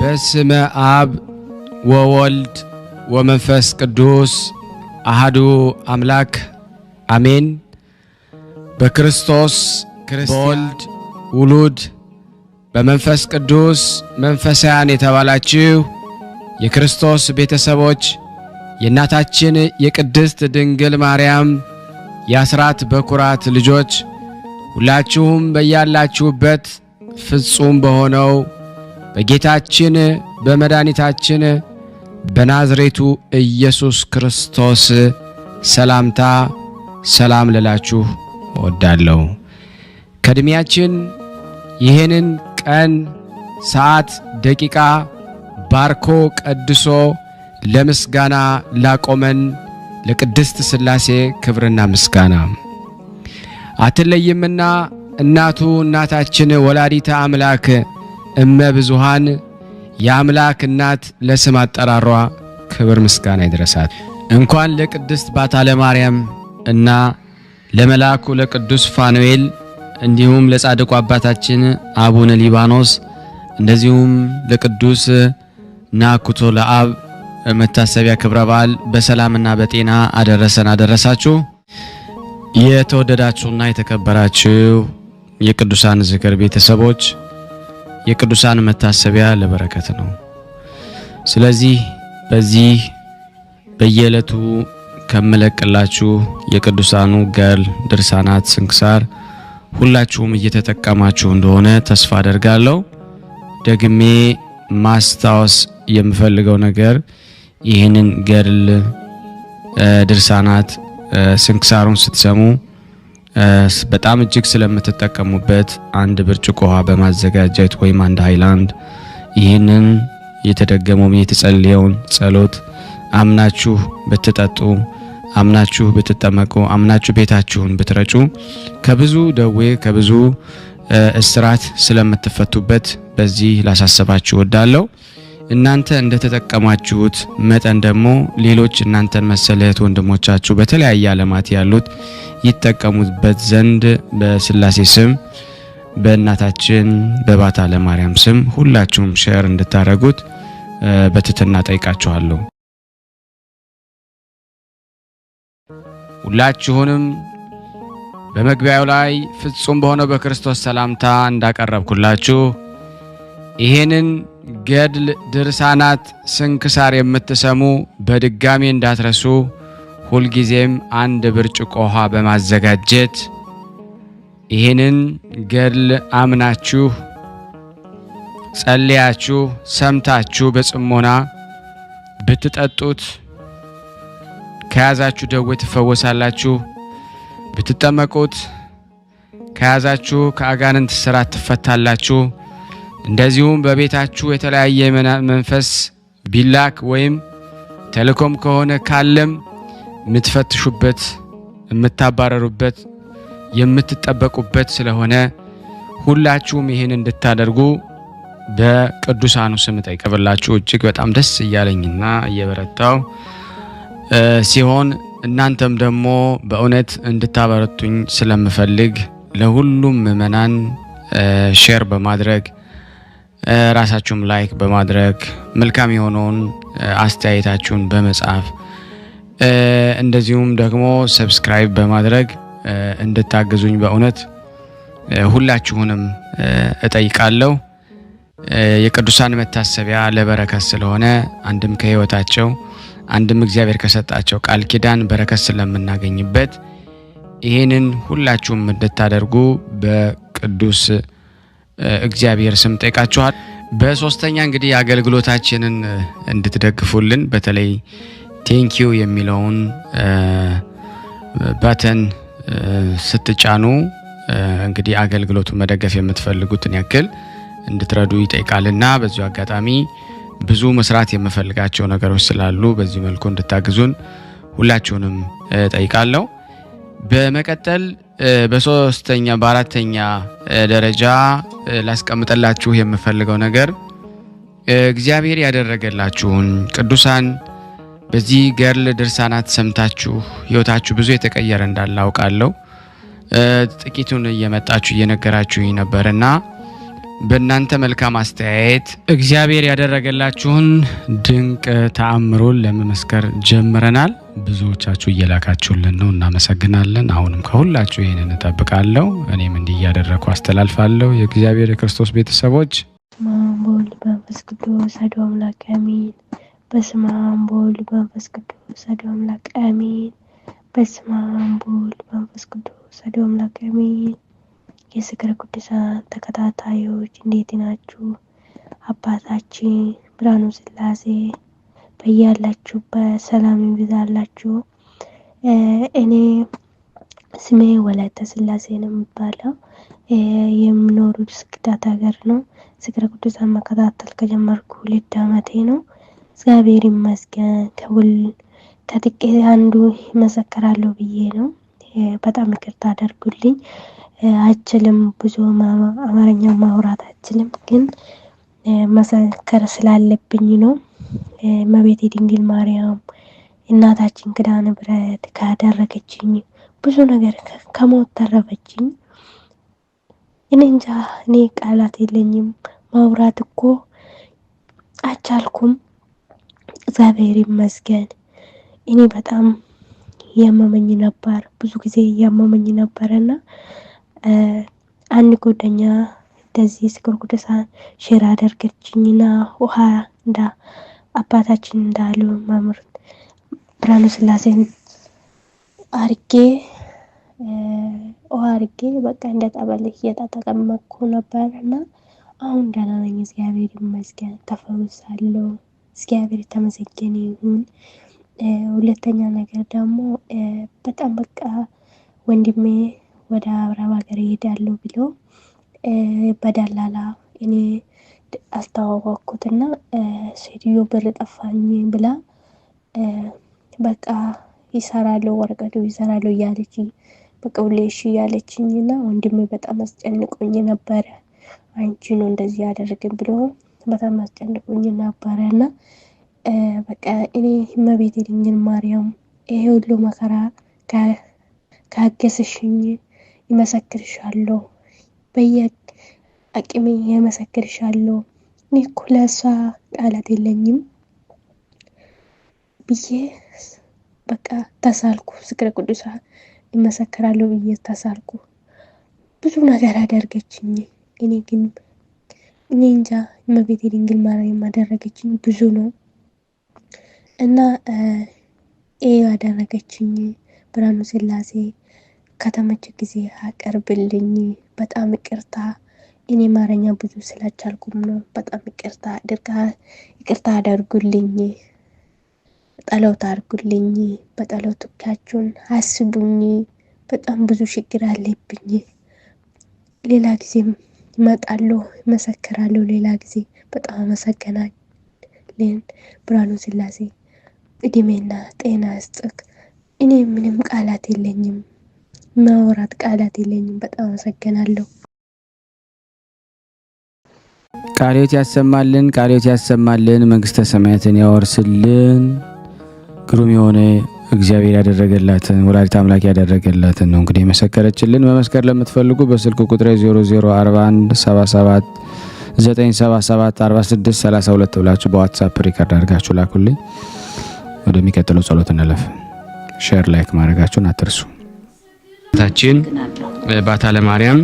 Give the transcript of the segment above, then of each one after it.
በስመ አብ ወወልድ ወመንፈስ ቅዱስ አሐዱ አምላክ አሜን። በክርስቶስ በወልድ ውሉድ በመንፈስ ቅዱስ መንፈሳውያን የተባላችሁ የክርስቶስ ቤተሰቦች የእናታችን የቅድስት ድንግል ማርያም የአስራት በኩራት ልጆች ሁላችሁም በያላችሁበት ፍጹም በሆነው በጌታችን በመድኃኒታችን በናዝሬቱ ኢየሱስ ክርስቶስ ሰላምታ ሰላም ልላችሁ እወዳለሁ። ከእድሜያችን ይህንን ቀን ሰዓት ደቂቃ ባርኮ ቀድሶ ለምስጋና ላቆመን ለቅድስት ሥላሴ ክብርና ምስጋና አትለይምና እናቱ እናታችን ወላዲተ አምላክ እመ ብዙሃን የአምላክ እናት ለስም አጠራሯ ክብር ምስጋና ይድረሳት። እንኳን ለቅድስት ባታለ ማርያም እና ለመላኩ ለቅዱስ ፋኑኤል እንዲሁም ለጻድቁ አባታችን አቡነ ሊባኖስ እንደዚሁም ለቅዱስ ናኩቶ ለአብ መታሰቢያ ክብረ በዓል በሰላምና በጤና አደረሰን አደረሳችሁ። የተወደዳችሁና የተከበራችሁ የቅዱሳን ዝክር ቤተሰቦች የቅዱሳን መታሰቢያ ለበረከት ነው። ስለዚህ በዚህ በየዕለቱ ከመለቅላችሁ የቅዱሳኑ ገድል ድርሳናት ስንክሳር ሁላችሁም እየተጠቀማችሁ እንደሆነ ተስፋ አደርጋለሁ። ደግሜ ማስታወስ የምፈልገው ነገር ይህንን ገድል ድርሳናት ስንክሳሩን ስትሰሙ በጣም እጅግ ስለምትጠቀሙበት አንድ ብርጭቆ ውሃ በማዘጋጀት ወይም አንድ ሃይላንድ ይህንን የተደገመው የተጸለየውን ጸሎት አምናችሁ ብትጠጡ አምናችሁ ብትጠመቁ አምናችሁ ቤታችሁን ብትረጩ ከብዙ ደዌ ከብዙ እስራት ስለምትፈቱበት በዚህ ላሳስባችሁ እወዳለሁ። እናንተ እንደተጠቀማችሁት መጠን ደግሞ ሌሎች እናንተን መሰል እህት ወንድሞቻችሁ በተለያየ ዓለማት ያሉት ይጠቀሙበት ዘንድ በሥላሴ ስም በእናታችን በባታለ ማርያም ስም ሁላችሁም ሼር እንድታረጉት በትህትና ጠይቃችኋለሁ። ሁላችሁንም በመግቢያው ላይ ፍጹም በሆነው በክርስቶስ ሰላምታ እንዳቀረብኩላችሁ ይሄንን ገድል ድርሳናት ስንክሳር የምትሰሙ በድጋሚ እንዳትረሱ ሁልጊዜም አንድ ብርጭቆ ውሃ በማዘጋጀት ይሄንን ገድል አምናችሁ ጸልያችሁ ሰምታችሁ በጽሞና ብትጠጡት ከያዛችሁ ደዌ ትፈወሳላችሁ። ብትጠመቁት ከያዛችሁ ከአጋንንት ስራት ትፈታላችሁ። እንደዚሁም በቤታችሁ የተለያየ መንፈስ ቢላክ ወይም ተልእኮም ከሆነ ካለም የምትፈትሹበት የምታባረሩበት የምትጠበቁበት ስለሆነ ሁላችሁም ይሄን እንድታደርጉ በቅዱሳኑ ስም ጠይቀብላችሁ እጅግ በጣም ደስ እያለኝና እየበረታው ሲሆን እናንተም ደግሞ በእውነት እንድታበረቱኝ ስለምፈልግ ለሁሉም ምእመናን ሼር በማድረግ ራሳችሁም ላይክ በማድረግ መልካም የሆነውን አስተያየታችሁን በመጻፍ እንደዚሁም ደግሞ ሰብስክራይብ በማድረግ እንድታግዙኝ በእውነት ሁላችሁንም እጠይቃለሁ። የቅዱሳን መታሰቢያ ለበረከት ስለሆነ አንድም ከህይወታቸው አንድም እግዚአብሔር ከሰጣቸው ቃል ኪዳን በረከት ስለምናገኝበት ይሄንን ሁላችሁም እንድታደርጉ በቅዱስ እግዚአብሔር ስም ጠይቃችኋል። በሶስተኛ እንግዲህ አገልግሎታችንን እንድትደግፉልን በተለይ ቴንኪዩ የሚለውን ባተን ስትጫኑ እንግዲህ አገልግሎቱን መደገፍ የምትፈልጉትን ያክል እንድትረዱ ይጠይቃልና በዚሁ አጋጣሚ ብዙ መስራት የምፈልጋቸው ነገሮች ስላሉ በዚህ መልኩ እንድታግዙን ሁላችሁንም ጠይቃለሁ። በመቀጠል በሶስተኛ በአራተኛ ደረጃ ላስቀምጠላችሁ የምፈልገው ነገር እግዚአብሔር ያደረገላችሁን ቅዱሳን በዚህ ገርል ድርሳናት ሰምታችሁ ህይወታችሁ ብዙ የተቀየረ እንዳለ አውቃለሁ። ጥቂቱን እየመጣችሁ እየነገራችሁኝ ነበርና በእናንተ መልካም አስተያየት እግዚአብሔር ያደረገላችሁን ድንቅ ተአምሩን ለመመስከር ጀምረናል። ብዙዎቻችሁ እየላካችሁልን ነው፣ እናመሰግናለን። አሁንም ከሁላችሁ ይሄንን እጠብቃለሁ። እኔም እንዲህ እያደረኩ አስተላልፋለሁ። የእግዚአብሔር የክርስቶስ ቤተሰቦች ማንቦል በመንፈስ ቅዱስ አሐዱ አምላክ አሜን። በስመ አብ ወወልድ ወመንፈስ ቅዱስ አሐዱ አምላክ አሜን። በስመ አብ ወወልድ ወመንፈስ ቅዱስ አሐዱ አምላክ አሜን። የዝክረ ቅዱሳን ተከታታዮች እንዴት ናችሁ? አባታችን ብርሃኑ ስላሴ በያላችሁበት ሰላም ይብዛላችሁ። እኔ ስሜ ወለተ ስላሴ ነው የሚባለው። የምኖሩት ስቅዳት ሀገር ነው። ዝክረ ቅዱሳን መከታተል ከጀመርኩ 2 ዓመቴ ነው። እግዚአብሔር ይመስገን። ከጥቂት አንዱ ይመሰክራለሁ ብዬ ነው። በጣም ይቅርታ አድርጉልኝ። አችልም ብዙ አማርኛ ማውራት አችልም፣ ግን መሰከር ስላለብኝ ነው። እመቤቴ ድንግል ማርያም እናታችን ኪዳነ ምሕረት ካደረገችኝ ብዙ ነገር ከሞት ተረፈችኝ። እኔ እንጃ፣ እኔ ቃላት የለኝም። ማውራት እኮ አቻልኩም። እግዚአብሔር ይመስገን። እኔ በጣም ያመመኝ ነበር፣ ብዙ ጊዜ ያመመኝ ነበርና አንድ ጓደኛ እንደዚህ ዝክረ ቅዱሳን ሼር አደረገችኝና ውሃ እንዳ አባታችን እንዳሉ መምህር ብርሃኑ ስላሴን አርጌ ውሃ አርጌ በቃ እንደ ጠበል እየተጠቀመኩ ነበርና አሁን ደህና ነኝ። እግዚአብሔር ይመስገን፣ ተፈውሻለሁ። እግዚአብሔር የተመሰገነ ይሁን። ሁለተኛ ነገር ደግሞ በጣም በቃ ወንድሜ ወደ አብራብ ሀገር ይሄዳሉ ብሎ በደላላ እኔ አስተዋወቅኩትና ሴትዮ ብር ጠፋኝ ብላ በቃ ይሰራሉ ወረቀቱ ይሰራሉ እያለች በቃ ሁሌ እሺ እያለችኝና ወንድሜ በጣም አስጨንቆኝ ነበረ። አንቺ ነው እንደዚህ ያደረግን ብሎ በጣም አስጨንቆኝ ነበረና በቃ እኔ እመቤቴ ድንግል ማርያም ይሄ ሁሉ መከራ ካገሰሽኝ ይመሰክርሻለሁ፣ በየአቅሜ ይመሰክርሻለሁ። እኔ እኮ ለእሷ ቃላት የለኝም ብዬ በቃ ተሳልኩ። ዝክረ ቅዱሳን ይመሰክራለሁ ብዬ ተሳልኩ። ብዙ ነገር አደረገችኝ። እኔ ግን እኔ እንጃ እመቤቴ ድንግል ማርያም ያደረገችኝ ብዙ ነው እና ያደረገችኝ ብርሃኑ ስላሴ ከተመቸ ጊዜ አቀርብልኝ። በጣም ይቅርታ፣ እኔ አማርኛ ብዙ ስላልቻልኩም ነው። በጣም ይቅርታ አድርጉልኝ፣ ጸሎት አድርጉልኝ፣ በጸሎታችሁን አስቡኝ። በጣም ብዙ ችግር አለብኝ። ሌላ ጊዜም እመጣለሁ፣ እመሰክራለሁ። ሌላ ጊዜ በጣም አመሰግናለሁ ብርሃኑ ስላሴ። እድሜና ጤና ይስጥክ። እኔ ምንም ቃላት የለኝም፣ ማውራት ቃላት የለኝም። በጣም አመሰግናለሁ። ቃልዮት ያሰማልን፣ ቃልዮት ያሰማልን፣ መንግስተ ሰማያትን ያወርስልን። ግሩም የሆነ እግዚአብሔር ያደረገላትን ወላዲተ አምላክ ያደረገላትን ነው እንግዲህ መሰከረችልን። መመስከር ለምትፈልጉ በስልክ ቁጥር 0041 77 977 46 32 ብላችሁ በዋትስአፕ ሪከርድ አድርጋችሁ ላኩልኝ። ወደሚቀጥለው ጸሎት እንለፍ። ሼር ላይክ ማድረጋችሁን አትርሱ። ታችን ባታ ለማርያም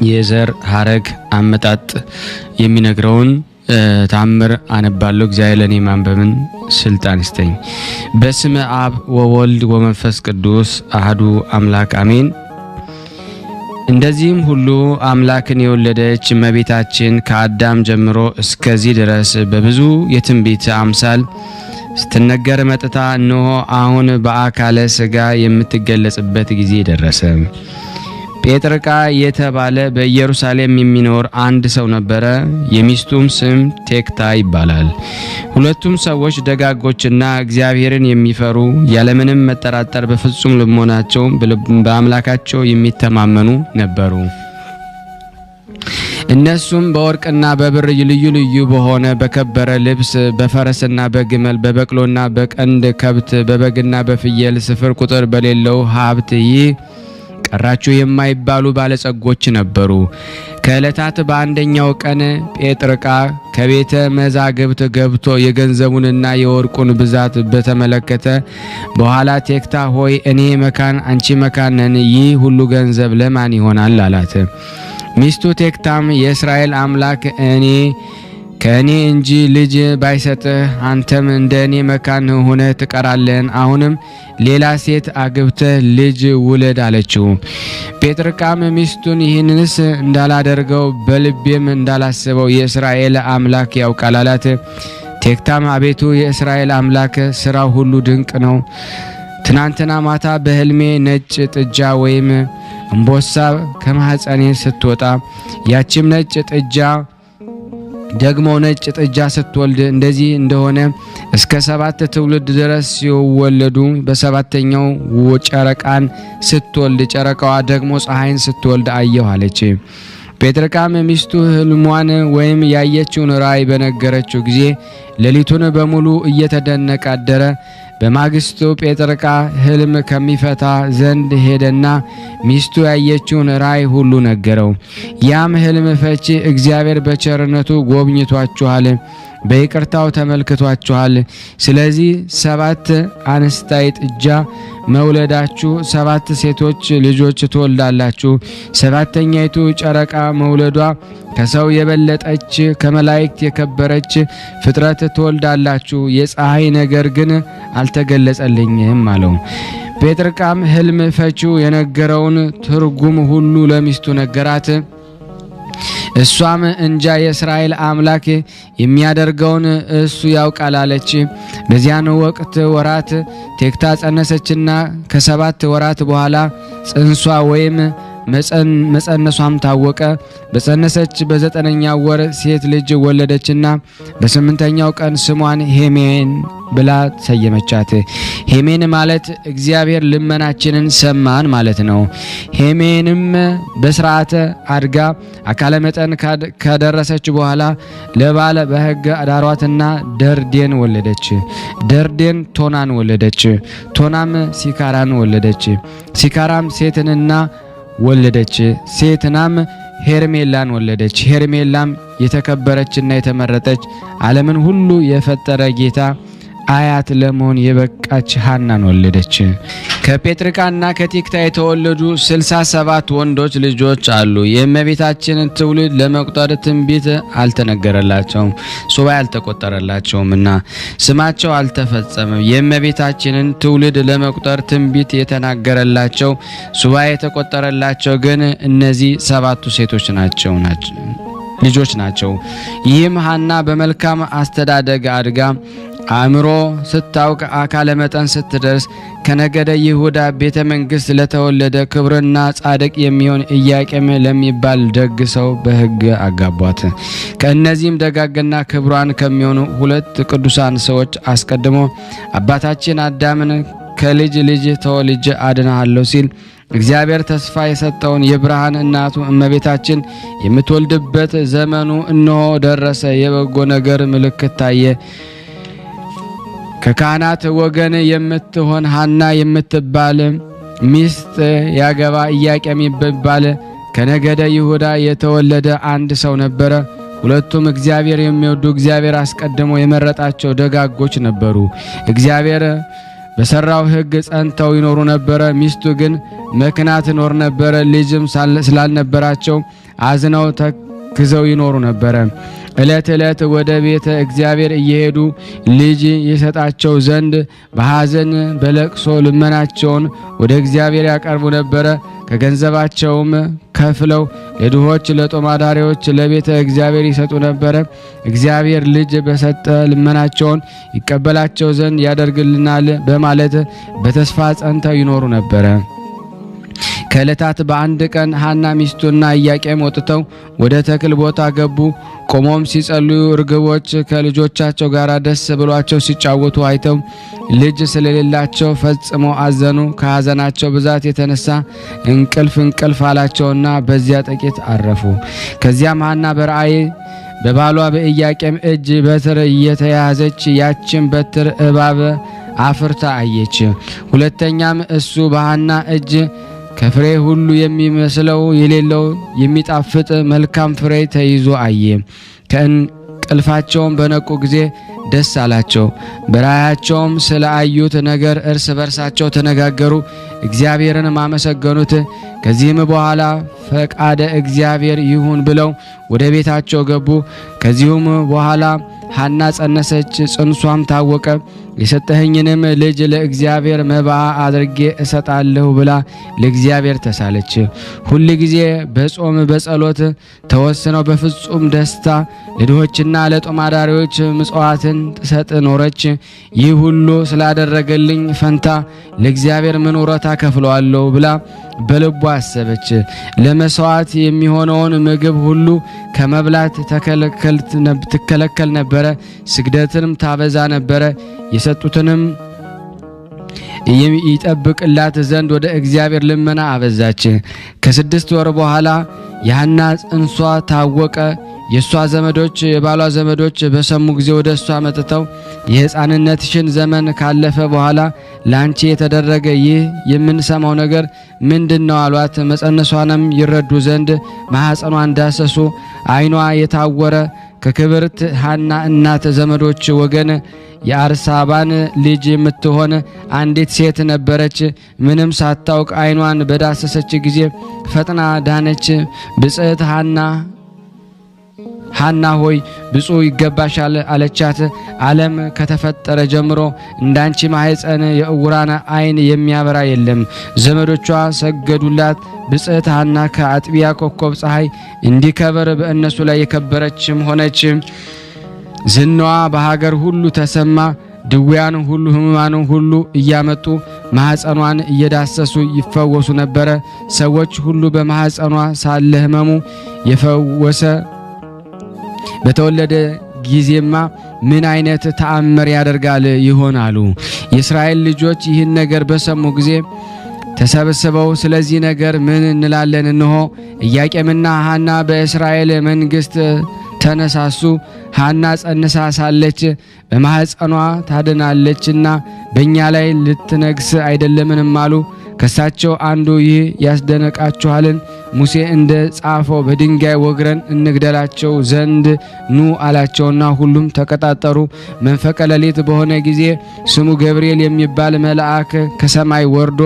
የዘር ሐረግ አመጣጥ የሚነግረውን ታምር አነባለሁ። እግዚአብሔር ለኔ ማንበብን ስልጣን ይስጠኝ። በስመ አብ ወወልድ ወመንፈስ ቅዱስ አህዱ አምላክ አሜን። እንደዚህም ሁሉ አምላክን የወለደች እመቤታችን ከአዳም ጀምሮ እስከዚህ ድረስ በብዙ የትንቢት አምሳል ስትነገር መጥታ እነሆ አሁን በአካለ ሥጋ የምትገለጽበት ጊዜ ደረሰ። ጴጥርቃ የተባለ በኢየሩሳሌም የሚኖር አንድ ሰው ነበረ። የሚስቱም ስም ቴክታ ይባላል። ሁለቱም ሰዎች ደጋጎችና እግዚአብሔርን የሚፈሩ ያለምንም መጠራጠር በፍጹም ልቦናቸው በአምላካቸው የሚተማመኑ ነበሩ። እነሱም በወርቅና በብር ልዩ ልዩ በሆነ በከበረ ልብስ በፈረስና በግመል በበቅሎና በቀንድ ከብት በበግና በፍየል ስፍር ቁጥር በሌለው ሀብት ይህ ቀራቸው የማይባሉ ባለጸጎች ነበሩ። ከዕለታት በአንደኛው ቀን ጴጥርቃ ከቤተ መዛግብት ገብቶ የገንዘቡንና የወርቁን ብዛት በተመለከተ በኋላ ቴክታ ሆይ እኔ መካን አንቺ መካን ነን፣ ይህ ሁሉ ገንዘብ ለማን ይሆናል አላት። ሚስቱ ቴክታም የእስራኤል አምላክ ከእኔ እንጂ ልጅ ባይሰጥህ አንተም እንደ እኔ መካን ሆነህ ትቀራለህ። አሁንም ሌላ ሴት አግብተህ ልጅ ውለድ አለችው። ጴጥርቃም ሚስቱን ይህንንስ እንዳላደርገው በልቤም እንዳላስበው የእስራኤል አምላክ ያውቃል አላት። ቴክታም አቤቱ የእስራኤል አምላክ ስራው ሁሉ ድንቅ ነው። ትናንትና ማታ በህልሜ ነጭ ጥጃ ወይም እምቦሳ ከማህፀኔ ስትወጣ ያችም ነጭ ጥጃ ደግሞ ነጭ ጥጃ ስትወልድ እንደዚህ እንደሆነ እስከ 7 ትውልድ ድረስ ሲወለዱ በሰባተኛው ጨረቃን ስትወልድ ጨረቃዋ ደግሞ ፀሐይን ስትወልድ አየሁ አለች። ጴጥርቃም ሚስቱ ህልሟን ወይም ያየችውን ራእይ በነገረችው ጊዜ ሌሊቱን በሙሉ እየተደነቀ አደረ። በማግስቱ ጴጥርቃ ህልም ከሚፈታ ዘንድ ሄደና ሚስቱ ያየችውን ራእይ ሁሉ ነገረው። ያም ህልም ፈቺ እግዚአብሔር በቸርነቱ ጎብኝቷችኋል፣ በይቅርታው ተመልክቷችኋል። ስለዚህ 7 አንስታይ ጥጃ መውለዳችሁ 7 ሴቶች ልጆች ትወልዳላችሁ። 7ተኛይቱ ጨረቃ መውለዷ ከሰው የበለጠች ከመላእክት የከበረች ፍጥረት ትወልዳላችሁ። የፀሐይ ነገር ግን አልተገለጸልኝም አለው። ጴጥርቃም ህልም ፈቺው የነገረውን ትርጉም ሁሉ ለሚስቱ ነገራት። እሷም እንጃ የእስራኤል አምላክ የሚያደርገውን እሱ ያውቃል አለች። በዚያን ወቅት ወራት ቴክታ ጸነሰችና ከ7 ወራት በኋላ ጽንሷ ወይም መጸነሷም ታወቀ። በጸነሰች በ9ኛው ወር ሴት ልጅ ወለደችና በ8ኛው ቀን ስሟን ሄሜን ብላ ሰየመቻት። ሄሜን ማለት እግዚአብሔር ልመናችንን ሰማን ማለት ነው። ሄሜንም በስርዓተ አድጋ አካለ መጠን ከደረሰች በኋላ ለባለ በሕግ አዳሯትና ደርዴን ወለደች። ደርዴን ቶናን ወለደች። ቶናም ሲካራን ወለደች። ሲካራም ሴትንና ወለደች። ሴትናም ሄርሜላን ወለደች። ሄርሜላም የተከበረችና የተመረጠች ዓለምን ሁሉ የፈጠረ ጌታ አያት ለመሆን የበቃች ሐናን ወለደች። ከጴጥርቃና ከቴክታ የተወለዱ 67 ወንዶች ልጆች አሉ። የእመቤታችንን ትውልድ ለመቁጠር ትንቢት አልተነገረላቸውም፣ ሱባኤ አልተቆጠረላቸውምና ስማቸው አልተፈጸመም። የእመቤታችንን ትውልድ ለመቁጠር ትንቢት የተናገረላቸው ሱባኤ የተቆጠረላቸው ግን እነዚህ 7ቱ ሴቶች ልጆች ናቸው። ይህም ሐና በመልካም አስተዳደግ አድጋ አእምሮ ስታውቅ አካለ መጠን ስትደርስ ከነገደ ይሁዳ ቤተ መንግሥት ለተወለደ ክብርና ጻድቅ የሚሆን ኢያቄም ለሚባል ደግ ሰው በሕግ አጋቧት። ከእነዚህም ደጋግና ክብሯን ከሚሆኑ 2 ቅዱሳን ሰዎች አስቀድሞ አባታችን አዳምን ከልጅ ልጅ ተወልጄ አድናለሁ ሲል እግዚአብሔር ተስፋ የሰጠውን የብርሃን እናቱ እመቤታችን የምትወልድበት ዘመኑ እነሆ ደረሰ። የበጎ ነገር ምልክት ታየ። ከካህናት ወገን የምትሆን ሐና የምትባል ሚስት ያገባ ኢያቄም የሚባል ከነገደ ይሁዳ የተወለደ አንድ ሰው ነበረ። ሁለቱም እግዚአብሔር የሚወዱ እግዚአብሔር አስቀድሞ የመረጣቸው ደጋጎች ነበሩ። እግዚአብሔር በሰራው ሕግ ጸንተው ይኖሩ ነበረ። ሚስቱ ግን መክና ትኖር ነበረ። ልጅም ስላልነበራቸው አዝነው ተክዘው ይኖሩ ነበረ። ዕለት ዕለት ወደ ቤተ እግዚአብሔር እየሄዱ ልጅ የሰጣቸው ዘንድ በሐዘን በለቅሶ ልመናቸውን ወደ እግዚአብሔር ያቀርቡ ነበረ። ከገንዘባቸውም ከፍለው ለድሆች ለጦማዳሪዎች ለቤተ እግዚአብሔር ይሰጡ ነበረ። እግዚአብሔር ልጅ በሰጠ ልመናቸውን ይቀበላቸው ዘንድ ያደርግልናል በማለት በተስፋ ጸንተው ይኖሩ ነበረ። ከዕለታት በአንድ ቀን ሐና ሚስቱና ኢያቄም ወጥተው ወደ ተክል ቦታ ገቡ። ቆሞም ሲጸልዩ እርግቦች ከልጆቻቸው ጋር ደስ ብሏቸው ሲጫወቱ አይተው ልጅ ስለሌላቸው ፈጽሞ አዘኑ። ከሐዘናቸው ብዛት የተነሳ እንቅልፍ አላቸውና በዚያ ጥቂት አረፉ። ከዚያም ሐና በራእይ በባሏ በኢያቄም እጅ በትር እየተያዘች ያችን በትር እባብ አፍርታ አየች። ሁለተኛም እሱ በሐና እጅ ከፍሬ ሁሉ የሚመስለው የሌለው የሚጣፍጥ መልካም ፍሬ ተይዞ አየ። ከእንቅልፋቸውም በነቁ ጊዜ ደስ አላቸው። በራእያቸውም ስለ አዩት ነገር እርስ በርሳቸው ተነጋገሩ፣ እግዚአብሔርንም አመሰገኑት። ከዚህም በኋላ ፈቃደ እግዚአብሔር ይሁን ብለው ወደ ቤታቸው ገቡ። ከዚሁም በኋላ ሐና ጸነሰች፣ ጽንሷም ታወቀ። የሰጠኸኝንም ልጅ ለእግዚአብሔር መባዓ አድርጌ እሰጣለሁ ብላ ለእግዚአብሔር ተሳለች። ሁል ጊዜ በጾም በጸሎት ተወስነው በፍጹም ደስታ ለድሆችና ለጦማዳሪዎች ምጽዋትን ትሰጥ ኖረች። ይህ ሁሉ ስላደረገልኝ ፈንታ ለእግዚአብሔር ምን ውረታ ከፍለዋለሁ ብላ በልቧ አሰበች። ለመስዋዕት የሚሆነውን ምግብ ሁሉ ከመብላት ትከለከል ነበረ። ስግደትንም ታበዛ ነበረ። የሰጡትንም ይጠብቅላት ዘንድ ወደ እግዚአብሔር ልመና አበዛች። ከ6 ወር በኋላ የሐና ጽንሷ ታወቀ። የሷ ዘመዶች የባሏ ዘመዶች በሰሙ ጊዜ ወደ እሷ መጥተው የሕፃንነትሽን ዘመን ካለፈ በኋላ ላንቺ የተደረገ ይህ የምንሰማው ነገር ምንድነው? አሏት። መጸነሷንም ይረዱ ዘንድ ማኅፀኗን ዳሰሱ። ዓይኗ የታወረ ከክብርት ሐና እናት ዘመዶች ወገን የአርሳባን ልጅ የምትሆን አንዲት ሴት ነበረች። ምንም ሳታውቅ ዓይኗን በዳሰሰች ጊዜ ፈጥና ዳነች። ብጽዕት ሐና ሆይ ብፁዕ ይገባሻል አለቻት። ዓለም ከተፈጠረ ጀምሮ እንዳንቺ ማኅፀን የዕውራን ዓይን የሚያበራ የለም። ዘመዶቿ ሰገዱላት። ብጽዕት ሐና ከአጥቢያ ኮከብ ፀሐይ እንዲከበር በእነሱ ላይ የከበረችም ሆነች። ዝናዋ በሀገር ሁሉ ተሰማ። ድውያን ሁሉ ሕሙማን ሁሉ እያመጡ ማኅፀኗን እየዳሰሱ ይፈወሱ ነበረ። ሰዎች ሁሉ በማኅፀኗ ሳለ ሕመሙ የፈወሰ በተወለደ ጊዜማ ምን አይነት ተአምር ያደርጋል ይሆናሉ። የእስራኤል ልጆች ይህን ነገር በሰሙ ጊዜ ተሰብስበው ስለዚህ ነገር ምን እንላለን? እንሆ ኢያቄምና ሐና በእስራኤል መንግሥት ተነሳሱ። ሐና ጸንሳ ሳለች በማኅፀኗ ታድናለችና በእኛ ላይ ልትነግስ አይደለምንም አሉ። ከሳቸው አንዱ ይህ ያስደነቃችኋልን? ሙሴ እንደ ጻፈው በድንጋይ ወግረን እንግደላቸው ዘንድ ኑ አላቸውና ሁሉም ተቀጣጠሩ። መንፈቀ ሌሊት በሆነ ጊዜ ስሙ ገብርኤል የሚባል መልአክ ከሰማይ ወርዶ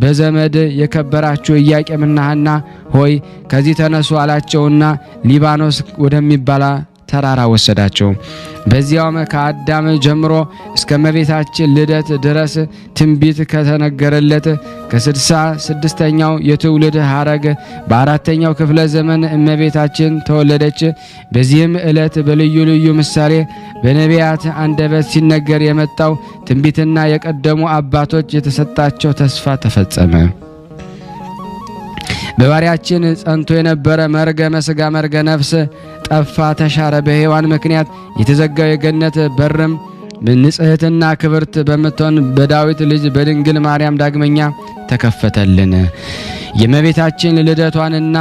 በዘመድ የከበራችሁ ኢያቄምና ሐና ሆይ ከዚህ ተነሱ አላቸውና ሊባኖስ ወደሚባል ተራራ ወሰዳቸው። በዚያውም ከአዳም ጀምሮ እስከ እመቤታችን ልደት ድረስ ትንቢት ከተነገረለት ከ66ኛው የትውልድ ሐረግ በአራተኛው ክፍለ ዘመን እመቤታችን ተወለደች። በዚህም ዕለት በልዩ ልዩ ምሳሌ በነቢያት አንደበት ሲነገር የመጣው ትንቢትና የቀደሙ አባቶች የተሰጣቸው ተስፋ ተፈጸመ። በባሪያችን ጸንቶ የነበረ መርገመ ሥጋ መርገ ነፍስ ጠፋ፣ ተሻረ። በሔዋን ምክንያት የተዘጋው የገነት በርም ንጽሕትና ክብርት በምትሆን በዳዊት ልጅ በድንግል ማርያም ዳግመኛ ተከፈተልን። የእመቤታችን ልደቷንና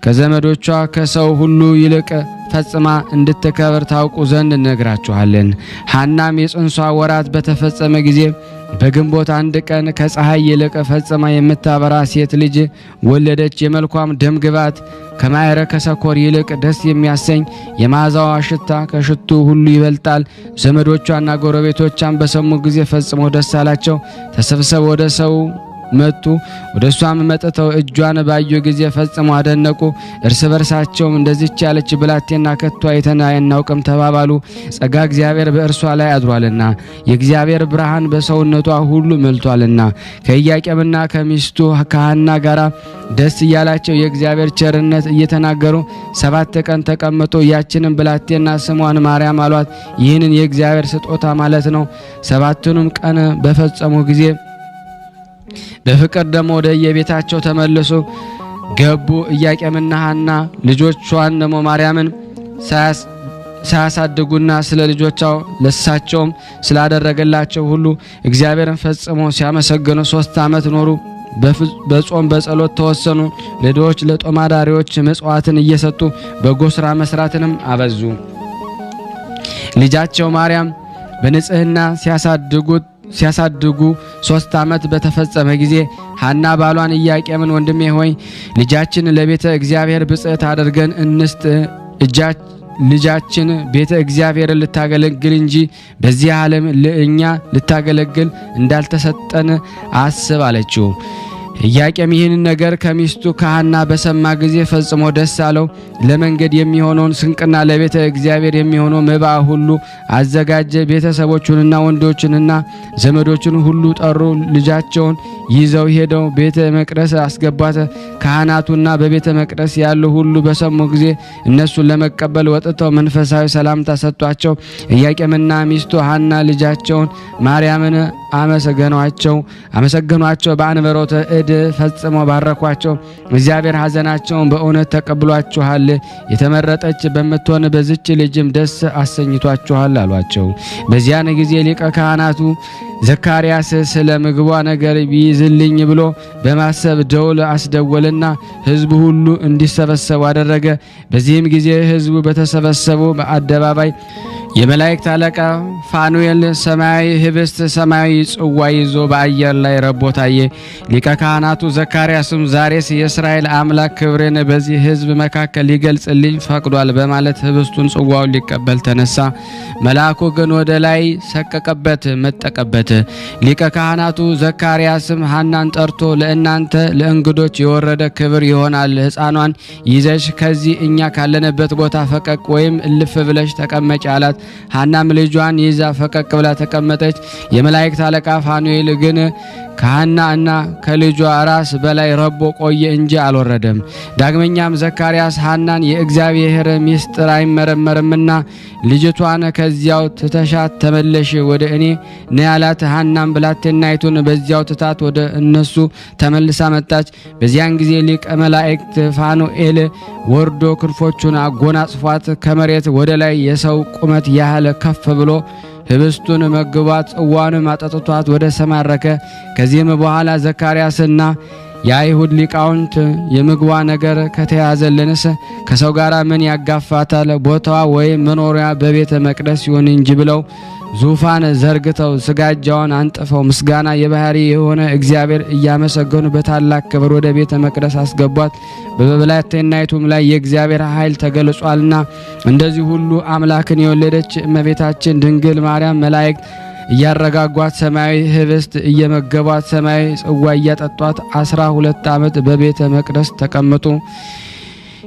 ከዘመዶቿ ከሰው ሁሉ ይልቅ ፈጽማ እንድትከብር ታውቁ ዘንድ እነግራችኋለን። ሐናም የጽንሷ ወራት በተፈጸመ ጊዜ በግንቦት 1 ቀን ከፀሐይ ይልቅ ፈጽማ የምታበራ ሴት ልጅ ወለደች። የመልኳም ደምግባት ከማዕረከ ሰኮር ይልቅ ደስ የሚያሰኝ የመዓዛዋ ሽታ ከሽቱ ሁሉ ይበልጣል። ዘመዶቿና ጎረቤቶቿም በሰሙ ጊዜ ፈጽመው ደስ አላቸው። ተሰብስበው ወደ ሰው መጡ። ወደ እሷም መጥተው እጇን ባዩ ጊዜ ፈጽመው አደነቁ። እርስ በርሳቸውም እንደዚች ያለች ብላቴና ከቶ አይተን አናውቅም ተባባሉ። ጸጋ እግዚአብሔር በእርሷ ላይ አድሯልና የእግዚአብሔር ብርሃን በሰውነቷ ሁሉ መልቷልና። ከኢያቄምና ከሚስቱ ከሐና ጋር ደስ እያላቸው የእግዚአብሔር ቸርነት እየተናገሩ 7 ቀን ተቀመጡ። ያችንም ብላቴና ስሟን ማርያም አሏት። ይህንን የእግዚአብሔር ስጦታ ማለት ነው። 7ቱንም ቀን በፈጸሙ ጊዜ በፍቅር ደግሞ ወደ የቤታቸው ተመለሱ ገቡ። ኢያቄምና ሐና ልጆቿን ደግሞ ማርያምን ሳያሳድጉና ስለ ልጆቻው ለሳቸውም ስላደረገላቸው ሁሉ እግዚአብሔርን ፈጽሞ ሲያመሰግኑ 3 ዓመት ኖሩ። በጾም በጸሎት ተወሰኑ። ለድሆች ለጦም አዳሪዎች ምጽዋትን እየሰጡ በጎ ሥራ መስራትንም አበዙ። ልጃቸው ማርያም በንጽህና ሲያሳድጉ 3 ዓመት በተፈጸመ ጊዜ ሐና ባሏን ኢያቄምን ወንድሜ ሆይ ልጃችን ለቤተ እግዚአብሔር ብጽዕት አድርገን እንስጥ፣ ልጃችን ቤተ እግዚአብሔር ልታገለግል እንጂ በዚህ ዓለም ለእኛ ልታገለግል እንዳልተሰጠን አስብ አለችው። ኢያቄም ይህን ነገር ከሚስቱ ከሐና በሰማ ጊዜ ፈጽሞ ደስ አለው። ለመንገድ የሚሆነውን ስንቅና ለቤተ እግዚአብሔር የሚሆነው መባ ሁሉ አዘጋጀ። ቤተሰቦቹንና ወንዶችንና ዘመዶችን ሁሉ ጠሩ። ልጃቸውን ይዘው ሄደው ቤተ መቅደስ አስገቧት። ካህናቱና በቤተ መቅደስ ያሉ ሁሉ በሰሙ ጊዜ እነሱን ለመቀበል ወጥተው መንፈሳዊ ሰላምታ ሰጧቸው። ኢያቄምና ሚስቱ ሐና ልጃቸውን ማርያምን አመሰገኗቸው። በአንበሮተ እድ ፈጽመው ባረኳቸው። እግዚአብሔር ሐዘናቸውን በእውነት ተቀብሏችኋል፣ የተመረጠች በምትሆን በዚች ልጅም ደስ አሰኝቷችኋል አሏቸው። በዚያን ጊዜ ሊቀ ካህናቱ ዘካርያስ ስለ ምግቧ ነገር ቢይዝልኝ ብሎ በማሰብ ደውል አስደወልና ሕዝቡ ሁሉ እንዲሰበሰቡ አደረገ። በዚህም ጊዜ ሕዝቡ በተሰበሰቡ በአደባባይ የመላእክት አለቃ ፋኑኤል ሰማያዊ ህብስት ሰማያዊ ጽዋ ይዞ በአየር ላይ ረቦ ታየ። ሊቀ ካህናቱ ዘካርያስም ዛሬስ የእስራኤል አምላክ ክብርን በዚህ ሕዝብ መካከል ሊገልጽልኝ ፈቅዷል በማለት ህብስቱን ጽዋውን ሊቀበል ተነሳ። መልአኩ ግን ወደ ላይ ሰቀቀበት፣ መጠቀበት። ሊቀ ካህናቱ ዘካርያስም ሐናን ጠርቶ ለእናንተ ለእንግዶች የወረደ ክብር ይሆናል። ሕፃኗን ይዘሽ ከዚህ እኛ ካለንበት ቦታ ፈቀቅ ወይም እልፍ ብለሽ ተቀመጭ አላት። ሐናም ልጇን ይዛ ፈቀቅ ብላ ተቀመጠች። የመላእክት አለቃ ፋኑኤል ግን ከሐና እና ከልጇ ራስ በላይ ረቦ ቆየ እንጂ አልወረደም። ዳግመኛም ዘካርያስ ሐናን የእግዚአብሔር ምስጢር አይመረመርምና ልጅቷን ከዚያው ትተሻት ተመለሽ ወደ እኔ ነይ አላት። ሐናም ብላቴናይቱን በዚያው ትታት ወደ እነሱ ተመልሳ መጣች። በዚያን ጊዜ ሊቀ መላእክት ፋኑኤል ወርዶ ክንፎቹን አጎናጽፏት ከመሬት ወደ ላይ የሰው ቁመት ያህል ከፍ ብሎ ህብስቱን መግቧት ጽዋንም አጠጥቷት ወደ ሰማይ አረገ። ከዚህም በኋላ ዘካርያስና የአይሁድ ሊቃውንት የምግቧ ነገር ከተያዘልንስ ከሰው ጋር ምን ያጋፋታል? ቦታዋ ወይም መኖሪያ በቤተ መቅደስ ይሁን እንጂ ብለው ዙፋን ዘርግተው ስጋጃውን አንጥፈው ምስጋና የባህሪ የሆነ እግዚአብሔር እያመሰገኑ በታላቅ ክብር ወደ ቤተ መቅደስ አስገቧት። በብላቴናይቱም ላይ የእግዚአብሔር ኃይል ተገልጿልና እንደዚህ ሁሉ አምላክን የወለደች እመቤታችን ድንግል ማርያም መላእክት እያረጋጓት ሰማያዊ ህብስት እየመገቧት ሰማያዊ ጽዋ እያጠጧት 12 ዓመት በቤተ መቅደስ ተቀመጡ።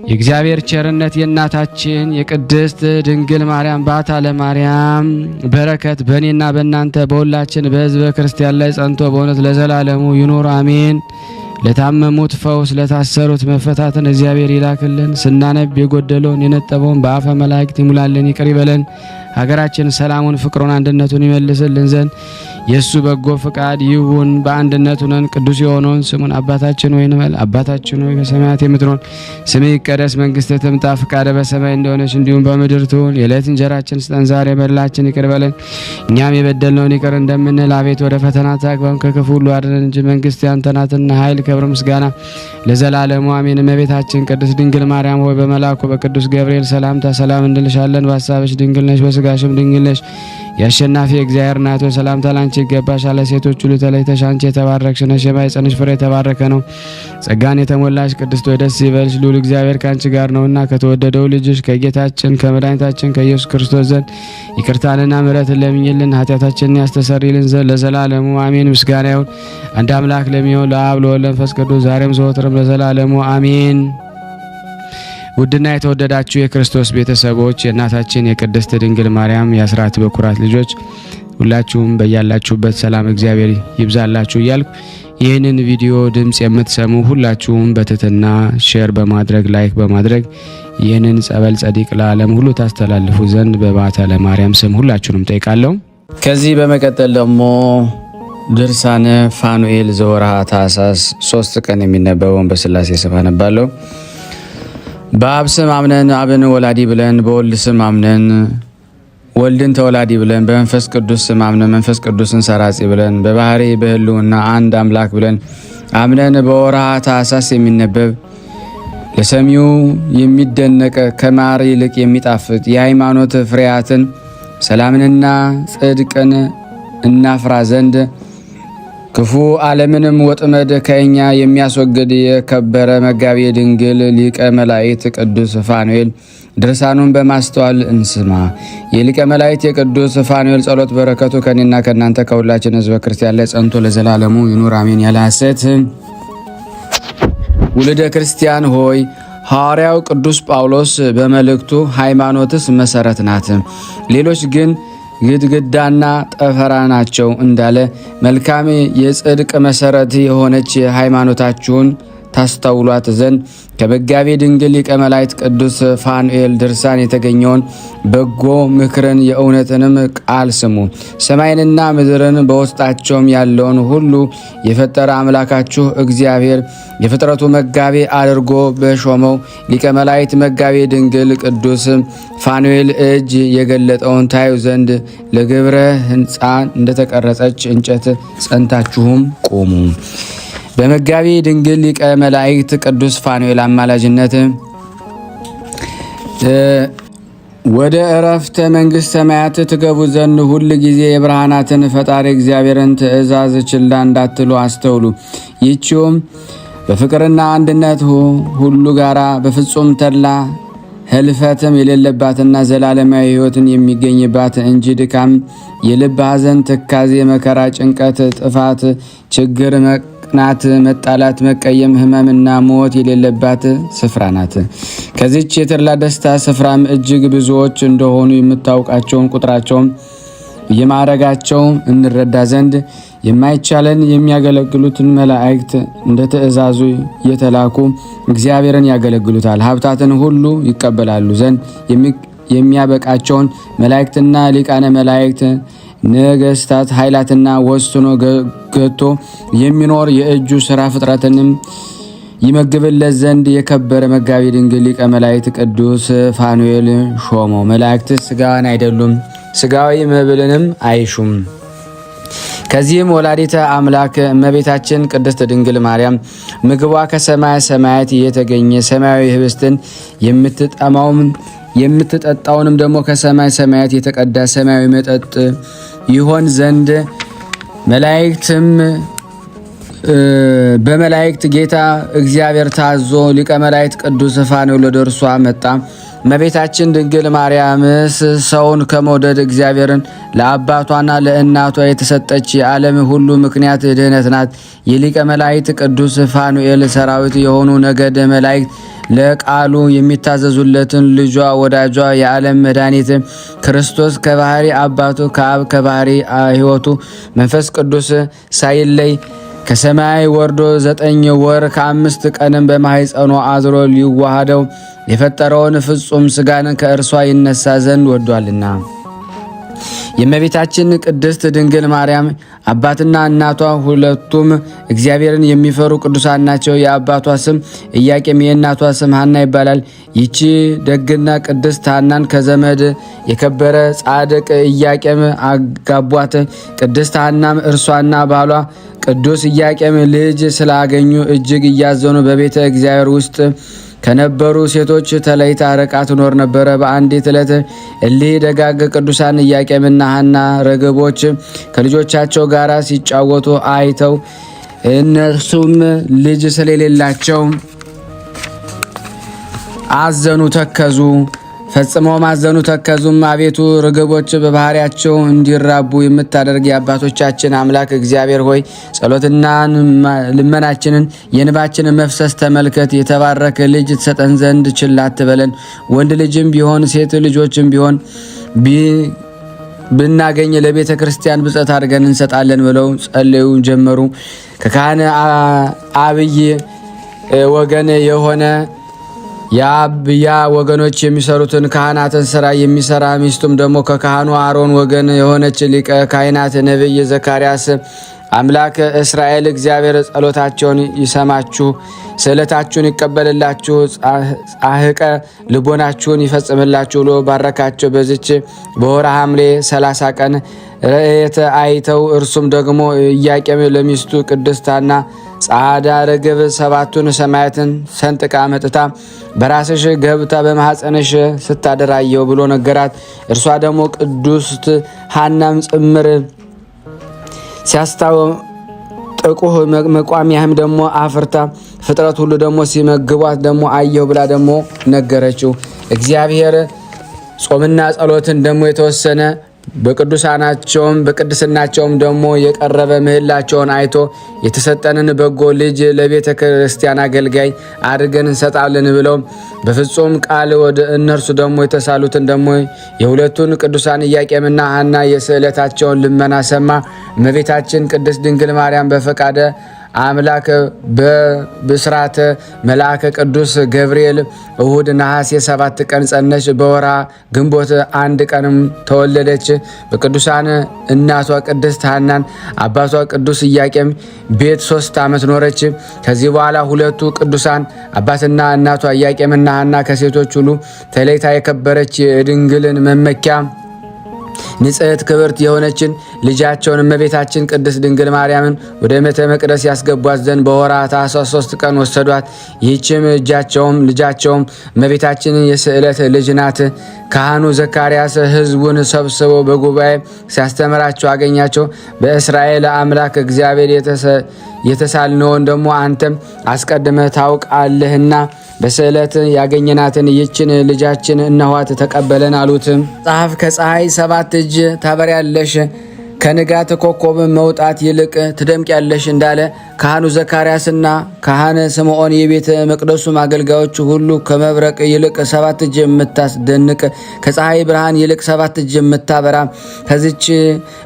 የእግዚአብሔር ቸርነት የእናታችን የቅድስት ድንግል ማርያም ባታ ለማርያም በረከት በእኔና በእናንተ በሁላችን በሕዝበ ክርስቲያን ላይ ጸንቶ በእውነት ለዘላለሙ ይኑር አሜን። ለታመሙት ፈውስ፣ ለታሰሩት መፈታትን እግዚአብሔር ይላክልን። ስናነብ የጎደለውን የነጠበውን በአፈ መላእክት ይሙላልን፣ ይቅር ይበለን። ሀገራችን ሰላሙን፣ ፍቅሩን፣ አንድነቱን ይመልስልን ዘንድ የእሱ በጎ ፍቃድ ይሁን። በአንድነት ሆነን ቅዱስ የሆነውን ስሙን አባታችን ሆይ እንበል። አባታችን ሆይ በሰማያት የምትኖር ስምህ ይቀደስ፣ መንግስትህ ትምጣ፣ ፍቃድህ በሰማይ እንደሆነች እንዲሁም በምድር ትሁን። የዕለት እንጀራችንን ስጠን ዛሬ፣ በደላችንን ይቅር በለን እኛም የበደልነውን ይቅር እንደምንል። አቤት ወደ ፈተና አታግባን ከክፉ ሁሉ አድነን እንጂ መንግስት ያንተ ናትና ኃይል፣ ክብር፣ ምስጋና ለዘላለሙ አሜን። እመቤታችን ቅድስት ድንግል ማርያም ሆይ በመልአኩ በቅዱስ ገብርኤል ሰላምታ ሰላም እንልሻለን። በሐሳብሽ ድንግል ነሽ፣ በስጋሽም ድንግል ነሽ። የአሸናፊ እግዚአብሔር እናት ሆይ ሰላምታ ላንቺ ይገባሻል። ሴቶች ሁሉ ተለይተሽ አንቺ የተባረክሽ ነሽ፣ የማኅፀንሽ ፍሬ የተባረከ ነው። ጸጋን የተሞላሽ ቅድስት ሆይ ደስ ይበልሽ፣ ልዑል እግዚአብሔር ከአንቺ ጋር ነውና ከተወደደው ልጅሽ ከጌታችን ከመድኃኒታችን ከኢየሱስ ክርስቶስ ዘንድ ይቅርታንና ምሕረትን ለምኝልን ኃጢአታችንን ያስተሰርይልን ዘንድ ለዘላለሙ አሜን። ምስጋና ይሁን አንድ አምላክ ለሚሆን ለአብ ለወልድ ለመንፈስ ቅዱስ ዛሬም ዘወትርም ለዘላለሙ አሜን። ውድና የተወደዳችሁ የክርስቶስ ቤተሰቦች የእናታችን የቅድስት ድንግል ማርያም የአስራት በኩራት ልጆች ሁላችሁም በያላችሁበት ሰላም እግዚአብሔር ይብዛላችሁ እያልኩ ይህንን ቪዲዮ ድምጽ የምትሰሙ ሁላችሁም በትህትና ሼር በማድረግ ላይክ በማድረግ ይህንን ጸበል ጸዲቅ ለዓለም ሁሉ ታስተላልፉ ዘንድ በባታ ለማርያም ስም ሁላችሁንም ጠይቃለሁ። ከዚህ በመቀጠል ደግሞ ድርሳነ ፋኑኤል ዘወርሃ ታኅሳስ 3 ቀን የሚነበበውን በስላሴ ስም አነባለሁ። በአብ ስም አምነን አብን ወላዲ ብለን፣ በወልድ ስም አምነን ወልድን ተወላዲ ብለን፣ በመንፈስ ቅዱስ ስም አምነን መንፈስ ቅዱስን ሰራጺ ብለን፣ በባህሪ በህልውና አንድ አምላክ ብለን አምነን በወርሃ ታኅሳስ የሚነበብ ለሰሚው የሚደነቅ ከማር ይልቅ የሚጣፍጥ የሃይማኖት ፍሬያትን ሰላምንና ጽድቅን እናፍራ ዘንድ ክፉ ዓለምንም ወጥመድ ከእኛ የሚያስወግድ የከበረ መጋቤ ድንግል ሊቀ መላእክት ቅዱስ ፋኑኤል ድርሳኑን በማስተዋል እንስማ። የሊቀ መላእክት የቅዱስ ፋኑኤል ጸሎት በረከቱ ከኔና ከእናንተ ከሁላችን ሕዝበ ክርስቲያን ላይ ጸንቶ ለዘላለሙ ይኑር አሜን። ያለ ሐሰት ውልደ ክርስቲያን ሆይ ሐዋርያው ቅዱስ ጳውሎስ በመልእክቱ ሃይማኖትስ መሰረት ናት፣ ሌሎች ግን ግድግዳና ጠፈራ ናቸው እንዳለ መልካም የጽድቅ መሰረት የሆነች ሃይማኖታችሁን ታስተውሏት ዘንድ ከመጋቤ ድንግል ሊቀ መላእክት ቅዱስ ፋኑኤል ድርሳን የተገኘውን በጎ ምክርን የእውነትንም ቃል ስሙ። ሰማይንና ምድርን በውስጣቸውም ያለውን ሁሉ የፈጠረ አምላካችሁ እግዚአብሔር የፍጥረቱ መጋቤ አድርጎ በሾመው ሊቀ መላእክት መጋቤ ድንግል ቅዱስ ፋኑኤል እጅ የገለጠውን ታዩ ዘንድ ለግብረ ሕንፃ እንደተቀረጸች እንጨት ጸንታችሁም ቆሙ። በመጋቤ ድንግል ሊቀ መላእክት ቅዱስ ፋኑኤል አማላጅነት ወደ እረፍተ መንግሥተ ሰማያት ትገቡ ዘንድ ሁል ጊዜ የብርሃናትን ፈጣሪ እግዚአብሔርን ትእዛዝ ችላ እንዳትሉ አስተውሉ። ይህችውም በፍቅርና አንድነት ሁሉ ጋራ በፍጹም ተድላ ህልፈትም የሌለባትና ዘላለማዊ ሕይወትን የሚገኝባት እንጂ ድካም፣ የልብ ሐዘን፣ ትካዜ፣ መከራ፣ ጭንቀት፣ ጥፋት፣ ችግር፣ መቅናት፣ መጣላት፣ መቀየም፣ ህመምና ሞት የሌለባት ስፍራ ናት። ከዚች የተድላ ደስታ ስፍራም እጅግ ብዙዎች እንደሆኑ የምታውቃቸውን ቁጥራቸውም የማዕረጋቸው እንረዳ ዘንድ የማይቻለን የሚያገለግሉትን መላእክት እንደ ትእዛዙ የተላኩ እግዚአብሔርን ያገለግሉታል። ሀብታትን ሁሉ ይቀበላሉ ዘንድ የሚያበቃቸውን መላእክትና ሊቃነ መላእክት ነገስታት ኃይላትና ወስኖ ገቶ የሚኖር የእጁ ሥራ ፍጥረትንም ይመግብለት ዘንድ የከበረ መጋቤ ድንግል ሊቀ መላእክት ቅዱስ ፋኑኤል ሾመው። መላእክት ስጋን አይደሉም፣ ስጋዊ መብልንም አይሹም። ከዚህም ወላዲተ አምላክ እመቤታችን ቅድስት ድንግል ማርያም ምግቧ ከሰማይ ሰማያት የተገኘ ሰማያዊ ህብስትን የምትጠጣውንም ደግሞ ከሰማይ ሰማያት የተቀዳ ሰማያዊ መጠጥ ይሆን ዘንድ መላእክትም በመላእክት ጌታ እግዚአብሔር ታዞ ሊቀ መላእክት ቅዱስ ፋኑኤል ወደ እርሷ መጣ። እመቤታችን ድንግል ማርያምስ ሰውን ከመውደድ እግዚአብሔርን ለአባቷና ለእናቷ የተሰጠች የዓለም ሁሉ ምክንያት ድህነት ናት። የሊቀ መላእክት ቅዱስ ፋኑኤል ሰራዊት የሆኑ ነገደ መላእክት ለቃሉ የሚታዘዙለትን ልጇ ወዳጇ የዓለም መድኃኒት ክርስቶስ ከባህሪ አባቱ ከአብ ከባህሪ ሕይወቱ መንፈስ ቅዱስ ሳይለይ ከሰማይ ወርዶ 9 ወር ከ5 ቀንም በማኅፀኗ አድሮ ሊዋሃደው የፈጠረውን ፍጹም ሥጋን ከእርሷ ይነሳ ዘንድ ወዷልና። የእመቤታችን ቅድስት ድንግል ማርያም አባትና እናቷ ሁለቱም እግዚአብሔርን የሚፈሩ ቅዱሳን ናቸው። የአባቷ ስም ኢያቄም የእናቷ ስም ሐና ይባላል። ይቺ ደግና ቅድስት ሐናን ከዘመድ የከበረ ጻድቅ ኢያቄም አጋቧት። ቅድስት ሐናም እርሷና ባሏ ቅዱስ ኢያቄም ልጅ ስላገኙ እጅግ እያዘኑ በቤተ እግዚአብሔር ውስጥ ከነበሩ ሴቶች ተለይታ ርቃ ትኖር ነበረ። በአንዲት ዕለት እሊህ ደጋግ ቅዱሳን ኢያቄምና ሐና ርግቦች ከልጆቻቸው ጋር ሲጫወቱ አይተው እነርሱም ልጅ ስለሌላቸው አዘኑ፣ ተከዙ። ፈጽመው ማዘኑ ተከዙም። አቤቱ ርግቦች በባህሪያቸው እንዲራቡ የምታደርግ የአባቶቻችን አምላክ እግዚአብሔር ሆይ ጸሎትና ልመናችንን የንባችንን መፍሰስ ተመልከት። የተባረከ ልጅ ትሰጠን ዘንድ ችላ አትበለን። ወንድ ልጅም ቢሆን ሴት ልጆችም ቢሆን ብናገኝ ለቤተ ክርስቲያን ብፅዕት አድርገን እንሰጣለን ብለው ጸለዩ ጀመሩ። ከካህን አብይ ወገን የሆነ የአብያ ወገኖች የሚሰሩትን ካህናትን ስራ የሚሰራ ሚስቱም ደግሞ ከካህኑ አሮን ወገን የሆነች ሊቀ ካህናት ነቢይ ዘካርያስ አምላክ እስራኤል እግዚአብሔር ጸሎታቸውን ይሰማችሁ፣ ስዕለታችሁን ይቀበልላችሁ፣ ጻሕቀ ልቦናችሁን ይፈጽምላችሁ ብሎ ባረካቸው። በዚች በወርኃ ሐምሌ 30 ቀን ርእየተ አይተው እርሱም ደግሞ ኢያቄም ለሚስቱ ቅድስት ሐና ጻዕዳ ርግብ 7ቱን ሰማያትን ሰንጥቃ መጥታ በራስሽ ገብታ በማኅፀንሽ ስታደራየው ብሎ ነገራት። እርሷ ደግሞ ቅድስት ሐናም ጽምር ሲያስታጥቁህ መቋሚያህም ደግሞ አፍርታ ፍጥረት ሁሉ ደግሞ ሲመግቧት ደግሞ አየሁ ብላ ደግሞ ነገረችው። እግዚአብሔር ጾምና ጸሎትን ደግሞ የተወሰነ በቅዱሳናቸውም በቅድስናቸውም ደግሞ የቀረበ ምህላቸውን አይቶ የተሰጠንን በጎ ልጅ ለቤተ ክርስቲያን አገልጋይ አድርገን እንሰጣለን ብለው በፍጹም ቃል ወደ እነርሱ ደግሞ የተሳሉትን ደግሞ የሁለቱን ቅዱሳን ኢያቄምና ሐና የስዕለታቸውን ልመና ሰማ። እመቤታችን ቅድስት ድንግል ማርያም በፈቃደ አምላክ በብስራተ መልአከ ቅዱስ ገብርኤል እሁድ ነሐሴ 7 ቀን ጸነች። በወርኃ ግንቦት 1 ቀንም ተወለደች። በቅዱሳን እናቷ ቅድስት ሐናን አባቷ ቅዱስ ኢያቄም ቤት 3 ዓመት ኖረች። ከዚህ በኋላ ሁለቱ ቅዱሳን አባትና እናቷ ኢያቄምና ሐና ከሴቶች ሁሉ ተለይታ የከበረች የድንግልን መመኪያ ንጽሕት ክብርት የሆነችን ልጃቸውን እመቤታችን ቅድስት ድንግል ማርያምን ወደ ቤተ መቅደስ ያስገቧት ዘንድ በወርኃ ታኅሣሥ 3 ቀን ወሰዷት። ይህችም ልጃቸውም እመቤታችን የስዕለት ልጅ ናት። ካህኑ ዘካርያስ ሕዝቡን ሰብስቦ በጉባኤ ሲያስተምራቸው አገኛቸው። በእስራኤል አምላክ እግዚአብሔር የተሳልነውን ደግሞ አንተም አስቀድመ ታውቃለህና በስዕለት ያገኘናትን ይችን ልጃችን እነኋት ተቀበለን አሉት። መጽሐፍ ከፀሐይ 7 እጅ ታበሪያለሽ ከንጋት ኮከብ መውጣት ይልቅ ትደምቂያለሽ እንዳለ ካህኑ ዘካርያስና ካህነ ስምዖን የቤተ መቅደሱም አገልጋዮች ሁሉ ከመብረቅ ይልቅ 7 እጅ የምታስደንቅ ከፀሐይ ብርሃን ይልቅ 7 እጅ የምታበራ ከዚች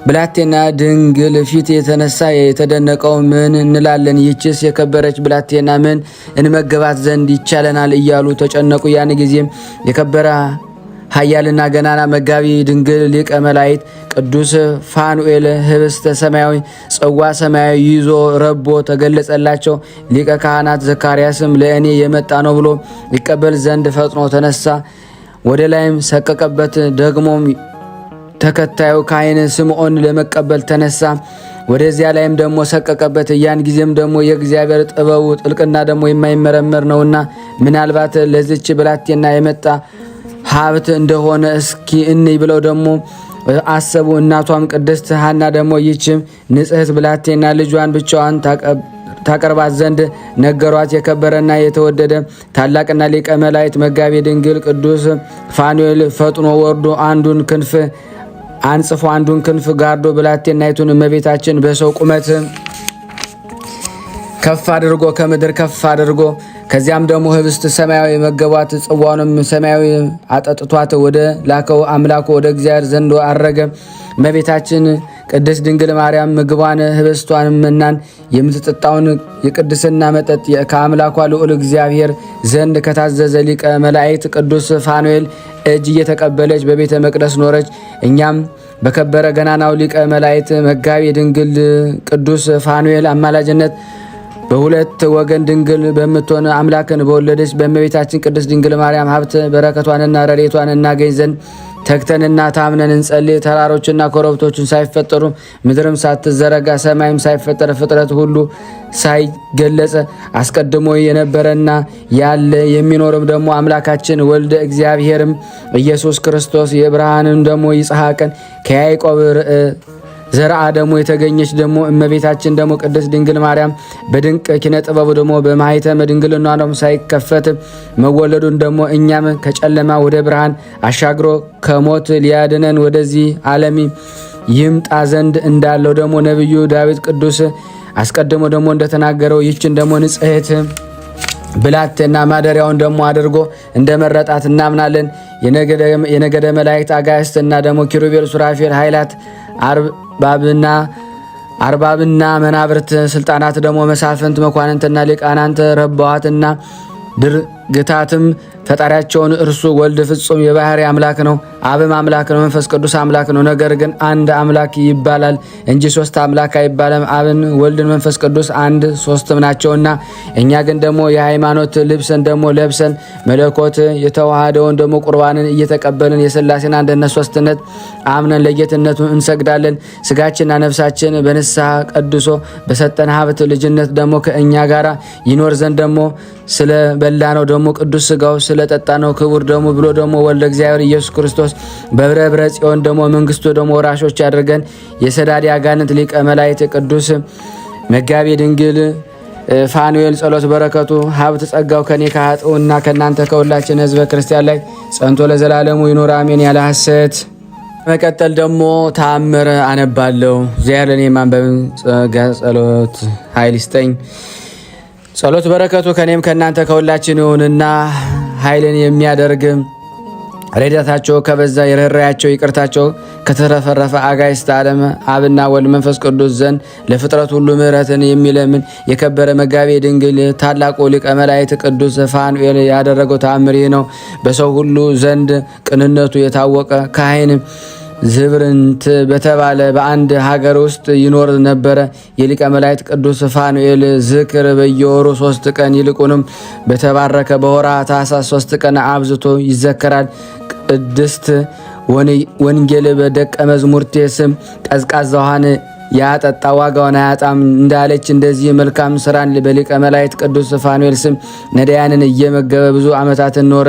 ብላቴና ድንግል ፊት የተነሳ የተደነቀው ምን እንላለን? ይህችስ የከበረች ብላቴና ምን እንመገባት ዘንድ ይቻለናል? እያሉ ተጨነቁ። ያን ጊዜም የከበረ ኃያልና ገናና መጋቢ ድንግል ሊቀ መላእክት ቅዱስ ፋኑኤል ህብስተ ሰማያዊ ጽዋ ሰማያዊ ይዞ ረቦ ተገለጸላቸው። ሊቀ ካህናት ዘካርያስም ለእኔ የመጣ ነው ብሎ ይቀበል ዘንድ ፈጥኖ ተነሳ፣ ወደ ላይም ሰቀቀበት። ደግሞም ተከታዩ ካህን ስምዖን ለመቀበል ተነሳ፣ ወደዚያ ላይም ደግሞ ሰቀቀበት። ያን ጊዜም ደግሞ የእግዚአብሔር ጥበቡ ጥልቅና ደግሞ የማይመረመር ነውና ምናልባት ለዚች ብላቴና የመጣ ሀብት እንደሆነ እስኪ እንይ ብለው ደግሞ አሰቡ። እናቷም ቅድስት ሐና ደግሞ ይህችም ንጽሕት ብላቴና ልጇን ብቻዋን ታቀርባት ዘንድ ነገሯት። የከበረና የተወደደ ታላቅና ሊቀ መላእክት መጋቤ ድንግል ቅዱስ ፋኑኤል ፈጥኖ ወርዶ አንዱን ክንፍ አንጽፎ አንዱን ክንፍ ጋርዶ ብላቴናይቱን እመቤታችን በሰው ቁመት ከፍ አድርጎ ከምድር ከፍ አድርጎ ከዚያም ደግሞ ህብስት ሰማያዊ መገቧት፣ ጽዋውንም ሰማያዊ አጠጥቷት ወደ ላከው አምላኩ ወደ እግዚአብሔር ዘንድ አረገ። እመቤታችን ቅድስት ድንግል ማርያም ምግቧን ህብስቷን መናን የምትጠጣውን የቅድስና መጠጥ ከአምላኳ ልዑል እግዚአብሔር ዘንድ ከታዘዘ ሊቀ መላእክት ቅዱስ ፋኑኤል እጅ እየተቀበለች በቤተ መቅደስ ኖረች። እኛም በከበረ ገናናው ሊቀ መላእክት መጋቤ ድንግል ቅዱስ ፋኑኤል አማላጅነት በሁለት ወገን ድንግል በምትሆን አምላክን በወለደች በእመቤታችን ቅድስት ድንግል ማርያም ሀብት በረከቷንና ረድኤቷን እናገኝ ዘንድ ተግተንና ታምነን እንጸልይ። ተራሮችና ኮረብቶችን ሳይፈጠሩ ምድርም ሳትዘረጋ ሰማይም ሳይፈጠር ፍጥረት ሁሉ ሳይገለጽ አስቀድሞ የነበረና ያለ የሚኖርም ደግሞ አምላካችን ወልደ እግዚአብሔርም ኢየሱስ ክርስቶስ የብርሃንን ደግሞ ይስሐቅን ከያዕቆብ ዘርአ ደግሞ የተገኘች ደግሞ እመቤታችን ደግሞ ቅድስት ድንግል ማርያም በድንቅ ኪነ ጥበቡ ደግሞ በማኅተመ ድንግልና ደግሞ ሳይከፈት መወለዱን ደግሞ እኛም ከጨለማ ወደ ብርሃን አሻግሮ ከሞት ሊያድነን ወደዚህ ዓለም ይምጣ ዘንድ እንዳለው ደግሞ ነቢዩ ዳዊት ቅዱስ አስቀድሞ ደግሞ እንደተናገረው ይችን ደግሞ ንጽሕት ብላቴና ማደሪያውን ደግሞ አድርጎ እንደመረጣት እናምናለን። የነገደ መላእክት አጋዕዝትና ደግሞ ኪሩቤል፣ ሱራፌል፣ ኃይላት አርባብና መናብርት ስልጣናት ደግሞ መሳፍንት፣ መኳንንትና ሊቃናንት ረባዋትና ድርግታትም ፈጣሪያቸውን እርሱ ወልድ ፍጹም የባህሪ አምላክ ነው፣ አብም አምላክ ነው፣ መንፈስ ቅዱስ አምላክ ነው። ነገር ግን አንድ አምላክ ይባላል እንጂ ሶስት አምላክ አይባልም። አብን ወልድን መንፈስ ቅዱስ አንድ ሶስትም ናቸውና እኛ ግን ደግሞ የሃይማኖት ልብስን ደግሞ ለብሰን መለኮት የተዋሃደውን ደግሞ ቁርባንን እየተቀበልን የሥላሴን አንድነት ሶስትነት አምነን ለጌትነቱ እንሰግዳለን። ስጋችንና ነፍሳችን በንስሐ ቀድሶ በሰጠን ሀብት ልጅነት ደግሞ ከእኛ ጋር ይኖር ዘንድ ደግሞ ስለ በላ ነው ደግሞ ቅዱስ ስጋው ስለጠጣ ነው ክቡር ደግሞ ብሎ ደግሞ ወልደ እግዚአብሔር ኢየሱስ ክርስቶስ በብረ ጽዮን ደግሞ መንግስቱ ደግሞ ወራሾች ያድርገን። የሰዳዲ አጋንንት ሊቀ መላእክት ቅዱስ መጋቤ ድንግል ፋኑኤል ጸሎት በረከቱ ሀብት ጸጋው ከኔ ከኃጥኡና ከእናንተ ከሁላችን ህዝበ ክርስቲያን ላይ ጸንቶ ለዘላለሙ ይኑር አሜን ያለ ሐሰት። መቀጠል ደግሞ ተአምር አነባለሁ። እግዚአብሔር ለኔ ማንበብን ጸጋ ጸሎት ኃይል ይስጠኝ። ጸሎት በረከቱ ከኔም ከእናንተ ከሁላችን ይሁንና ኃይልን የሚያደርግ ረዳታቸው ከበዛ የርኅራኄያቸው ይቅርታቸው ከተረፈረፈ አጋዕዝተ ዓለም አብና ወልድ መንፈስ ቅዱስ ዘንድ ለፍጥረት ሁሉ ምሕረትን የሚለምን የከበረ መጋቤ ድንግል ታላቁ ሊቀ መላእክት ቅዱስ ፋኑኤል ያደረገው ተአምር ይህ ነው። በሰው ሁሉ ዘንድ ቅንነቱ የታወቀ ካህን ዝብርንት በተባለ በአንድ ሀገር ውስጥ ይኖር ነበረ። የሊቀ መላእክት ቅዱስ ፋኑኤል ዝክር በየወሩ 3 ቀን ይልቁንም በተባረከ በወርኃ ታኅሳስ 3 ቀን አብዝቶ ይዘከራል። ቅድስት ወንጌል በደቀ መዝሙርቴ ስም ቀዝቃዛ ውሃን ያጠጣ ዋጋውን አያጣም እንዳለች እንደዚህ መልካም ስራን በሊቀ መላእክት ቅዱስ ፋኑኤል ስም ነዳያንን እየመገበ ብዙ ዓመታትን ኖረ።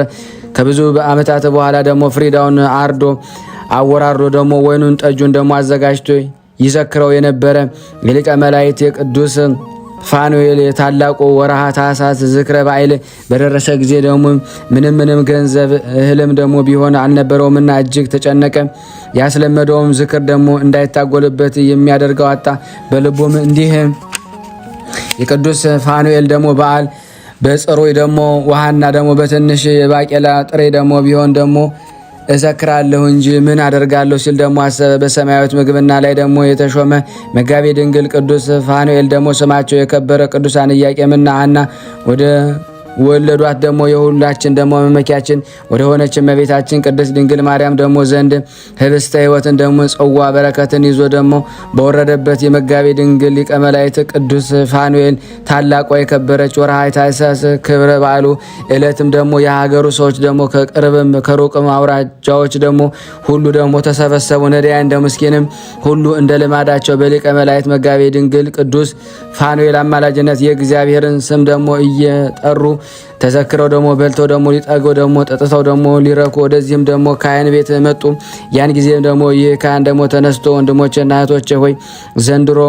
ከብዙ ዓመታት በኋላ ደግሞ ፍሪዳውን አርዶ አወራርዶ ደግሞ ወይኑን ጠጁን ደግሞ አዘጋጅቶ ይዘክረው የነበረ የሊቀ መላእክት የቅዱስ ፋኑኤል የታላቁ ወርኃ ታኅሳስ ዝክረ በዓል በደረሰ ጊዜ ደግሞ ምንም ገንዘብ እህልም ደግሞ ቢሆን አልነበረውምና እጅግ ተጨነቀ። ያስለመደውም ዝክር ደግሞ እንዳይታጎልበት የሚያደርገው አጣ። በልቡም እንዲህ የቅዱስ ፋኑኤል ደግሞ በዓል በጽሩይ ደግሞ ውሃና ደግሞ በትንሽ የባቄላ ጥሬ ደግሞ ቢሆን ደግሞ እዘክራለሁ እንጂ ምን አደርጋለሁ ሲል ደግሞ አሰበ። በሰማያዊት ምግብና ላይ ደግሞ የተሾመ መጋቤ ድንግል ቅዱስ ፋኑኤል ደግሞ ስማቸው የከበረ ቅዱሳን ኢያቄምና ሐና ወደ ወለዷት ደግሞ የሁላችን ደግሞ መመኪያችን ወደ ሆነች እመቤታችን ቅድስት ድንግል ማርያም ደግሞ ዘንድ ህብስተ ሕይወትን ደግሞ ጽዋ በረከትን ይዞ ደግሞ በወረደበት የመጋቤ ድንግል ሊቀ መላእክት ቅዱስ ፋኑኤል ታላቋ የከበረች ወርኃ ታኅሳስ ክብረ በዓሉ ዕለትም ደግሞ የሀገሩ ሰዎች ደግሞ ከቅርብም ከሩቅም አውራጃዎች ደግሞ ሁሉ ደግሞ ተሰበሰቡ። ነዳያን እንደ ምስኪንም ሁሉ እንደ ልማዳቸው በሊቀ መላእክት መጋቤ ድንግል ቅዱስ ፋኑኤል አማላጅነት የእግዚአብሔርን ስም ደግሞ እየጠሩ ተዘክረው ደግሞ በልተው ደግሞ ሊጠገው ደግሞ ጠጥተው ደግሞ ሊረኩ ወደዚህም ደግሞ ካህን ቤት መጡ። ያን ጊዜም ደግሞ ይህ ካህን ደግሞ ተነስቶ ወንድሞቼና እህቶቼ ሆይ ዘንድሮ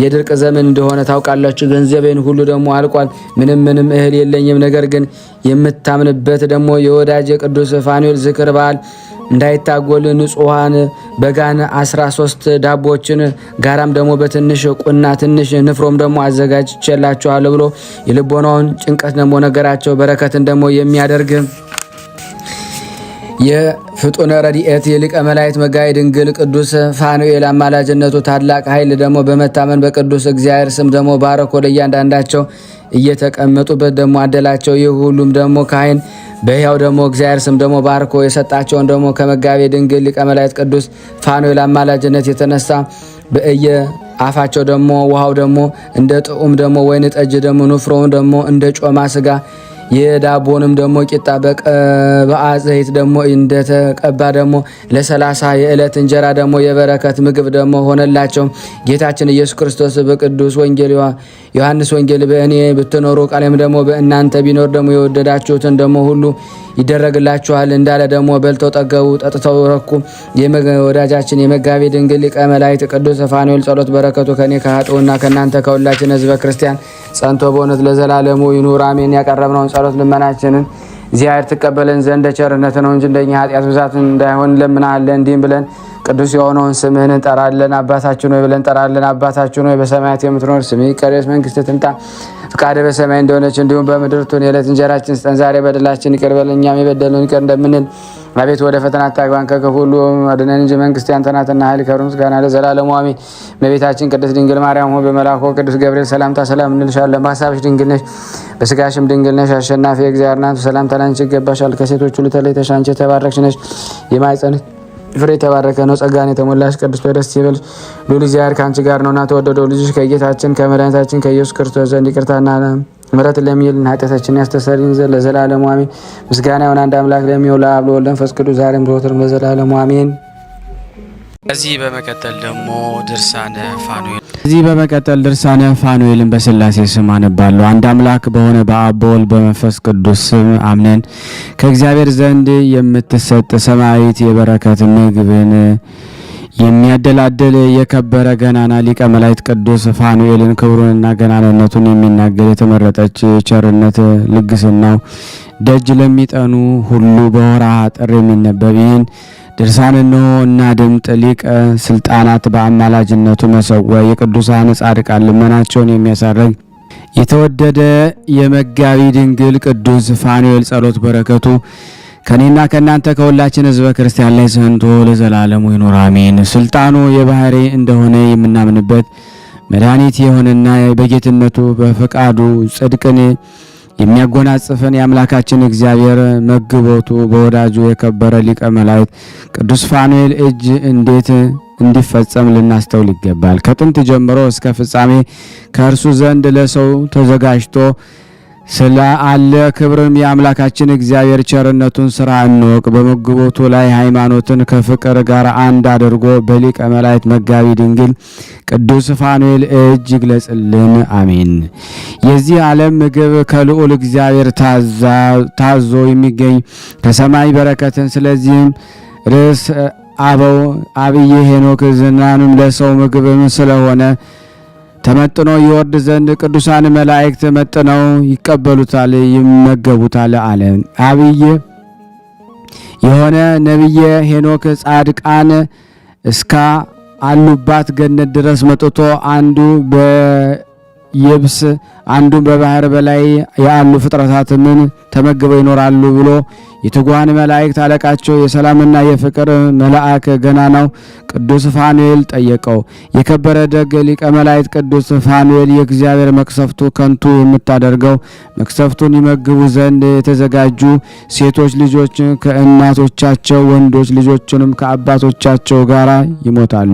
የድርቅ ዘመን እንደሆነ ታውቃላችሁ። ገንዘቤን ሁሉ ደግሞ አልቋል። ምንም እህል የለኝም። ነገር ግን የምታምንበት ደግሞ የወዳጅ ቅዱስ ፋኑኤል ዝክር በዓል እንዳይታጎል ንጹሃን በጋን 13 ዳቦችን ጋራም ደግሞ በትንሽ ቁና ትንሽ ንፍሮም ደግሞ አዘጋጅቼላችኋለሁ ብሎ የልቦናውን ጭንቀት ደግሞ ነገራቸው። በረከትን ደግሞ የሚያደርግ የፍጡነ ረድኤት የሊቀ መላእክት መጋቤ ድንግል ቅዱስ ፋኑኤል አማላጅነቱ ታላቅ ኃይል ደግሞ በመታመን በቅዱስ እግዚአብሔር ስም ደግሞ ባረኮ ለእያንዳንዳቸው እየተቀመጡበት ደግሞ አደላቸው። ይህ ሁሉም ደግሞ ካህን በሕያው ደግሞ እግዚአብሔር ስም ደግሞ ባርኮ የሰጣቸውን ደግሞ ከመጋቤ ድንግል ሊቀ መላእክት ቅዱስ ፋኑኤል አማላጅነት የተነሳ በየአፋቸው ደግሞ ውሃው ደግሞ እንደ ጥዑም ደግሞ ወይን ጠጅ ደግሞ ንፍሮም ደግሞ እንደ ጮማ ስጋ የዳቦንም ደግሞ ቂጣ በቅብአ ዘይት ደግሞ እንደተቀባ ደግሞ ለ30 የዕለት እንጀራ ደግሞ የበረከት ምግብ ደግሞ ሆነላቸው። ጌታችን ኢየሱስ ክርስቶስ በቅዱስ ወንጌል ዮሐንስ ወንጌል በእኔ ብትኖሩ ቃሌም ደግሞ በእናንተ ቢኖር ደግሞ የወደዳችሁትን ደግሞ ሁሉ ይደረግላችኋል እንዳለ ደግሞ በልተው ጠገቡ፣ ጠጥተው ረኩ። የወዳጃችን የመጋቤ ድንግል ሊቀ መላእክት ቅዱስ ፋኑኤል ጸሎት በረከቱ ከኔ ከኃጥኡና ከእናንተ ከሁላችን ሕዝበ ክርስቲያን ጸንቶ በእውነት ለዘላለሙ ይኑር አሜን። ያቀረብነውን ጸሎት ልመናችንን እግዚአብሔር ትቀበለን ዘንድ ቸርነት ነው እንጂ እንደኛ ኃጢአት ብዛት እንዳይሆን እንለምናለን። እንዲህም ብለን ቅዱስ የሆነውን ስምህን እንጠራለን። አባታችን ሆይ ብለን እንጠራለን። አባታችን ሆይ በሰማያት የምትኖር ስምህ ይቀደስ፣ መንግስትህ ትምጣ፣ ፈቃድህ በሰማይ እንደሆነች እንዲሁም በምድር ትሁን። የዕለት እንጀራችንን ስጠን ዛሬ፣ በደላችን ይቅር በለን እኛም የበደሉንን ይቅር እንደምንል። አቤቱ ወደ ፈተና አታግባን ከክፉ ሁሉ አድነን እንጂ መንግስት ያንተ ናትና ኃይል፣ ክብር፣ ምስጋና ለዘላለሙ አሜን። እመቤታችን ቅድስት ድንግል ማርያም ሆይ በመልአኩ ቅዱስ ገብርኤል ሰላምታ ሰላም እንልሻለን። በሐሳብሽ ድንግል ነሽ፣ በስጋሽም ድንግል ነሽ። አሸናፊ እግዚአብሔር ናት፣ ሰላምታ ላንቺ ይገባሻል። ከሴቶች ሁሉ ተለይተሽ አንቺ የተባረክሽ ነሽ፣ የማኅፀንሽ ፍሬ የተባረከ ነው። ጸጋን የተሞላሽ ቅድስት ሆይ ደስ ይበልሽ፣ ልዑል እግዚአብሔር ከአንቺ ጋር ነውና ተወደደው ልጅሽ ከጌታችን ከመድኃኒታችን ከኢየሱስ ክርስቶስ ዘንድ ይቅርታና ምሕረትን ለሚልን ኃጢአታችንን ያስተሰርይልን ዘንድ ለዘላለሙ አሜን። ምስጋና ይሁን አንድ አምላክ ለሚሆን ለአብ ለወልድ ለመንፈስ ቅዱስ ዛሬም ዘወትርም ለዘላለሙ አሜን። ከዚህ በመቀጠል ደግሞ ድርሳነ ፋኑኤልን በሥላሴ ስም አነባለሁ። አንድ አምላክ በሆነ በአብ በወልድ በመንፈስ ቅዱስ ስም አምነን ከእግዚአብሔር ዘንድ የምትሰጥ ሰማያዊት የበረከት ምግብን የሚያደላድል የከበረ ገናና ሊቀ መላእክት ቅዱስ ፋኑኤልን ክብሩንና ገናናነቱን የሚናገር የተመረጠች ቸርነት ልግስናው ደጅ ለሚጠኑ ሁሉ በወርኃ ጥር የሚነበብ ይህን ድርሳን እንሆ እና ድምጥ ሊቀ ስልጣናት በአማላጅነቱ መሰወ የቅዱሳን ጻድቃን ልመናቸውን የሚያሳርግ የተወደደ የመጋቢ ድንግል ቅዱስ ፋኑኤል ጸሎት በረከቱ ከኔና ከእናንተ ከሁላችን ሕዝበ ክርስቲያን ላይ ጸንቶ ለዘላለሙ ይኑር አሜን። ስልጣኑ የባህሪ እንደሆነ የምናምንበት መድኃኒት የሆነና በጌትነቱ በፈቃዱ ጽድቅን የሚያጎናጽፈን የአምላካችን እግዚአብሔር መግቦቱ በወዳጁ የከበረ ሊቀ መላእክት ቅዱስ ፋኑኤል እጅ እንዴት እንዲፈጸም ልናስተውል ይገባል። ከጥንት ጀምሮ እስከ ፍጻሜ ከእርሱ ዘንድ ለሰው ተዘጋጅቶ ስለ አለ ክብርም የአምላካችን እግዚአብሔር ቸርነቱን ስራ እንወቅ። በመግቦቱ ላይ ሃይማኖትን ከፍቅር ጋር አንድ አድርጎ በሊቀ መላእክት መጋቢ ድንግል ቅዱስ ፋኑኤል እጅ ይግለጽልን አሜን። የዚህ ዓለም ምግብ ከልዑል እግዚአብሔር ታዞ የሚገኝ ከሰማይ በረከትን ስለዚህም ርዕስ አበው አብይ ሄኖክ ዝናንም ለሰው ምግብም ስለሆነ ተመጥኖ ይወርድ ዘንድ ቅዱሳን መላእክት መጥነው ይቀበሉታል ይመገቡታል አለ። አብይ የሆነ ነቢየ ሄኖክ ጻድቃን እስከ አሉባት ገነት ድረስ መጥቶ አንዱ በየብስ አንዱ በባህር በላይ ያሉ ፍጥረታት ምን ተመግበው ይኖራሉ ብሎ የትጓን መላእክት አለቃቸው የሰላምና የፍቅር መልአክ ገናናው ቅዱስ ፋኑኤል ጠየቀው። የከበረ ደግ ሊቀ መላእክት ቅዱስ ፋኑኤል የእግዚአብሔር መቅሰፍቱ ከንቱ የምታደርገው መቅሰፍቱን ይመግቡ ዘንድ የተዘጋጁ ሴቶች ልጆች ከእናቶቻቸው ወንዶች ልጆችንም ከአባቶቻቸው ጋር ይሞታሉ።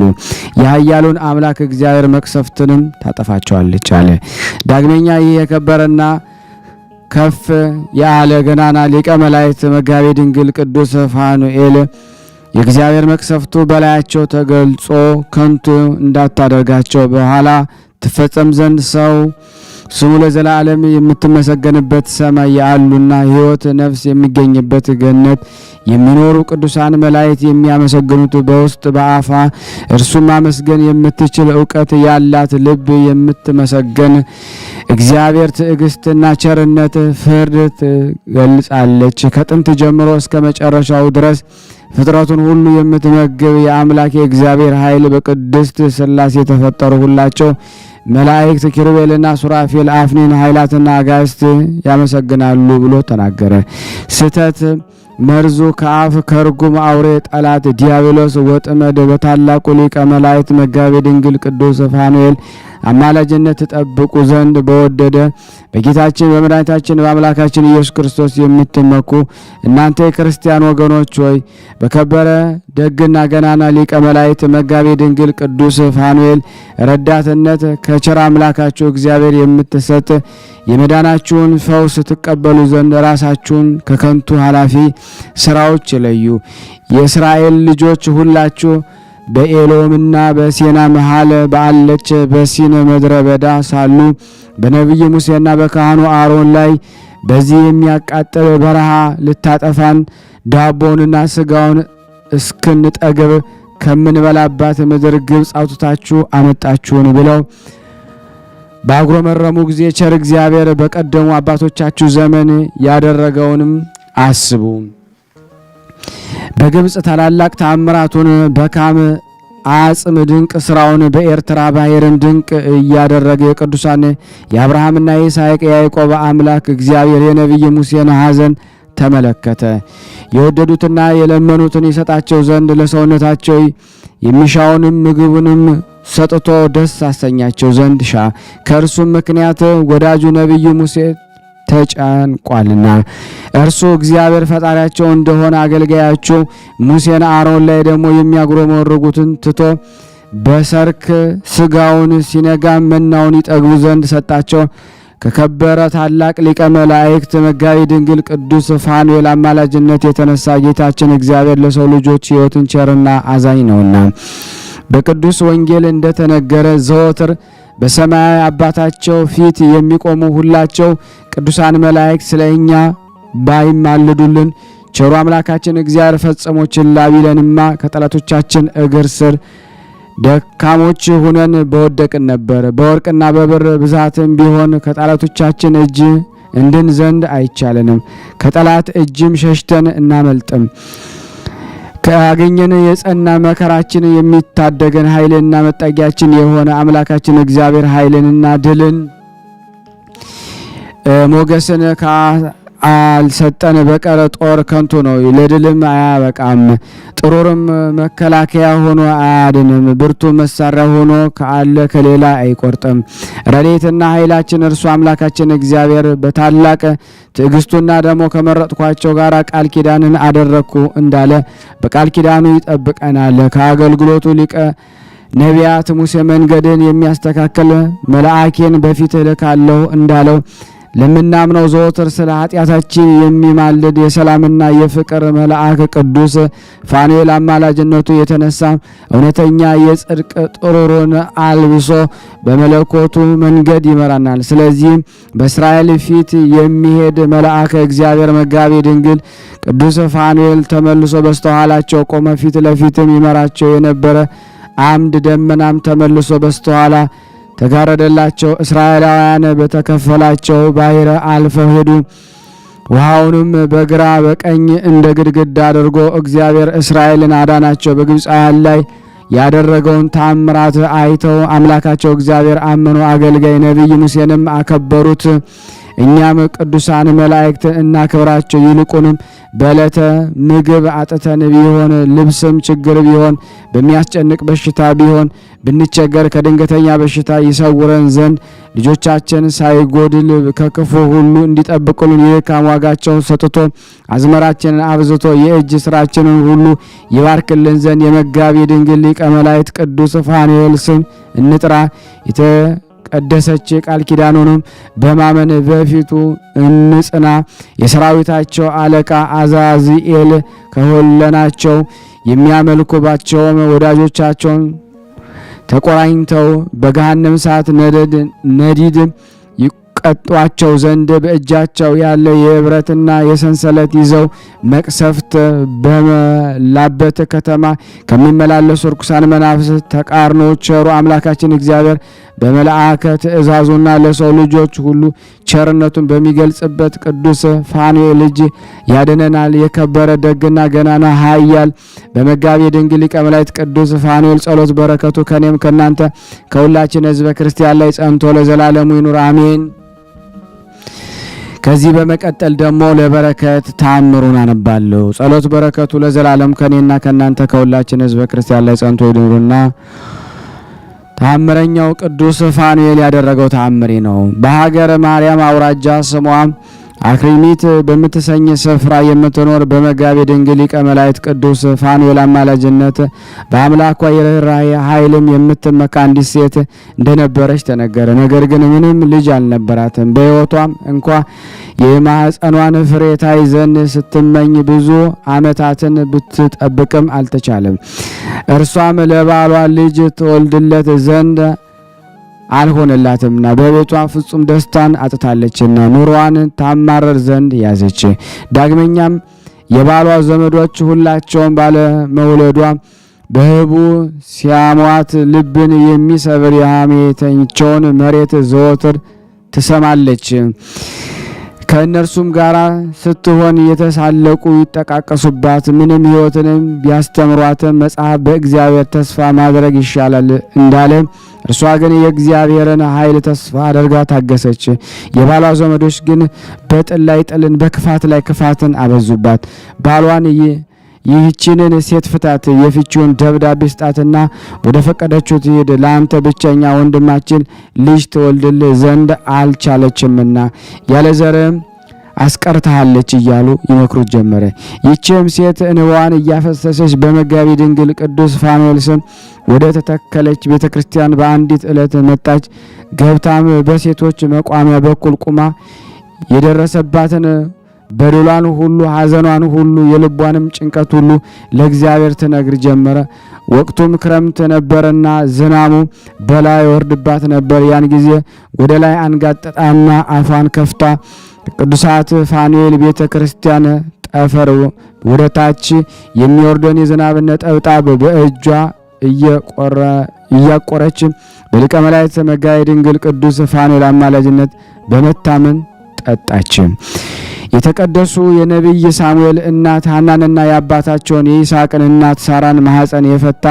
የኃያሉን አምላክ እግዚአብሔር መቅሰፍትንም ታጠፋቸዋለች አለ። ዳግመኛ ይህ የከበረና ከፍ ያለ ገናና ሊቀ መላእክት መጋቢ ድንግል ቅዱስ ፋኑኤል የእግዚአብሔር መቅሰፍቱ በላያቸው ተገልጾ ከንቱ እንዳታደርጋቸው በኋላ ትፈጸም ዘንድ ሰው ስሙ ለዘላለም የምትመሰገንበት ሰማይ ያሉና ሕይወት ነፍስ የሚገኝበት ገነት የሚኖሩ ቅዱሳን መላእክት የሚያመሰግኑት በውስጥ በአፋ እርሱም ማመስገን የምትችል ዕውቀት ያላት ልብ የምትመሰገን እግዚአብሔር ትዕግስትና ቸርነት ፍርድ ትገልጻለች። ከጥንት ጀምሮ እስከ መጨረሻው ድረስ ፍጥረቱን ሁሉ የምትመግብ የአምላክ የእግዚአብሔር ኃይል በቅድስት ሥላሴ የተፈጠሩ ሁላቸው መላእክት ኪሩቤልና ሱራፌል አፍኒን ኃይላትና አጋዕዝት ያመሰግናሉ ብሎ ተናገረ። ስተት መርዙ ከአፍ ከርጉም አውሬ ጠላት ዲያብሎስ ወጥመድ በታላቁ ሊቀ መላእክት መጋቤ ድንግል ቅዱስ ፋኑኤል አማላጅነት ተጠብቁ ዘንድ በወደደ በጌታችን በመድኃኒታችን በአምላካችን ኢየሱስ ክርስቶስ የምትመኩ እናንተ የክርስቲያን ወገኖች ሆይ በከበረ ደግና ገናና ሊቀ መላእክት መጋቤ ድንግል ቅዱስ ፋኑኤል ረዳትነት ከቸር አምላካችሁ እግዚአብሔር የምትሰጥ የመዳናችሁን ፈውስ ትቀበሉ ዘንድ ራሳችሁን ከከንቱ ኃላፊ ስራዎች ለዩ። የእስራኤል ልጆች ሁላችሁ በኤሎምና በሴና መሃል ባለች በሲን ምድረ በዳ ሳሉ በነቢይ ሙሴና በካህኑ አሮን ላይ በዚህ የሚያቃጥል በረሃ ልታጠፋን ዳቦንና ስጋውን እስክንጠግብ ከምንበላባት ምድር ግብፅ አውጥታችሁ አመጣችሁን ብለው ባጉረመረሙ ጊዜ ቸር እግዚአብሔር በቀደሙ አባቶቻችሁ ዘመን ያደረገውንም አስቡ። በግብፅ ታላላቅ ተአምራቱን በካም አጽም ድንቅ ስራውን በኤርትራ ባህርን ድንቅ እያደረገ የቅዱሳን የአብርሃምና የይስሐቅ የያዕቆብ አምላክ እግዚአብሔር የነቢይ ሙሴን ሐዘን ተመለከተ። የወደዱትና የለመኑትን ይሰጣቸው ዘንድ ለሰውነታቸው የሚሻውንም ምግቡንም ሰጥቶ ደስ አሰኛቸው ዘንድ ሻ። ከእርሱም ምክንያት ወዳጁ ነቢዩ ሙሴ ተጨንቋልና እርሱ እግዚአብሔር ፈጣሪያቸው እንደሆነ አገልጋያቸው ሙሴን አሮን ላይ ደግሞ የሚያጉረመርጉትን ትቶ በሰርክ ስጋውን ሲነጋ መናውን ይጠግቡ ዘንድ ሰጣቸው። ከከበረ ታላቅ ሊቀ መላእክት መጋቤ ድንግል ቅዱስ ፋኑኤል አማላጅነት የተነሳ ጌታችን እግዚአብሔር ለሰው ልጆች ሕይወትን ቸርና አዛኝ ነውና በቅዱስ ወንጌል እንደተነገረ ዘወትር በሰማያዊ አባታቸው ፊት የሚቆሙ ሁላቸው ቅዱሳን መላእክት ስለኛ ባይማልዱልን ቸሩ አምላካችን እግዚአብሔር ፈጽሞ ችላ ቢለንማ ከጠላቶቻችን እግር ስር ደካሞች ሆነን በወደቅን ነበር። በወርቅና በብር ብዛትም ቢሆን ከጠላቶቻችን እጅ እንድን ዘንድ አይቻለንም። ከጠላት እጅም ሸሽተን እናመልጥም። ካገኘን የጸና መከራችን የሚታደገን ኃይልና መጠጊያችን የሆነ አምላካችን እግዚአብሔር ኃይልንና ድልን ሞገስን አልሰጠን በቀር ጦር ከንቱ ነው፣ ለድልም አያበቃም። ጥሩርም መከላከያ ሆኖ አያድንም፣ ብርቱ መሳሪያ ሆኖ ከአለ ከሌላ አይቆርጥም። ረድኤትና ኃይላችን እርሱ አምላካችን እግዚአብሔር በታላቅ ትዕግስቱና ደግሞ ከመረጥኳቸው ጋር ቃል ኪዳንን አደረግኩ እንዳለ በቃል ኪዳኑ ይጠብቀናል። ከአገልግሎቱ ሊቀ ነቢያት ሙሴ መንገድን የሚያስተካክል መልአኬን በፊት እልካለሁ እንዳለው ለምናምነው ዘወትር ስለ ኃጢአታችን የሚማልድ የሰላምና የፍቅር መልአክ ቅዱስ ፋኑኤል አማላጅነቱ የተነሳ እውነተኛ የጽድቅ ጥሩሩን አልብሶ በመለኮቱ መንገድ ይመራናል። ስለዚህም በእስራኤል ፊት የሚሄድ መልአክ እግዚአብሔር መጋቤ ድንግል ቅዱስ ፋኑኤል ተመልሶ በስተኋላቸው ቆመ። ፊት ለፊትም ይመራቸው የነበረ አምድ ደመናም ተመልሶ በስተኋላ ተጋረደላቸው። እስራኤላውያን በተከፈላቸው ባሕር አልፈው ሄዱ። ውሃውንም በግራ በቀኝ እንደ ግድግዳ አድርጎ እግዚአብሔር እስራኤልን አዳናቸው። በግብፃውያን ላይ ያደረገውን ታምራት አይተው አምላካቸው እግዚአብሔር አመኑ። አገልጋይ ነቢይ ሙሴንም አከበሩት። እኛም ቅዱሳን መላእክትን እናክብራቸው። ይልቁንም በዕለተ ምግብ አጥተን ቢሆን ልብስም ችግር ቢሆን በሚያስጨንቅ በሽታ ቢሆን ብንቸገር ከድንገተኛ በሽታ ይሰውረን ዘንድ ልጆቻችን ሳይጎድል ከክፉ ሁሉ እንዲጠብቁልን የድካም ዋጋቸውን ሰጥቶ አዝመራችንን አብዝቶ የእጅ ስራችንን ሁሉ ይባርክልን ዘንድ የመጋቤ ድንግል ሊቀ መላእክት ቅዱስ ፋኑኤል ስም እንጥራ። ቀደሰች ቃል ኪዳኑንም በማመን በፊቱ እንጽና። የሰራዊታቸው አለቃ አዛዚኤል ከሁለናቸው የሚያመልኩባቸውም ወዳጆቻቸውን ተቆራኝተው በገሃነም እሳት ነዲድ ይቀጧቸው ዘንድ በእጃቸው ያለ የብረትና የሰንሰለት ይዘው መቅሰፍት በመላበት ከተማ ከሚመላለሱ ርኩሳን መናፍስት ተቃርኖ ቸሩ አምላካችን እግዚአብሔር በመልአከ ትእዛዙና ለሰው ልጆች ሁሉ ቸርነቱን በሚገልጽበት ቅዱስ ፋኑኤል እጅ ያድነናል። የከበረ ደግና ገናና ኃያል በመጋቤ ድንግል ሊቀ መላእክት ቅዱስ ፋኑኤል ጸሎት በረከቱ ከኔም ከናንተ ከሁላችን ሕዝበ ክርስቲያን ላይ ጸንቶ ለዘላለሙ ይኑር አሜን። ከዚህ በመቀጠል ደግሞ ለበረከት ተአምሩን አነባለሁ። ጸሎት በረከቱ ለዘላለም ከኔና ከናንተ ከሁላችን ሕዝበ ክርስቲያን ላይ ጸንቶ ይኑርና ተአምረኛው ቅዱስ ፋኑኤል ያደረገው ተአምሪ ነው። በሀገረ ማርያም አውራጃ ስሟ አክሪሚት በምትሰኝ ስፍራ የምትኖር በመጋቤ ድንግል ሊቀ መላእክት ቅዱስ ፋኑኤል አማላጅነት በአምላኳ የርኅራኄ ኃይልም የምትመካ አንዲት ሴት እንደነበረች ተነገረ። ነገር ግን ምንም ልጅ አልነበራትም። በሕይወቷም እንኳ የማኅፀኗን ፍሬ ታይ ዘንድ ስትመኝ ብዙ ዓመታትን ብትጠብቅም አልተቻለም። እርሷም ለባሏ ልጅ ትወልድለት ዘንድ አልሆነላትምና በቤቷ ፍጹም ደስታን አጥታለችና ኑሮዋን ታማረር ዘንድ ያዘች። ዳግመኛም የባሏ ዘመዶች ሁላቸውም ባለ መውለዷ በህቡ ሲያሟት ልብን የሚሰብር የሐሜተኛቸውን መሬት ዘወትር ትሰማለች። ከእነርሱም ጋር ስትሆን የተሳለቁ ይጠቃቀሱባት። ምንም ሕይወትንም ቢያስተምሯትም መጽሐፍ በእግዚአብሔር ተስፋ ማድረግ ይሻላል እንዳለ እርሷ ግን የእግዚአብሔርን ኃይል ተስፋ አድርጋ ታገሰች። የባሏ ዘመዶች ግን በጥል ላይ ጥልን በክፋት ላይ ክፋትን አበዙባት። ባሏን ይህችንን ሴት ፍታት፣ የፍቺውን ደብዳቤ ስጣትና ወደ ፈቀደችው ትሄድ፣ ለአንተ ብቸኛ ወንድማችን ልጅ ትወልድልህ ዘንድ አልቻለችምና ያለ ዘርም አስቀርታለች እያሉ ይመክሩት ጀመረ። ይህችም ሴት እንባዋን እያፈሰሰች በመጋቤ ድንግል ቅዱስ ፋኑኤል ስም ወደ ተተከለች ቤተክርስቲያን በአንዲት ዕለት መጣች። ገብታም በሴቶች መቋሚያ በኩል ቁማ የደረሰባትን በደሏን ሁሉ ሐዘኗን ሁሉ የልቧንም ጭንቀት ሁሉ ለእግዚአብሔር ትነግር ጀመረ። ወቅቱም ክረምት ነበርና ዝናሙ በላይ ወርድባት ነበር። ያን ጊዜ ወደ ላይ አንጋጠጣና አፏን ከፍታ ቅዱሳት ፋኑኤል ቤተ ክርስቲያን ጠፈር ወደ ታች የሚወርደን የዝናብ ነጠብጣብ በእጇ እያቆረች በሊቀ መላእክት መጋቤ ድንግል ቅዱስ ፋኑኤል አማላጅነት በመታመን ጠጣች። የተቀደሱ የነቢይ ሳሙኤል እናት ሐናንና የአባታቸውን የይስሐቅን እናት ሳራን ማኅፀን የፈታ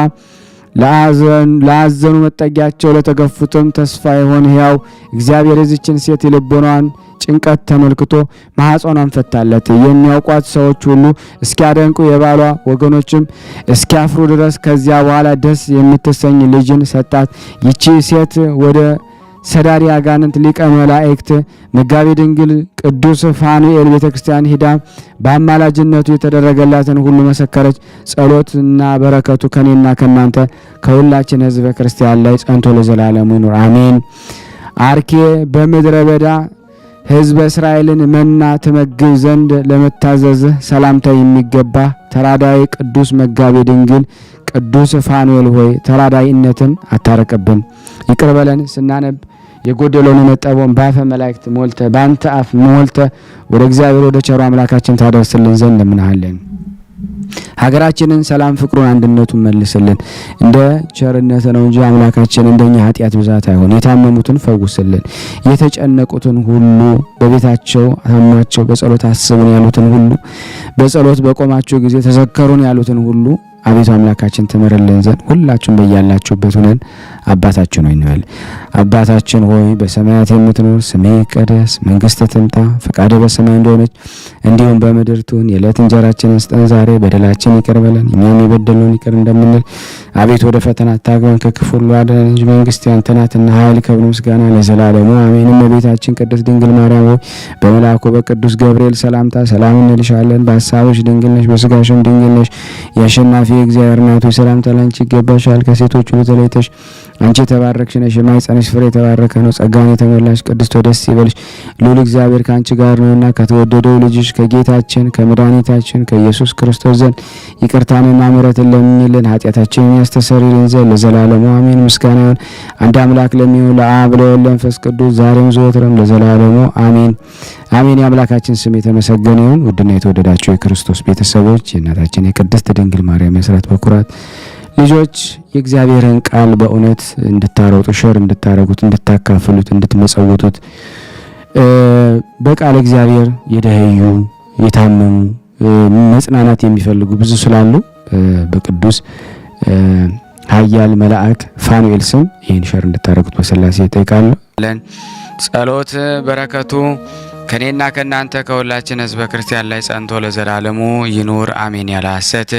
ለአዘኑ መጠጊያቸው ለተገፉትም ተስፋ የሆነ ሕያው እግዚአብሔር የዚችን ሴት የልቦናዋን ጭንቀት ተመልክቶ ማኅፀኗን ፈታለት። የሚያውቋት ሰዎች ሁሉ እስኪያደንቁ የባሏ ወገኖችም እስኪያፍሩ ድረስ ከዚያ በኋላ ደስ የምትሰኝ ልጅን ሰጣት። ይቺ ሴት ወደ ሰዳሪ አጋንንት ሊቀ መላእክት መጋቤ ድንግል ቅዱስ ፋኑኤል ቤተክርስቲያን ሂዳ በአማላጅነቱ የተደረገላትን ሁሉ መሰከረች። ጸሎትና በረከቱ ከኔና ከናንተ ከሁላችን ሕዝበ ክርስቲያን ላይ ጸንቶ ለዘላለሙ ይኑር አሜን። አርኬ በምድረ በዳ ሕዝበ እስራኤልን መና ትመግብ ዘንድ ለመታዘዝ ሰላምታ የሚገባ ተራዳይ ቅዱስ መጋቤ ድንግል ቅዱስ ፋኑኤል ሆይ ተራዳይነትን አታረቅብን፣ ይቅር በለን። ስናነብ የጎደለውን የነጠበውን በአፈ መላእክት ሞልተ በአንተ አፍ ሞልተ ወደ እግዚአብሔር ወደ ቸሩ አምላካችን ታደርስልን ዘንድ እንለምንሃለን። ሀገራችንን ሰላም፣ ፍቅሩን፣ አንድነቱን መልስልን። እንደ ቸርነት ነው እንጂ አምላካችን እንደኛ ኃጢአት ብዛት አይሆን። የታመሙትን ፈውስልን። የተጨነቁትን ሁሉ በቤታቸው አሟቸው በጸሎት አስቡን ያሉትን ሁሉ በጸሎት በቆማቸው ጊዜ ተዘከሩን ያሉትን ሁሉ አቤቱ አምላካችን ትምርልን ዘንድ ሁላችሁም በያላችሁበት ሆነን አባታችን ሆይ እንበል። አባታችን ሆይ በሰማያት የምትኖር ስምህ ይቀደስ፣ መንግስትህ ትምጣ፣ ፈቃድህ በሰማይ እንደሆነች እንዲሁም በምድር ትሁን። የዕለት እንጀራችንን ስጠን ዛሬ፣ በደላችን ይቅር በለን እኛም የበደልነውን ይቅር እንደምንል። አቤቱ ወደ ፈተና አታግባን ከክፉ ሁሉ አድነን እንጂ መንግስት ያንተ ናትና ኃይል፣ ክብር፣ ምስጋና ለዘላለሙ አሜን። እመቤታችን ቅድስት ድንግል ማርያም ሆይ በመልአኩ በቅዱስ ገብርኤል ሰላምታ ሰላም እንልሻለን። በሐሳብሽ ድንግል ነሽ፣ በስጋሽም ድንግል ነሽ። የአሸናፊ እግዚአብሔር እናቱ ሰላምታ ላንቺ ይገባሻል። ከሴቶች ሁሉ ተለይተሽ አንቺ የተባረክሽ ነሽ፣ የማኅፀንሽ ፍሬ የተባረከ ነው። ጸጋን የተሞላሽ ቅድስት ሆይ ደስ ይበልሽ፣ ልዑል እግዚአብሔር ከአንቺ ጋር ነውና ከተወደደው ልጅሽ ከጌታችን ከመድኃኒታችን ከኢየሱስ ክርስቶስ ዘንድ ይቅርታንና ምሕረትን ለምኝልን ኃጢአታችንን ያስተሰርይልን ዘንድ ለዘላለሙ አሜን። ምስጋና ይሁን አንድ አምላክ ለሚሆን ለአብ ለወልድ ለመንፈስ ቅዱስ ዛሬም ዘወትርም ለዘላለሙ አሜን አሜን። የአምላካችን ስም የተመሰገነ ይሁን። ውድና የተወደዳችሁ የክርስቶስ ቤተሰቦች የእናታችን የቅድስት ድንግል ማርያም የአስራት በኩራት ልጆች የእግዚአብሔርን ቃል በእውነት እንድታሮጡ ሸር እንድታረጉት እንድታካፍሉት እንድትመጸውቱት በቃል እግዚአብሔር የደህዩ የታመሙ መጽናናት የሚፈልጉ ብዙ ስላሉ በቅዱስ ኃያል መልአክ ፋኑኤል ስም ይህን ሸር እንድታረጉት በስላሴ እጠይቃለሁ። ጸሎት በረከቱ ከኔና ከናንተ ከሁላችን ሕዝበ ክርስቲያን ላይ ጸንቶ ለዘላለሙ ይኑር አሜን። ያለ ሐሰት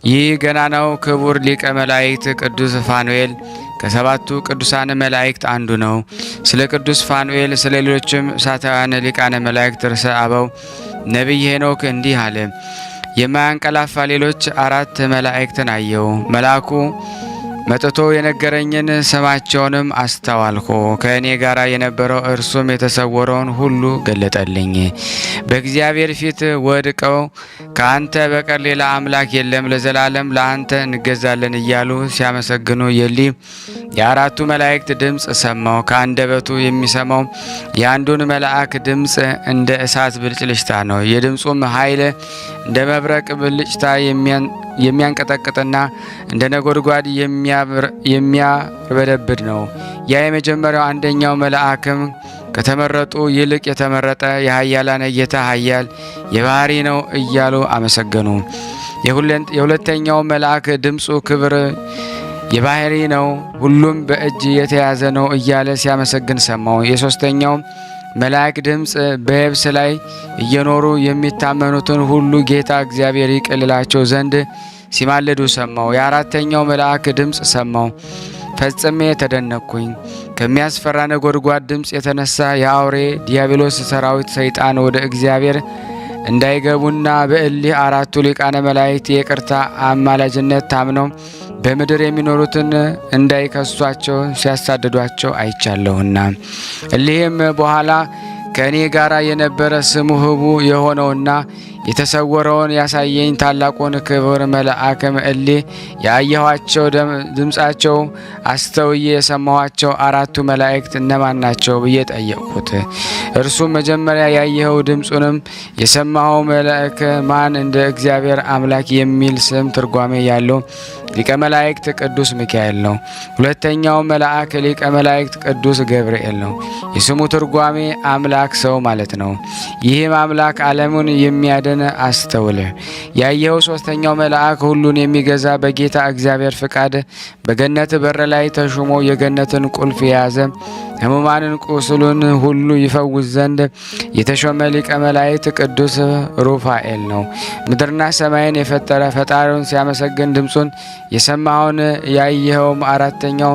ይህ ገናናው ክቡር ሊቀ መላእክት ቅዱስ ፋኑኤል ከሰባቱ ቅዱሳን መላእክት አንዱ ነው። ስለ ቅዱስ ፋኑኤል ስለ ሌሎችም እሳታውያን ሊቃነ መላእክት ርዕሰ አበው ነቢይ ሄኖክ እንዲህ አለ። የማያንቀላፋ ሌሎች 4 መላእክትን አየው። መልአኩ መጥቶ የነገረኝን ስማቸውንም አስተዋልኩ። ከእኔ ጋር የነበረው እርሱም የተሰወረውን ሁሉ ገለጠልኝ። በእግዚአብሔር ፊት ወድቀው ከአንተ በቀር ሌላ አምላክ የለም፣ ለዘላለም ለአንተ እንገዛለን እያሉ ሲያመሰግኑ የአራቱ መላእክት ድምፅ ሰማው። ከአንደበቱ የሚሰማው የአንዱን መልአክ ድምፅ እንደ እሳት ብልጭልጭታ ነው። የድምፁም ኃይል እንደ መብረቅ ብልጭታ የሚያንቀጠቅጥና እንደ ነጎድጓድ የሚያርበደብድ ነው። ያ የመጀመሪያው አንደኛው መልአክም ከተመረጡ ይልቅ የተመረጠ የኃያላን ጌታ ኃያል የባህሪ ነው እያሉ አመሰገኑ። የሁለተኛው መልአክ ድምፁ ክብር የባህሪ ነው፣ ሁሉም በእጅ የተያዘ ነው እያለ ሲያመሰግን ሰማው። የሶስተኛው መልአክ ድምፅ በየብስ ላይ እየኖሩ የሚታመኑትን ሁሉ ጌታ እግዚአብሔር ይቅልላቸው ዘንድ ሲማልዱ ሰማው። የአራተኛው መልአክ ድምፅ ሰማው፣ ፈጽሜ ተደነቅኩኝ። ከሚያስፈራ ነጎድጓድ ድምፅ የተነሳ የአውሬ ዲያብሎስ ሰራዊት ሰይጣን ወደ እግዚአብሔር እንዳይገቡና በእሊህ 4ቱ ሊቃነ መላእክት የይቅርታ አማላጅነት ታምነው በምድር የሚኖሩትን እንዳይከሷቸው ሲያሳድዷቸው አይቻለሁና። እሊህም በኋላ ከእኔ ጋር የነበረ ስሙ ህቡ የሆነውና የተሰወረውን ያሳየኝ ታላቁን ክብር መልአክም እሊህ ያየኋቸው ድምፃቸው አስተውዬ የሰማኋቸው 4ቱ መላእክት እነማን ናቸው ብዬ ጠየቅሁት። እርሱም መጀመሪያ ያየኸው ድምፁንም የሰማኸው መልአክ ማን እንደ እግዚአብሔር አምላክ የሚል ስም ትርጓሜ ያለው ሊቀ መላእክት ቅዱስ ሚካኤል ነው። ሁለተኛው መልአክ ሊቀ መላእክት ቅዱስ ገብርኤል ነው። የስሙ ትርጓሜ አምላክ ሰው ማለት ነው። ይህም አምላክ ዓለሙን የሚያድን አስተውል። ያየኸው ሶስተኛው መልአክ ሁሉን የሚገዛ በጌታ እግዚአብሔር ፍቃድ በገነት በር ላይ ተሹሞ የገነትን ቁልፍ የያዘ ሕሙማንን ቁስሉን ሁሉ ይፈውስ ዘንድ የተሾመ ሊቀ መላእክት ቅዱስ ሩፋኤል ነው። ምድርና ሰማይን የፈጠረ ፈጣሪውን ሲያመሰግን ድምፁን የሰማውን ያየኸውም አራተኛው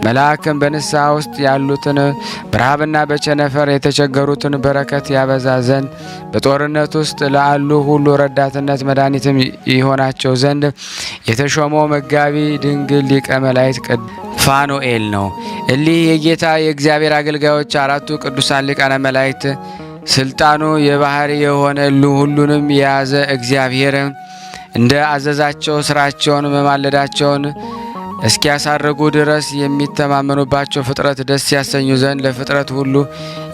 መልአክን በንስሐ ውስጥ ያሉትን በረሃብና በቸነፈር የተቸገሩትን በረከት ያበዛ ዘንድ በጦርነት ውስጥ ላሉ ሁሉ ረዳትነት መድኃኒትም ይሆናቸው ዘንድ የተሾመው መጋቢ ድንግል ሊቀ መላእክት ፋኑኤል ነው። እሊህ የጌታ የእግዚአብሔር አገልጋዮች 4ቱ ቅዱሳን ሊቃነ መላእክት ስልጣኑ የባህሪ የሆነ ሁሉንም የያዘ እግዚአብሔር እንደ አዘዛቸው ስራቸውን መማለዳቸውን እስኪያሳርጉ ድረስ የሚተማመኑባቸው ፍጥረት ደስ ያሰኙ ዘንድ ለፍጥረት ሁሉ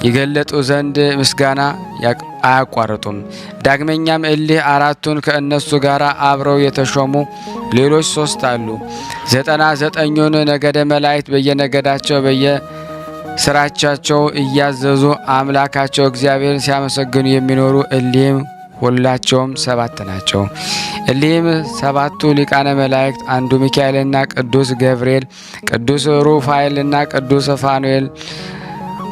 ይገለጡ ዘንድ ምስጋና አያቋርጡም። ዳግመኛም እሊህ 4ቱን ከእነሱ ጋር አብረው የተሾሙ ሌሎች 3 አሉ። 99ኙን ነገደ መላእክት በየነገዳቸው በየስራቻቸው እያዘዙ አምላካቸው እግዚአብሔርን ሲያመሰግኑ የሚኖሩ እሊህም ሁላቸውም 7 ናቸው። እሊህም 7ቱ ሊቃነ መላእክት አንዱ ሚካኤልና ቅዱስ ገብርኤል፣ ቅዱስ ሩፋኤልና ቅዱስ ፋኑኤል፣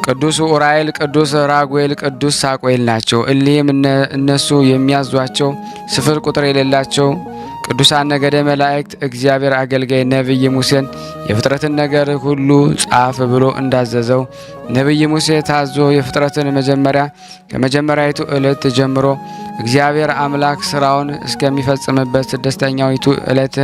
ቅዱስ ኡራኤል፣ ቅዱስ ራጉኤል፣ ቅዱስ ሳቁኤል ናቸው። እሊህም እነሱ የሚያዟቸው ስፍር ቁጥር የሌላቸው ቅዱሳን ነገደ መላእክት እግዚአብሔር አገልጋይ ነቢይ ሙሴን የፍጥረትን ነገር ሁሉ ጻፍ ብሎ እንዳዘዘው ነቢይ ሙሴ ታዞ የፍጥረትን መጀመሪያ ከመጀመሪያዊቱ ዕለት ጀምሮ እግዚአብሔር አምላክ ስራውን እስከሚፈጽምበት ስድስተኛይቱ ዕለት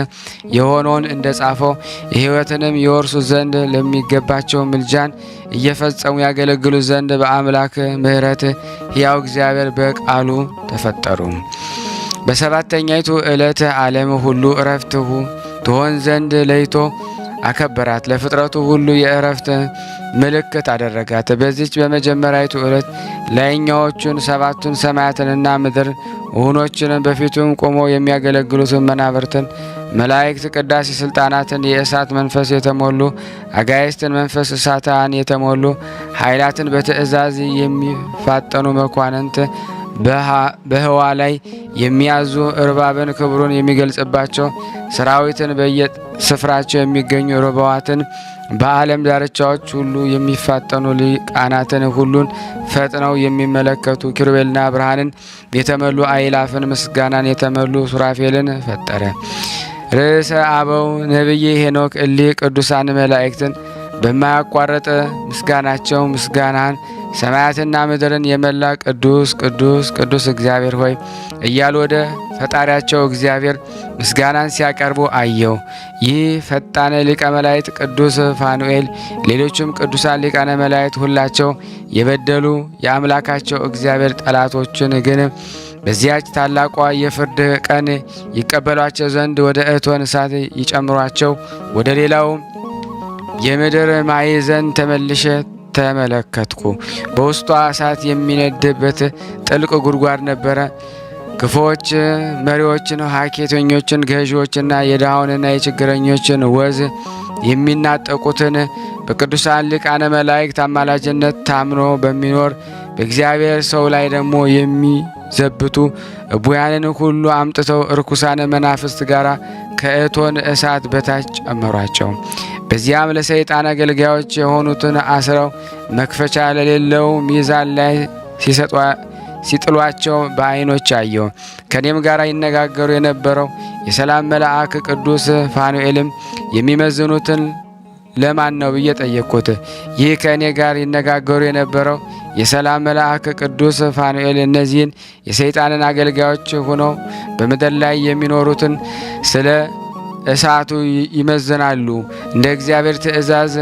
የሆነውን እንደ ጻፈው የሕይወትንም የወርሱ ዘንድ ለሚገባቸው ምልጃን እየፈጸሙ ያገለግሉ ዘንድ በአምላክ ምሕረት ሕያው እግዚአብሔር በቃሉ ተፈጠሩ። በሰባተኛይቱ ዕለት ዓለም ሁሉ እረፍት ትሆን ዘንድ ለይቶ አከበራት። ለፍጥረቱ ሁሉ የእረፍት ምልክት አደረጋት። በዚች በመጀመሪያይቱ ዕለት ላይኛዎቹን ሰባቱን ሰማያትንና ምድር ውሁኖችን በፊቱም ቆመው የሚያገለግሉትን መናብርትን፣ መላእክት፣ ቅዳሴ ስልጣናትን፣ የእሳት መንፈስ የተሞሉ አጋይስትን፣ መንፈስ እሳታን የተሞሉ ኃይላትን፣ በትእዛዝ የሚፋጠኑ መኳንንት፣ በህዋ ላይ የሚያዙ እርባብን፣ ክብሩን የሚገልጽባቸው ሰራዊትን፣ በየስፍራቸው የሚገኙ ርባዋትን፣ በዓለም ዳርቻዎች ሁሉ የሚፋጠኑ ሊቃናትን፣ ሁሉን ፈጥነው የሚመለከቱ ኪሩቤልና ብርሃንን የተመሉ አእላፍን፣ ምስጋናን የተመሉ ሱራፌልን ፈጠረ። ርዕሰ አበው ነቢይ ሄኖክ እሊህ ቅዱሳን መላእክትን በማያቋርጥ ምስጋናቸው ምስጋናን ሰማያትና ምድርን የመላ ቅዱስ ቅዱስ ቅዱስ እግዚአብሔር ሆይ እያሉ ወደ ፈጣሪያቸው እግዚአብሔር ምስጋናን ሲያቀርቡ አየው። ይህ ፈጣነ ሊቀ መላእክት ቅዱስ ፋኑኤል፣ ሌሎችም ቅዱሳን ሊቃነ መላእክት ሁላቸው የበደሉ የአምላካቸው እግዚአብሔር ጠላቶችን ግን በዚያች ታላቋ የፍርድ ቀን ይቀበሏቸው ዘንድ ወደ እቶን እሳት ይጨምሯቸው። ወደ ሌላው የምድር ማዕዘን ተመልሼ ተመለከትኩ። በውስጧ እሳት የሚነድበት ጥልቅ ጉድጓድ ነበረ። ክፉዎች መሪዎችን፣ ሀኬተኞችን፣ ገዢዎችና የድሃውንና የችግረኞችን ወዝ የሚናጠቁትን በቅዱሳን ሊቃነ መላእክት አማላጅነት ታምኖ በሚኖር በእግዚአብሔር ሰው ላይ ደግሞ የሚዘብቱ እቡያንን ሁሉ አምጥተው እርኩሳን መናፍስት ጋር ከእቶን እሳት በታች ጨመሯቸው። በዚያም ለሰይጣን አገልጋዮች የሆኑትን አስረው መክፈቻ ለሌለው ሚዛን ላይ ሲጥሏቸው በዓይኖች አየው። ከኔም ጋር ይነጋገሩ የነበረው የሰላም መልአክ ቅዱስ ፋኑኤልም የሚመዝኑትን ለማን ነው ብዬ ጠየቅኩት። ይህ ከእኔ ጋር ይነጋገሩ የነበረው የሰላም መልአክ ቅዱስ ፋኑኤል እነዚህን የሰይጣንን አገልጋዮች ሆነው በምድር ላይ የሚኖሩትን ስለ እሳቱ ይመዝናሉ። እንደ እግዚአብሔር ትእዛዝ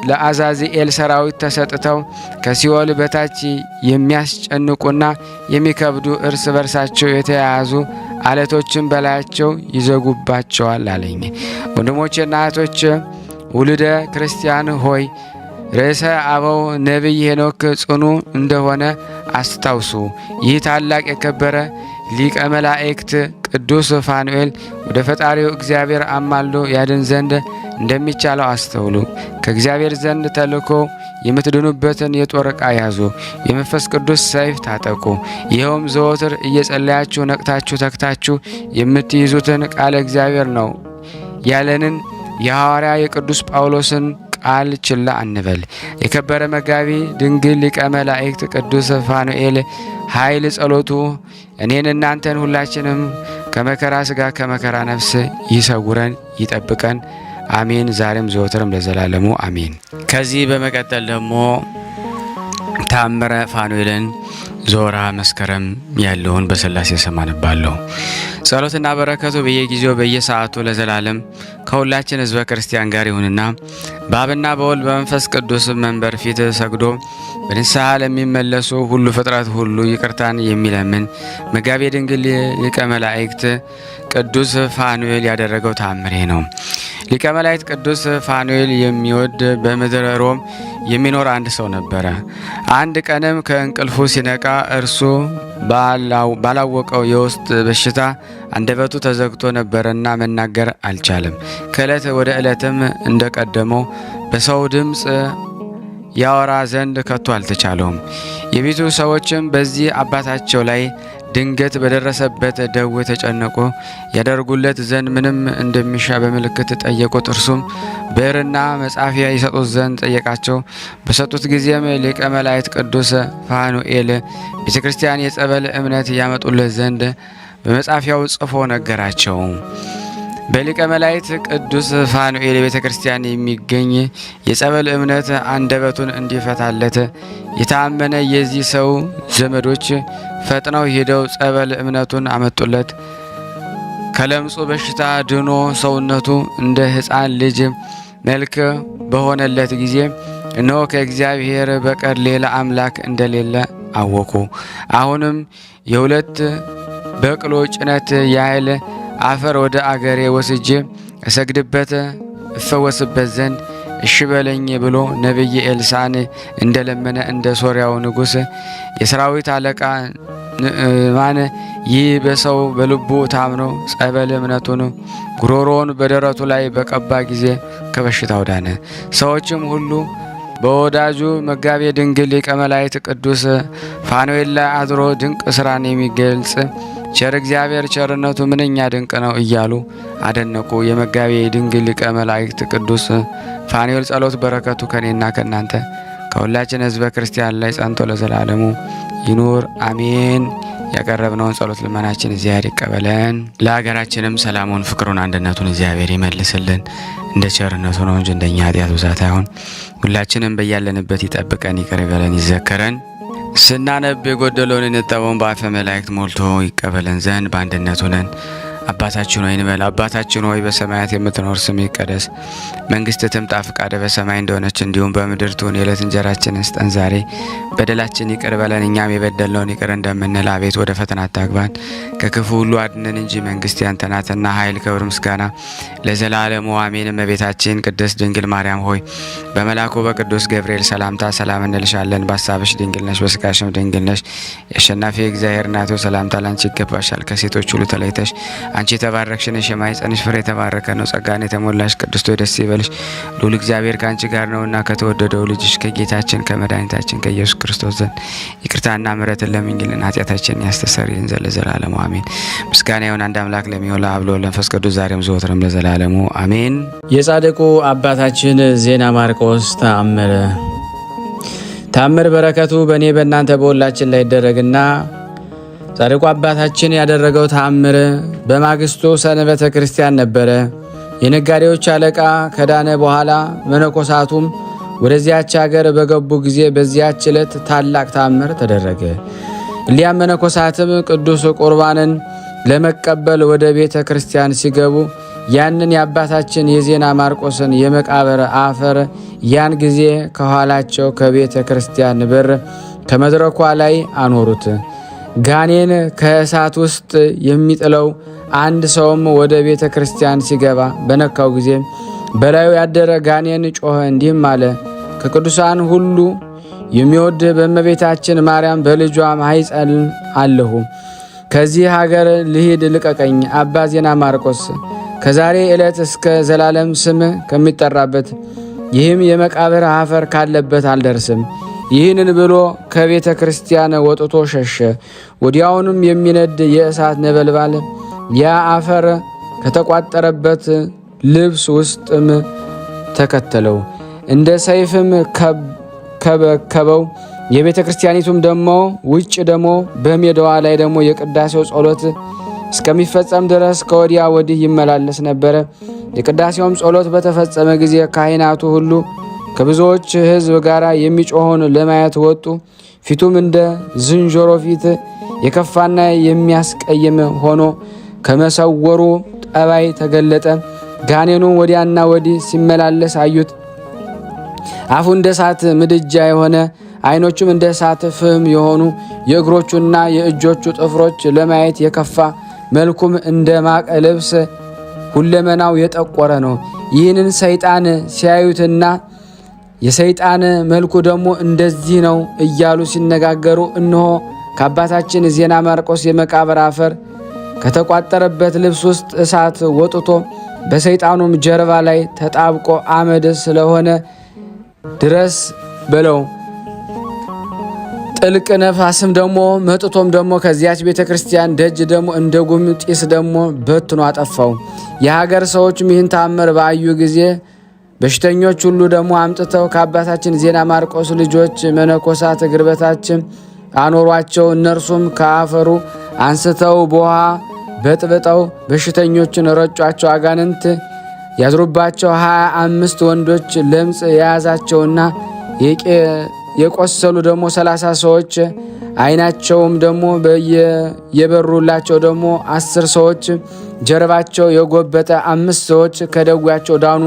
ለአዛዚኤል ሰራዊት ተሰጥተው ከሲኦል በታች የሚያስጨንቁና የሚከብዱ እርስ በርሳቸው የተያያዙ አለቶችን በላያቸው ይዘጉባቸዋል አለኝ። ወንድሞቼና እህቶች ውልደ ክርስቲያን ሆይ ርዕሰ አበው ነቢይ ሄኖክ ጽኑ እንደሆነ አስታውሱ። ይህ ታላቅ የከበረ ሊቀ መላእክት ቅዱስ ፋኑኤል ወደ ፈጣሪው እግዚአብሔር አማልዶ ያድን ዘንድ እንደሚቻለው አስተውሉ። ከእግዚአብሔር ዘንድ ተልኮ የምትድኑበትን የጦር ዕቃ ያዙ። የመንፈስ ቅዱስ ሰይፍ ታጠቁ። ይኸውም ዘወትር እየጸለያችሁ ነቅታችሁ ተግታችሁ የምትይዙትን ቃለ እግዚአብሔር ነው ያለንን የሐዋርያ የቅዱስ ጳውሎስን ቃል ችላ አንበል። የከበረ መጋቢ ድንግል ሊቀ መላእክት ቅዱስ ፋኑኤል ኃይል ጸሎቱ እኔን እናንተን ሁላችንም ከመከራ ሥጋ ከመከራ ነፍስ ይሰውረን ይጠብቀን፣ አሜን። ዛሬም ዘወትርም ለዘላለሙ አሜን። ከዚህ በመቀጠል ደግሞ ታምረ ፋኑኤልን ዞራ መስከረም ያለውን በስላሴ ስም አነባለሁ። ጸሎትና በረከቱ በየጊዜው በየሰዓቱ ለዘላለም ከሁላችን ሕዝበ ክርስቲያን ጋር ይሁንና በአብና በወልድ በመንፈስ ቅዱስ መንበር ፊት ሰግዶ በንስሐ ለሚመለሱ ሁሉ ፍጥረት ሁሉ ይቅርታን የሚለምን መጋቤ ድንግል ሊቀ መላእክት ቅዱስ ፋኑኤል ያደረገው ታምሬ ነው። ሊቀ መላእክት ቅዱስ ፋኑኤል የሚወድ በምድረ ሮም የሚኖር አንድ ሰው ነበረ። አንድ ቀንም ከእንቅልፉ ሲነቃ እርሱ ባላወቀው የውስጥ በሽታ አንደበቱ ተዘግቶ ነበረና መናገር አልቻለም። ከዕለት ወደ ዕለትም እንደቀደመው በሰው ድምፅ ያወራ ዘንድ ከቶ አልተቻለውም። የቤቱ ሰዎችም በዚህ አባታቸው ላይ ድንገት በደረሰበት ደዌ ተጨነቁ። ያደርጉለት ዘንድ ምንም እንደሚሻ በምልክት ጠየቁት። እርሱም ብዕርና መጻፊያ ይሰጡት ዘንድ ጠየቃቸው። በሰጡት ጊዜም ሊቀ መላእክት ቅዱስ ፋኑኤል ቤተ ክርስቲያን የጸበል እምነት ያመጡለት ዘንድ በመጻፊያው ጽፎ ነገራቸው። በሊቀ መላእክት ቅዱስ ፋኑኤል ቤተ ክርስቲያን የሚገኝ የጸበል እምነት አንደበቱን እንዲፈታለት የታመነ የዚህ ሰው ዘመዶች ፈጥነው ሄደው ጸበል እምነቱን አመጡለት። ከለምጹ በሽታ ድኖ ሰውነቱ እንደ ሕፃን ልጅ መልክ በሆነለት ጊዜ እነሆ ከእግዚአብሔር በቀር ሌላ አምላክ እንደሌለ አወቁ። አሁንም የሁለት በቅሎ ጭነት ያህል አፈር ወደ አገሬ ወስጄ እሰግድበት እፈወስበት ዘንድ እሺ በለኝ ብሎ ነቢይ ኤልሳዕን እንደለመነ እንደ ሶርያው ንጉሥ የሰራዊት አለቃ ንዕማን ይህ በሰው በልቡ ታምኖ ጸበል እምነቱን ጉሮሮውን በደረቱ ላይ በቀባ ጊዜ ከበሽታው ዳነ። ሰዎችም ሁሉ በወዳጁ መጋቤ ድንግል ሊቀ መላእክት ቅዱስ ፋኑኤል ላይ አድሮ ድንቅ ስራን የሚገልጽ ቸር እግዚአብሔር ቸርነቱ ምንኛ ድንቅ ነው እያሉ አደነቁ። የመጋቤ ድንግል ሊቀ መላእክት ቅዱስ ፋኑኤል ጸሎት በረከቱ ከኔና ከናንተ ከሁላችን ሕዝበ ክርስቲያን ላይ ጸንቶ ለዘላለሙ ይኑር አሜን። ያቀረብነውን ጸሎት ልመናችን እግዚአብሔር ይቀበለን። ለሀገራችንም ሰላሙን፣ ፍቅሩን፣ አንድነቱን እግዚአብሔር ይመልስልን። እንደ ቸርነቱ ነው እንጂ እንደኛ ኃጢአት ብዛት አይሆን። ሁላችንም በያለንበት ይጠብቀን፣ ይቅር ይበለን፣ ይዘከረን። ስናነብ የጎደለውን እንጠበውን በአፈ መላእክት ሞልቶ ይቀበለን ዘንድ በአንድነቱ ነን። አባታችን ሆይ እንበል። አባታችን ሆይ በሰማያት የምትኖር ስምህ ይቀደስ፣ መንግስትህ ትምጣ፣ ፈቃድህ በሰማይ እንደሆነች እንዲሁም በምድር ትሁን። የዕለት እንጀራችንን ስጠን ዛሬ፣ በደላችን ይቅር በለን እኛም የበደልነውን ይቅር እንደምንል፣ አቤት ወደ ፈተና አታግባን ከክፉ ሁሉ አድነን እንጂ መንግስት ያንተ ናትና ኃይል፣ ክብር፣ ምስጋና ለዘላለሙ አሜን። እመቤታችን ቅድስት ድንግል ማርያም ሆይ በመልአኩ በቅዱስ ገብርኤል ሰላምታ ሰላም እንልሻለን። በሀሳብሽ ድንግል ነሽ፣ በስጋሽም ድንግል ነሽ። የአሸናፊ እግዚአብሔር እናቱ ሰላምታ ላንቺ ይገባሻል። ከሴቶች ሁሉ ተለይተሽ አንቺ የተባረክሽ ነሽ፣ የማኅፀንሽ ፍሬ የተባረከ ነው። ጸጋን የተሞላሽ ቅድስት ሆይ ደስ ይበልሽ፣ ልዑል እግዚአብሔር ከአንቺ ጋር ነውና ከተወደደው ልጅሽ ከጌታችን ከመድኃኒታችን ከኢየሱስ ክርስቶስ ዘንድ ይቅርታና ምሕረትን ለምኝልን ኃጢአታችንን ያስተሰርይልን ዘንድ ለዘላለሙ አሜን። ምስጋና ይሁን አንድ አምላክ ለሚሆን ለአብ ለወልድ ለመንፈስ ቅዱስ ዛሬም ዘወትርም ለዘላለሙ አሜን። የጻድቁ አባታችን ዜና ማርቆስ ተአምር። ተአምር በረከቱ በእኔ በእናንተ በሁላችን ላይ ይደረግና ጻድቁ አባታችን ያደረገው ተአምር በማግስቱ ሰንበተ ክርስቲያን ነበረ። የነጋዴዎች አለቃ ከዳነ በኋላ መነኮሳቱም ወደዚያች ሀገር በገቡ ጊዜ በዚያች ዕለት ታላቅ ተአምር ተደረገ። እሊያም መነኮሳትም ቅዱስ ቁርባንን ለመቀበል ወደ ቤተ ክርስቲያን ሲገቡ ያንን የአባታችን የዜና ማርቆስን የመቃብር አፈር ያን ጊዜ ከኋላቸው ከቤተ ክርስቲያን በር ከመድረኳ ላይ አኖሩት። ጋኔን ከእሳት ውስጥ የሚጥለው አንድ ሰውም ወደ ቤተ ክርስቲያን ሲገባ በነካው ጊዜ በላዩ ያደረ ጋኔን ጮኸ፣ እንዲህም አለ። ከቅዱሳን ሁሉ የሚወድ በእመቤታችን ማርያም በልጇ ማኅፀን አለሁ። ከዚህ ሀገር ልሂድ፣ ልቀቀኝ። አባ ዜና ማርቆስ ከዛሬ ዕለት እስከ ዘላለም ስም ከሚጠራበት ይህም የመቃብር አፈር ካለበት አልደርስም። ይህንን ብሎ ከቤተ ክርስቲያን ወጥቶ ሸሸ። ወዲያውንም የሚነድ የእሳት ነበልባል ያ አፈር ከተቋጠረበት ልብስ ውስጥም ተከተለው፣ እንደ ሰይፍም ከበከበው። የቤተ ክርስቲያኒቱም ደሞ ውጭ ደሞ በሜዳዋ ላይ ደሞ የቅዳሴው ጸሎት እስከሚፈጸም ድረስ ከወዲያ ወዲህ ይመላለስ ነበረ። የቅዳሴውም ጸሎት በተፈጸመ ጊዜ ካህናቱ ሁሉ ከብዙዎች ሕዝብ ጋር የሚጮኸውን ለማየት ወጡ። ፊቱም እንደ ዝንጀሮ ፊት የከፋና የሚያስቀይም ሆኖ ከመሰወሩ ጠባይ ተገለጠ። ጋኔኑ ወዲያና ወዲህ ሲመላለስ አዩት። አፉ እንደ እሳት ምድጃ የሆነ ዓይኖቹም እንደ እሳት ፍም የሆኑ የእግሮቹና የእጆቹ ጥፍሮች ለማየት የከፋ መልኩም እንደ ማቅ ልብስ ሁለመናው የጠቆረ ነው። ይህንን ሰይጣን ሲያዩትና የሰይጣን መልኩ ደግሞ እንደዚህ ነው እያሉ ሲነጋገሩ እነሆ ከአባታችን ዜና ማርቆስ የመቃብር አፈር ከተቋጠረበት ልብስ ውስጥ እሳት ወጥቶ በሰይጣኑም ጀርባ ላይ ተጣብቆ አመድ ስለሆነ ድረስ በለው ጥልቅ ነፋስም ደግሞ መጥቶም ደግሞ ከዚያች ቤተ ክርስቲያን ደጅ ደግሞ እንደ ጉም ጢስ ደግሞ በትኖ አጠፋው። የሀገር ሰዎችም ይህን ተአምር ባዩ ጊዜ በሽተኞች ሁሉ ደግሞ አምጥተው ከአባታችን ዜና ማርቆስ ልጆች መነኮሳት እግር በታች አኖሯቸው። እነርሱም ከአፈሩ አንስተው በውሃ በጥብጠው በሽተኞችን ረጯቸው። አጋንንት ያዝሩባቸው 25 ወንዶች ለምጽ የያዛቸውና የቆሰሉ ደግሞ 30 ሰዎች ዓይናቸውም ደግሞ የበሩላቸው ደግሞ 10 ሰዎች ጀርባቸው የጎበጠ 5 ሰዎች ከደዌያቸው ዳኑ።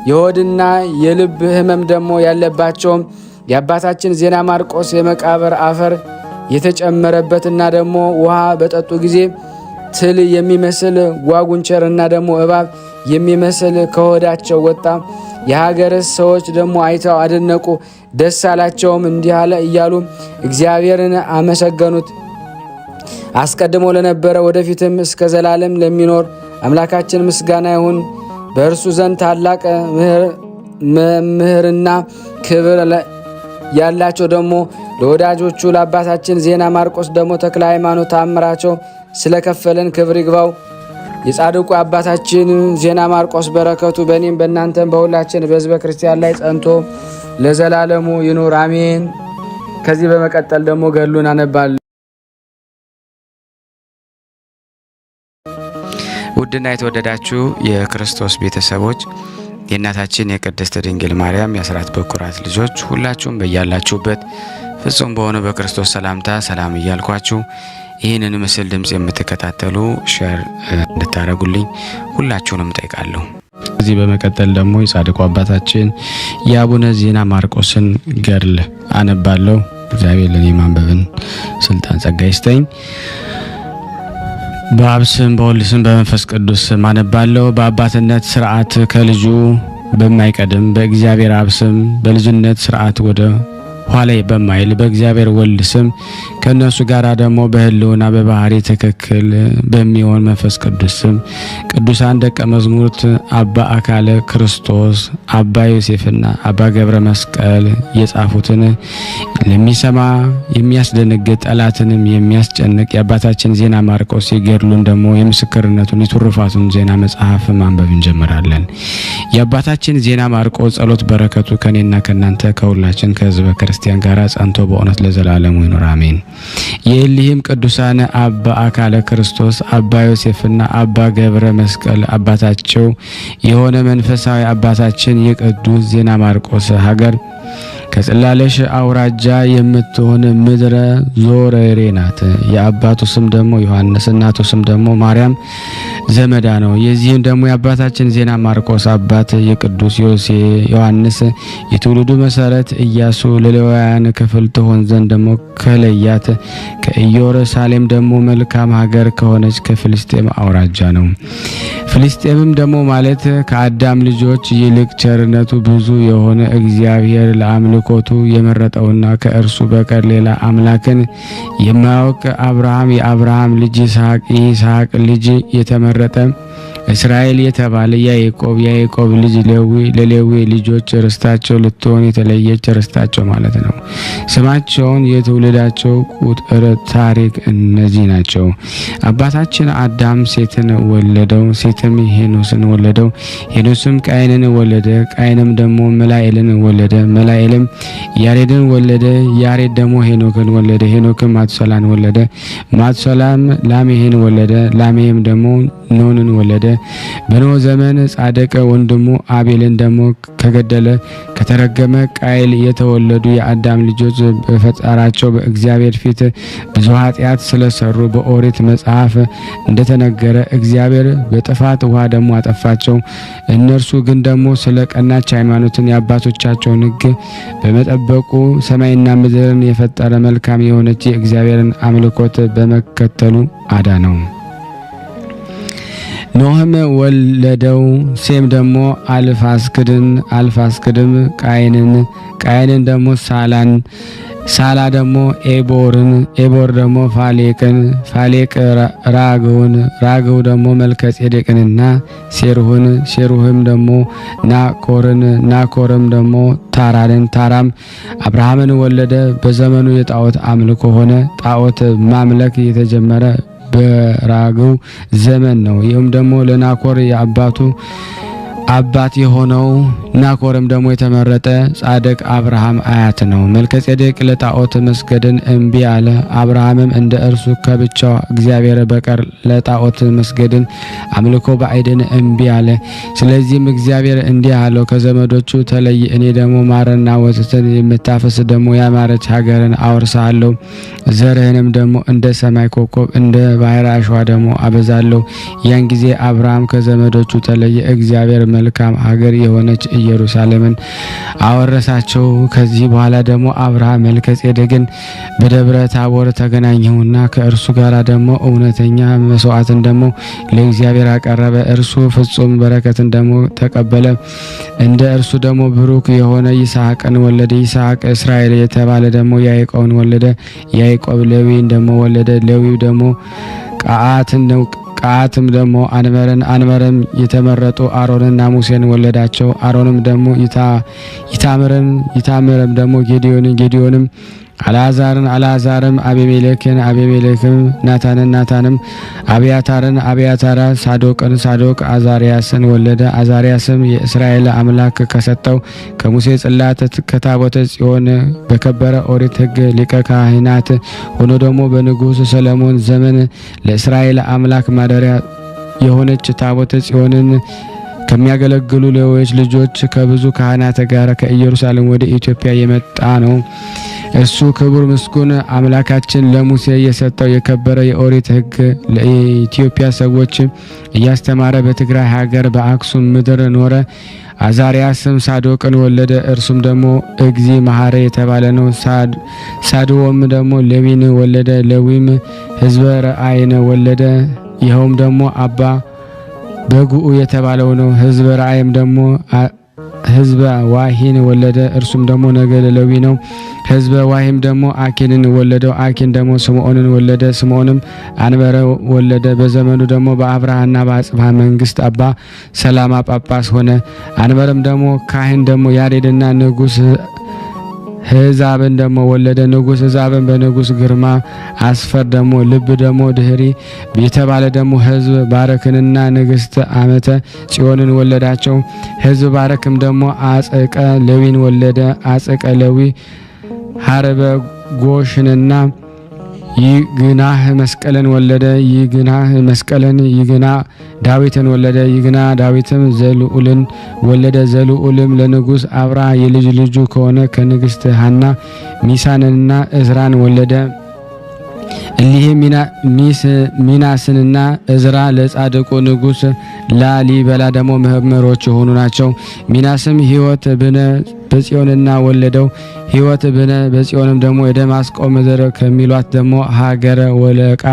የሆድና የልብ ሕመም ደግሞ ያለባቸውም የአባታችን ዜና ማርቆስ የመቃብር አፈር የተጨመረበትና ደግሞ ውሃ በጠጡ ጊዜ ትል የሚመስል ጓጉንቸርና ደግሞ እባብ የሚመስል ከሆዳቸው ወጣ። የሀገር ሰዎች ደግሞ አይተው አደነቁ፣ ደስ አላቸውም። እንዲህ አለ እያሉ እግዚአብሔርን አመሰገኑት። አስቀድሞ ለነበረ ወደፊትም እስከ ዘላለም ለሚኖር አምላካችን ምስጋና ይሁን። በእርሱ ዘንድ ታላቅ መምህርና ክብር ያላቸው ደግሞ ለወዳጆቹ ለአባታችን ዜና ማርቆስ ደግሞ ተክለ ሃይማኖት ታምራቸው ስለከፈለን ክብር ይግባው። የጻድቁ አባታችን ዜና ማርቆስ በረከቱ በእኔም በእናንተም በሁላችን በሕዝበ ክርስቲያን ላይ ጸንቶ ለዘላለሙ ይኑር አሜን። ከዚህ በመቀጠል ደግሞ ገድሉን አነባለሁ። ውድና የተወደዳችሁ የክርስቶስ ቤተሰቦች የእናታችን የቅድስት ድንግል ማርያም የአስራት በኩራት ልጆች ሁላችሁም በያላችሁበት ፍጹም በሆነ በክርስቶስ ሰላምታ ሰላም እያልኳችሁ ይህንን ምስል ድምፅ የምትከታተሉ ሼር እንድታደርጉልኝ ሁላችሁንም ጠይቃለሁ። ከዚህ በመቀጠል ደግሞ የጻድቁ አባታችን የአቡነ ዜና ማርቆስን ገድል አነባለሁ። እግዚአብሔር ለኔ ማንበብን ስልጣን ጸጋ ይስጠኝ። በአብ ስም በወልድ ስም በመንፈስ ቅዱስ ስም አነባለሁ። በአባትነት ስርዓት ከልጁ በማይቀድም በእግዚአብሔር አብ ስም በልጅነት ስርዓት ወደ ኋላ በማይል በእግዚአብሔር ወልድ ስም ከነሱ ጋር ደግሞ በህልውና በባህሪ ትክክል በሚሆን መንፈስ ቅዱስ ስም ቅዱሳን ደቀ መዝሙርት አባ አካለ ክርስቶስ፣ አባ ዮሴፍና አባ ገብረ መስቀል የጻፉትን ለሚሰማ የሚያስደነግጥ ጠላትንም የሚያስጨንቅ የአባታችን ዜና ማርቆስ የገድሉን ደግሞ የምስክርነቱን የትሩፋቱን ዜና መጽሐፍ ማንበብ እንጀምራለን። የአባታችን ዜና ማርቆስ ጸሎት በረከቱ ከኔና ከናንተ ከሁላችን ከህዝበ ክርስቲያን ጋር ጸንቶ በእውነት ለዘላለሙ ይኑር አሜን። የእሊህም ቅዱሳን አባ አካለ ክርስቶስ፣ አባ ዮሴፍና አባ ገብረ መስቀል አባታቸው የሆነ መንፈሳዊ አባታችን የቅዱስ ዜና ማርቆስ ሀገር ከጽላለሽ አውራጃ የምትሆን ምድረ ዞረሬ ናት። የአባቱ ስም ደግሞ ዮሐንስ እናቱ ስም ደግሞ ማርያም ዘመዳ ነው። የዚህም ደግሞ የአባታችን ዜና ማርቆስ አባት የቅዱስ ዮሐንስ የትውልዱ መሰረት ኢያሱ ለሌዋውያን ክፍል ትሆን ዘንድ ደግሞ ከለያት ከኢየሩሳሌም ደግሞ መልካም ሀገር ከሆነች ከፍልስጤም አውራጃ ነው። ፍልስጤምም ደግሞ ማለት ከአዳም ልጆች ይልቅ ቸርነቱ ብዙ የሆነ እግዚአብሔር ለአምልኮቱ የመረጠውና ከእርሱ በቀር ሌላ አምላክን የማያውቅ አብርሃም የአብርሃም ልጅ ይስሐቅ ልጅ የተመረጠ እስራኤል የተባለ የያዕቆብ ልጅ ሌዊ ለሌዊ ልጆች ርስታቸው ልትሆን የተለየች ርስታቸው ማለት ነው። ስማቸውን የትውልዳቸው ቁጥር ታሪክ እነዚህ ናቸው። አባታችን አዳም ሴትን ወለደው፣ ሴትም ሄኖስን ወለደው፣ ሄኖስም ቃይንን ወለደ፣ ቃይንም ደግሞ መላኤልን ወለደ፣ መላኤልም ያሬድን ወለደ፣ ያሬድ ደግሞ ሄኖክን ወለደ፣ ሄኖክም ማቱሳላን ወለደ፣ ማቱሳላም ላሜህን ወለደ፣ ላሜህም ደግሞ ኖንን ወለደ። በኖህ ዘመን ጻድቅ ወንድሙ አቤልን ደግሞ ከገደለ ከተረገመ ቃይል የተወለዱ የአዳም ልጆች በፈጣራቸው በእግዚአብሔር ፊት ብዙ ኃጢአት ስለሰሩ በኦሪት መጽሐፍ እንደተነገረ እግዚአብሔር በጥፋት ውሃ ደግሞ አጠፋቸው። እነርሱ ግን ደግሞ ስለ ቀናች ሃይማኖትን የአባቶቻቸውን ሕግ በመጠበቁ ሰማይና ምድርን የፈጠረ መልካም የሆነች የእግዚአብሔርን አምልኮት በመከተሉ አዳነው። ኖህም ወለደው። ሴም ደግሞ አልፋስክድም ቃይንን ደግሞ ሳላ ደግሞ ኤቦር ደግሞ ፋሌቅ ራግው ደግሞ መልከጼዴቅንና ሴሩህም ደግሞ ናኮርም ደግሞ ታራም አብርሃምን ወለደ። በዘመኑ የጣዖት አምልኮ ሆነ። ጣዖት ማምለክ የተጀመረ በራግው ዘመን ነው። ይህም ደግሞ ለናኮር የአባቱ አባት የሆነው ናኮርም ደግሞ የተመረጠ ጻድቅ አብርሃም አያት ነው። መልከጼዴቅ ለጣዖት መስገድን እምቢ አለ። አብርሃምም እንደ እርሱ ከብቻው እግዚአብሔር በቀር ለጣዖት መስገድን አምልኮ ባዕድን እምቢ አለ። ስለዚህም እግዚአብሔር እንዲህ አለው፣ ከዘመዶቹ ተለይ፣ እኔ ደግሞ ማርና ወተትን የምታፈስ ደግሞ ያማረች ሀገርን አወርሳለሁ። ዘርህንም ደግሞ እንደ ሰማይ ኮከብ እንደ ባህር አሸዋ ደግሞ አበዛለሁ። ያን ጊዜ አብርሃም ከዘመዶቹ ተለየ፣ እግዚአብሔር መልካም ሀገር የሆነች ኢየሩሳሌምን አወረሳቸው። ከዚህ በኋላ ደግሞ አብርሃም መልከጼዴቅን በደብረ ታቦር ተገናኘውና ከእርሱ ጋር ደግሞ እውነተኛ መስዋዕትን ደግሞ ለእግዚአብሔር አቀረበ። እርሱ ፍጹም በረከትን ደግሞ ተቀበለ። እንደ እርሱ ደግሞ ብሩክ የሆነ ይስሐቅን ወለደ። ይስሐቅ እስራኤል የተባለ ደግሞ ያዕቆብን ወለደ። ያዕቆብ ሌዊን ደግሞ ወለደ። ሌዊው ደግሞ ቀዓትን ነው። ቀዓትም ደግሞ አንመረም የተመረጡ አሮንና ሙሴን ወለዳቸው። አሮንም ደግሞ ይታምርም ደግሞ ጌዲዮንም አልዓዛርም አቤሜሌክን ናታንም አብያታር ሳዶቅ አዛሪያስን ወለደ። አዛሪያስም የእስራኤል አምላክ ከሰጠው ከሙሴ ጽላት ከታቦተ ጽዮን በከበረ ኦሪት ሕግ ሊቀ ካህናት ሆኖ ደግሞ በንጉሥ ሰለሞን ዘመን ለእስራኤል አምላክ ማደሪያ የሆነች ታቦተ ጽዮንን ከሚያገለግሉ ሌሎች ልጆች ከብዙ ካህናት ጋር ከኢየሩሳሌም ወደ ኢትዮጵያ የመጣ ነው። እሱ ክቡር ምስጉን አምላካችን ለሙሴ የሰጠው የከበረ የኦሪት ሕግ ለኢትዮጵያ ሰዎች እያስተማረ በትግራይ ሀገር በአክሱም ምድር ኖረ። አዛሪያስም ሳዶቅን ወለደ። እርሱም ደግሞ እግዚ መሐረ የተባለ ነው። ሳድዎም ደግሞ ሌዊን ወለደ። ሌዊም ሕዝበ ረአይን ወለደ። ይኸውም ደግሞ አባ በጉኡ የተባለው ነው። ሕዝበ ረአይም ደግሞ ሕዝበ ዋሂን ወለደ። እርሱም ደግሞ ነገደ ሌዊ ነው። ሕዝበ ዋሂም ደግሞ አኪንን ወለደው። አኪን ደግሞ ስምዖንን ወለደ። ስምዖንም አንበረ ወለደ። በዘመኑ ደግሞ በአብርሃና በአጽብሃ መንግስት አባ ሰላማ ጳጳስ ሆነ። አንበረም ደግሞ ካህን ደግሞ ያሬድና ንጉሥ ሕዛብን ደግሞ ወለደ። ንጉሥ ሕዛብን በንጉሥ ግርማ አስፈር ደግሞ ልብ ደግሞ ድህሪ የተባለ ደግሞ ሕዝብ ባረክንና ንግሥት አመተ ጽዮንን ወለዳቸው። ሕዝብ ባረክም ደግሞ አጸቀ ሌዊን ወለደ። አጸቀ ሌዊ ሀረበ ጎሽንና ይግናህ መስቀልን ወለደ። ይግናህ መስቀልን ይግና ዳዊትን ወለደ። ይግና ዳዊትም ዘልዑልን ወለደ። ዘልዑልም ለንጉሥ አብራ የልጅ ልጁ ከሆነ ከንግሥት ሐና ሚሳንንና እዝራን ወለደ። እሊህ ሚናስንና እዝራ ለጻድቁ ንጉሥ ላሊበላ ደግሞ መምህሮች የሆኑ ናቸው። ሚናስም ሕይወት ብነ በጽዮንና ወለደው። ሕይወት ብነ በጽዮንም ደግሞ የደማስቆ ምድር ከሚሏት ደግሞ ሀገረ ወለቃ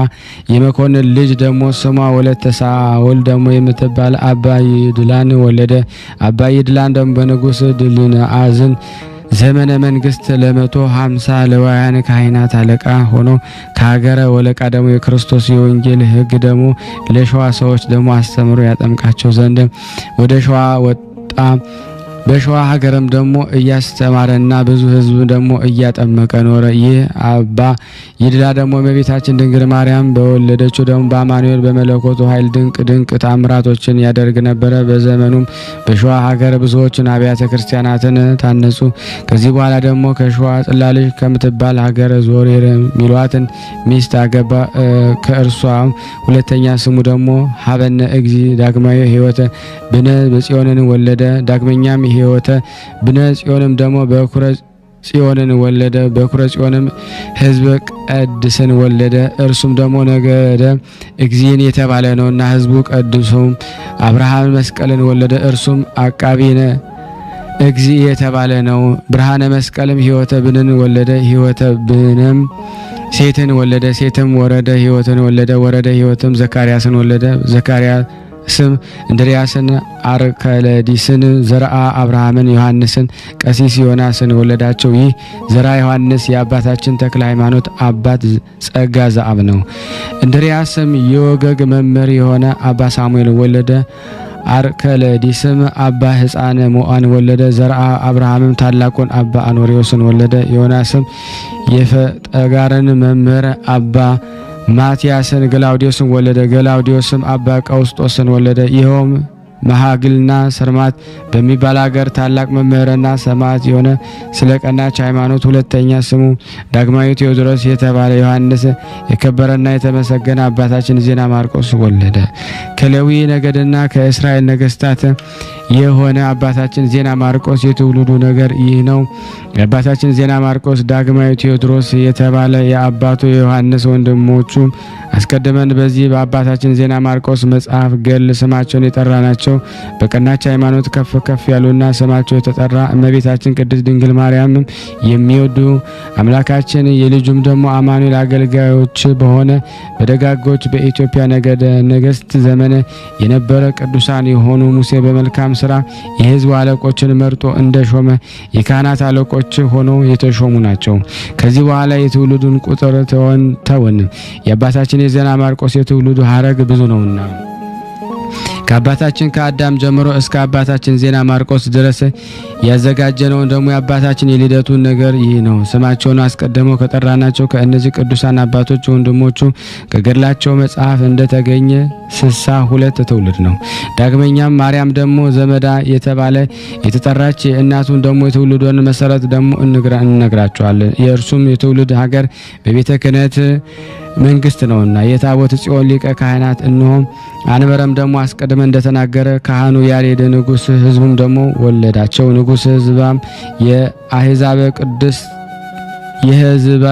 የመኮንን ልጅ ደግሞ ስሟ ወለተ ሳውል ደግሞ የምትባል አባ ይድላን ወለደ። አባ ይድላን ደግሞ በንጉሥ ድልነአዝን ዘመነ መንግስት 150 ለዋያን ካህናት አለቃ ሆኖ ከሀገረ ወለቃ ደግሞ የክርስቶስ የወንጌል ሕግ ደግሞ ለሸዋ ሰዎች ደግሞ አስተምሮ ያጠምቃቸው ዘንድ ወደ ሸዋ ወጣ። በሸዋ ሀገርም ደግሞ እያስተማረና ብዙ ሕዝብ ደግሞ እያጠመቀ ኖረ። ይህ አባ ይድላ ደግሞ እመቤታችን ድንግል ማርያም በወለደችው ደግሞ በአማኑኤል በመለኮቱ ኃይል ድንቅ ታምራቶችን ያደርግ ነበረ። በዘመኑም በሸዋ ሀገር ብዙዎችን አብያተ ክርስቲያናትን ታነጹ። ከዚህ በኋላ ደግሞ ከሸዋ ጽላልሽ ከምትባል ሀገር ዞሬር ሚሏትን ሚስት አገባ። ከእርሷም ሁለተኛ ስሙ ደግሞ ሀበነ እግዚ ዳግማዊ ሕይወተ ብነ በጽዮንን ወለደ። ዳግመኛም ሕይወተ ብነ ጽዮንም ደግሞ በኩረ ጽዮንን ወለደ። በኩረ ጽዮንም ሕዝበ ቀድስን ወለደ። እርሱም ደግሞ ነገደ እግዚእን የተባለ ነውና ሕዝቡ ቀድሱም አብርሃም መስቀልን ወለደ። እርሱም አቃቢነ እግዚእ የተባለ ነው። ብርሃነ መስቀልም ሕይወተ ብንን ወለደ። ሕይወተ ብንም ሴትን ወለደ። ሴትም ወረደ ሕይወትን ወለደ። ወረደ ሕይወትም ዘካርያስን ወለደ። ዘካርያስ ስም እንድርያስን አርከለዲስን ዘርአ አብርሃምን ዮሐንስን ቀሲስ ዮናስን ወለዳቸው። ይህ ዘርአ ዮሐንስ የአባታችን ተክለ ሃይማኖት አባት ጸጋ ዘአብ ነው። እንድርያስም የወገግ መምህር የሆነ አባ ሳሙኤል ወለደ። አርከለዲስም አባ ሕፃነ ሞአን ወለደ። ዘርአ አብርሃምም ታላቁን አባ አኖሪዎስን ወለደ። ዮናስም የፈጠጋርን መምህር አባ ማቲያስን ገላውዲዮስን ወለደ። ገላውዲዮስም አባ ቀውስጦስን ወለደ። ይኸውም መሃግልና ሰርማት በሚባል ሀገር ታላቅ መምህርና ሰማዕት የሆነ ስለ ቀናች ሃይማኖት ሁለተኛ ስሙ ዳግማዊ ቴዎድሮስ የተባለ ዮሐንስ የከበረና የተመሰገነ አባታችን ዜና ማርቆስ ወለደ። ከሌዊ ነገድና ከእስራኤል ነገስታት የሆነ አባታችን ዜና ማርቆስ የትውልዱ ነገር ይህ ነው። የአባታችን ዜና ማርቆስ ዳግማዊ ቴዎድሮስ የተባለ የአባቱ የዮሐንስ ወንድሞቹ አስቀድመን በዚህ በአባታችን ዜና ማርቆስ መጽሐፍ ገል ስማቸውን የጠራናቸው በቀናች ሃይማኖት ከፍ ከፍ ያሉና ስማቸው የተጠራ እመቤታችን ቅድስት ድንግል ማርያም የሚወዱ አምላካችን የልጁም ደግሞ አማኑኤል አገልጋዮች በሆነ በደጋጎች በኢትዮጵያ ነገደ ነገስት ዘመን የነበረ ቅዱሳን የሆኑ ሙሴ በመልካም ስራ የሕዝቡ አለቆችን መርጦ እንደሾመ የካህናት አለቆች ሆኖ የተሾሙ ናቸው። ከዚህ በኋላ የትውልዱን ቁጥር ተወን። የአባታችን የዜና ማርቆስ የትውልዱ ሐረግ ብዙ ነውና ከአባታችን ከአዳም ጀምሮ እስከ አባታችን ዜና ማርቆስ ድረስ ያዘጋጀነው ደግሞ የአባታችን የልደቱን ነገር ይህ ነው። ስማቸውን አስቀድመው ከጠራናቸው ከእነዚህ ቅዱሳን አባቶች ወንድሞቹ ከገድላቸው መጽሐፍ እንደተገኘ 62 ትውልድ ነው። ዳግመኛም ማርያም ደግሞ ዘመዳ የተባለ የተጠራች እናቱን ደግሞ የትውልዱን መሰረት ደግሞ እንነግራቸዋለን። የእርሱም የትውልድ ሀገር በቤተ ክህነት መንግስት ነውና የታቦት ጽዮን ሊቀ ካህናት እንሆም አንበረም ደግሞ አስቀድመ እንደተናገረ ካህኑ ያሬድ ንጉስ ህዝቡም ደግሞ ወለዳቸው። ንጉስ ህዝባም የአህዛበ ቅዱስ የህዝበ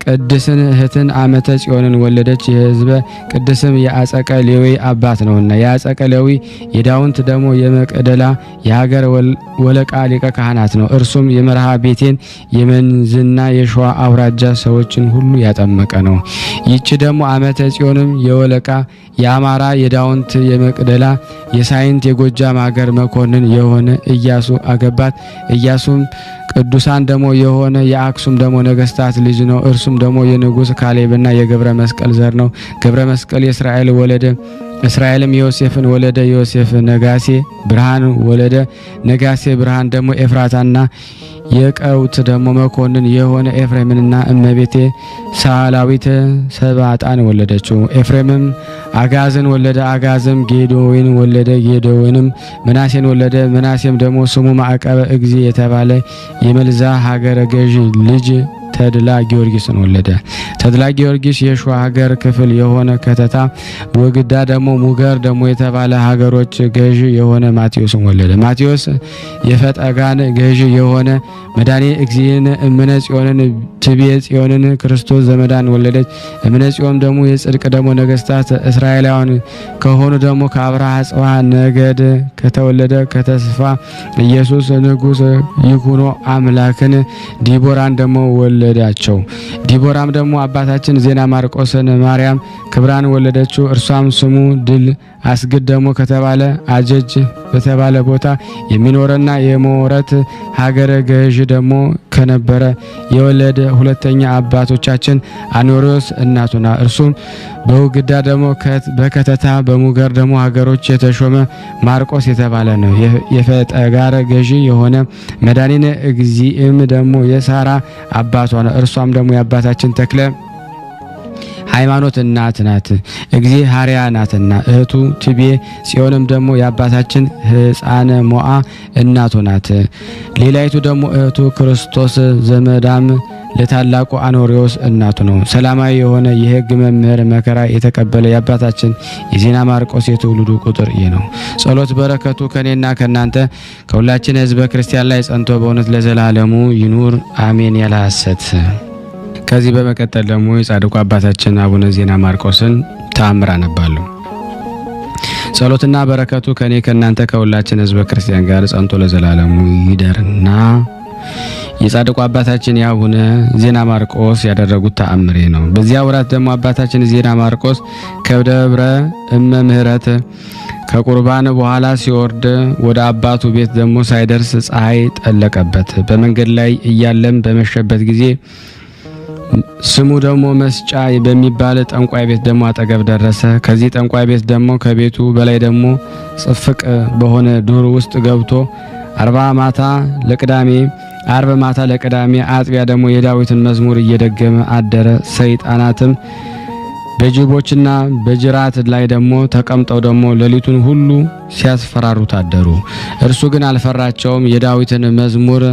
ቅድስን እህትን አመተ ጽዮንን ወለደች። የህዝበ ቅድስም የአጸቀ ሌዊ አባት ነውና የአጸቀ ሌዊ የዳውንት ደግሞ የመቅደላ የሀገር ወለቃ ሊቀ ካህናት ነው። እርሱም የመርሃ ቤቴን የመንዝና የሸዋ አውራጃ ሰዎችን ሁሉ ያጠመቀ ነው። ይቺ ደግሞ አመተ ጽዮንም የወለቃ የአማራ የዳውንት የመቅደላ የሳይንት የጎጃም ሀገር መኮንን የሆነ ኢያሱ አገባት። ኢያሱም ቅዱሳን ደግሞ የሆነ የአክሱም ደግሞ ነገስታት ልጅ ነው። እርሱም ደግሞ የንጉስ ካሌብና የገብረ መስቀል ዘር ነው። ገብረ መስቀል የእስራኤል ወለደ። እስራኤልም ዮሴፍን ወለደ። ዮሴፍ ነጋሴ ብርሃን ወለደ። ነጋሴ ብርሃን ደግሞ ኤፍራታና የቀውት ደግሞ መኮንን የሆነ ኤፍሬምንና እመቤቴ ሳላዊት ሰባጣን ወለደችው። ኤፍሬምም አጋዝን ወለደ። አጋዝም ጌዶዌን ወለደ። ጌዶዌንም ምናሴን ወለደ። ምናሴም ደግሞ ስሙ ማዕቀበ እግዚ የተባለ የመልዛ ሀገረ ገዥ ልጅ ተድላ ጊዮርጊስን ወለደ። ተድላ ጊዮርጊስ የሸዋ ሀገር ክፍል የሆነ ከተታ ወግዳ ደግሞ ሙገር ደግሞ የተባለ ሀገሮች ገዥ የሆነ ማቴዎስን ወለደ። ማቴዎስ የፈጠጋን ገዥ የሆነ መድኃኔ እግዚእን እምነ ጽዮንን ትቤ ጽዮንን ክርስቶስ ዘመዳን ወለደች። እምነ ጽዮን ደግሞ የጽድቅ ደግሞ ነገስታት እስራኤላውያን ከሆኑ ደግሞ ከአብርሃ ጽዋ ነገድ ከተወለደ ከተስፋ ኢየሱስ ንጉስ ይኩኖ አምላክን ዲቦራን ደግሞ ወለዳቸው። ዲቦራም ደግሞ አባታችን ዜና ማርቆስን ማርያም ክብራን ወለደችው። እርሷም ስሙ ድል አስግድ ደግሞ ከተባለ አጀጅ በተባለ ቦታ የሚኖርና የሞረት ሀገረ ገዥ ደግሞ ከነበረ የወለደ ሁለተኛ አባቶቻችን አኖሪዎስ እናቱና እርሱም በውግዳ ደግሞ በከተታ በሙገር ደግሞ ሀገሮች የተሾመ ማርቆስ የተባለ ነው። የፈጠጋረ ገዢ የሆነ መድኃኒነ እግዚእም ደግሞ የሳራ አባቷ ነው። እርሷም ደግሞ የአባታችን ተክለ ሃይማኖት እናት ናት። እግዚእ ሐሪያ ናትና እህቱ ትቤ ጽዮንም ደግሞ የአባታችን ሕፃነ ሞዓ እናቱ ናት። ሌላይቱ ደግሞ እህቱ ክርስቶስ ዘመዳም ለታላቁ አኖሪዎስ እናቱ ነው። ሰላማዊ የሆነ የሕግ መምህር መከራ የተቀበለ የአባታችን የዜና ማርቆስ የትውልዱ ቁጥር ይህ ነው። ጸሎት በረከቱ ከኔና ከናንተ ከሁላችን ሕዝበ ክርስቲያን ላይ ጸንቶ በእውነት ለዘላለሙ ይኑር አሜን። ያለ ሐሰት። ከዚህ በመቀጠል ደግሞ የጻድቁ አባታችን አቡነ ዜና ማርቆስን ተአምር አነባለሁ። ጸሎትና በረከቱ ከኔ ከናንተ ከሁላችን ሕዝበ ክርስቲያን ጋር ጸንቶ ለዘላለሙ ይደርና የጻድቁ አባታችን የአቡነ ዜና ማርቆስ ያደረጉት ተአምሬ ነው። በዚያ ወራት ደግሞ አባታችን ዜና ማርቆስ ከደብረ እመ ምህረት ከቁርባን በኋላ ሲወርድ ወደ አባቱ ቤት ደግሞ ሳይደርስ ፀሐይ ጠለቀበት። በመንገድ ላይ እያለም በመሸበት ጊዜ ስሙ ደግሞ መስጫ በሚባል ጠንቋይ ቤት ደግሞ አጠገብ ደረሰ። ከዚህ ጠንቋይ ቤት ደግሞ ከቤቱ በላይ ደግሞ ጽፍቅ በሆነ ዱር ውስጥ ገብቶ አርብ ማታ ለቅዳሜ አጥቢያ ደግሞ የዳዊትን መዝሙር እየደገመ አደረ። ሰይጣናትም በጅቦችና በጅራት ላይ ደግሞ ተቀምጠው ደግሞ ሌሊቱን ሁሉ ሲያስፈራሩት አደሩ። እርሱ ግን አልፈራቸውም። የዳዊትን መዝሙር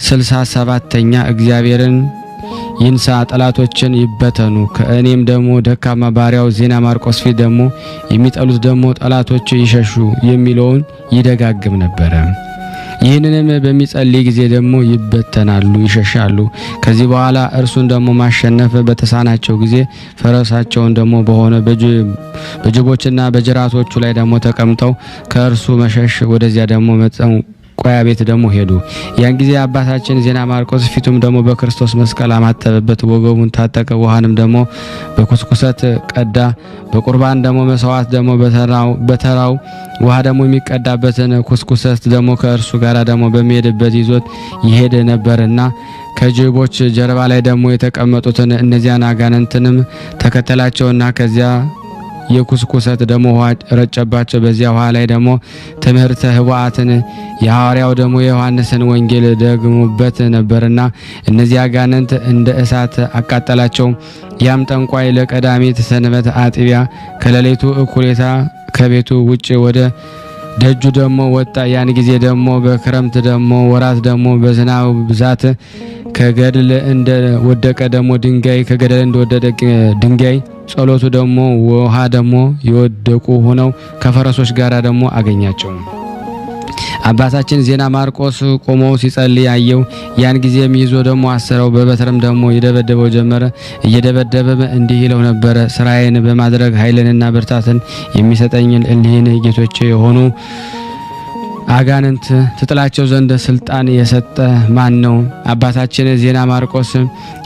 67ኛ እግዚአብሔርን ይንሳ፣ ጠላቶችን ይበተኑ፣ ከእኔም ደግሞ ደካማ ባሪያው ዜና ማርቆስ ፊት ደግሞ የሚጠሉት ደግሞ ጠላቶች ይሸሹ የሚለውን ይደጋግም ነበረ። ይህንንም በሚጸልይ ጊዜ ደግሞ ይበተናሉ፣ ይሸሻሉ። ከዚህ በኋላ እርሱን ደግሞ ማሸነፍ በተሳናቸው ጊዜ ፈረሳቸውን ደግሞ በሆነ በጅቦችና በጅራቶቹ ላይ ደግሞ ተቀምጠው ከእርሱ መሸሽ ወደዚያ ደግሞ ቆያ ቤት ደግሞ ሄዱ። ያን ጊዜ አባታችን ዜና ማርቆስ ፊቱም ደግሞ በክርስቶስ መስቀል አማተበበት፣ ወገቡን ታጠቀ፣ ውሃንም ደግሞ በኩስኩሰት ቀዳ። በቁርባን ደግሞ መስዋዕት ደግሞ በተራው ውሃ ደግሞ የሚቀዳበትን ኩስኩሰት ደግሞ ከእርሱ ጋር ደግሞ በሚሄድበት ይዞት ይሄድ ነበርና ከጅቦች ጀርባ ላይ ደግሞ የተቀመጡትን እነዚያን አጋንንትንም ተከተላቸውና ከዚያ የኩስኩሰት ደግሞ ውሃ ረጨባቸው። በዚያ ውሃ ላይ ደግሞ ትምህርተ ህቡአትን የሐዋርያው ደግሞ የዮሐንስን ወንጌል ደግሞበት ነበርና እነዚህ አጋንንት እንደ እሳት አቃጠላቸው። ያም ጠንቋይ ለቀዳሚት ሰንበት አጥቢያ ከሌሊቱ እኩሌታ ከቤቱ ውጭ ወደ ደጁ ደግሞ ወጣ። ያን ጊዜ ደግሞ በክረምት ደግሞ ወራት ደግሞ በዝናብ ብዛት ከገደል እንደ ወደቀ ደግሞ ድንጋይ ከገደል እንደወደደ ድንጋይ ጸሎቱ ደግሞ ውሃ ደግሞ የወደቁ ሆነው ከፈረሶች ጋር ደግሞ አገኛቸው። አባታችን ዜና ማርቆስ ቆሞ ሲጸልይ አየው። ያን ጊዜም ይዞ ደግሞ አሰረው፣ በበትርም ደግሞ ይደበደበው ጀመረ። እየደበደበ እንዲህ ይለው ነበረ፣ ስራዬን በማድረግ ኃይልንና ብርታትን የሚሰጠኝን እሊህን ጌቶቼ የሆኑ አጋንንት ትጥላቸው ዘንድ ስልጣን የሰጠ ማን ነው? አባታችን ዜና ማርቆስ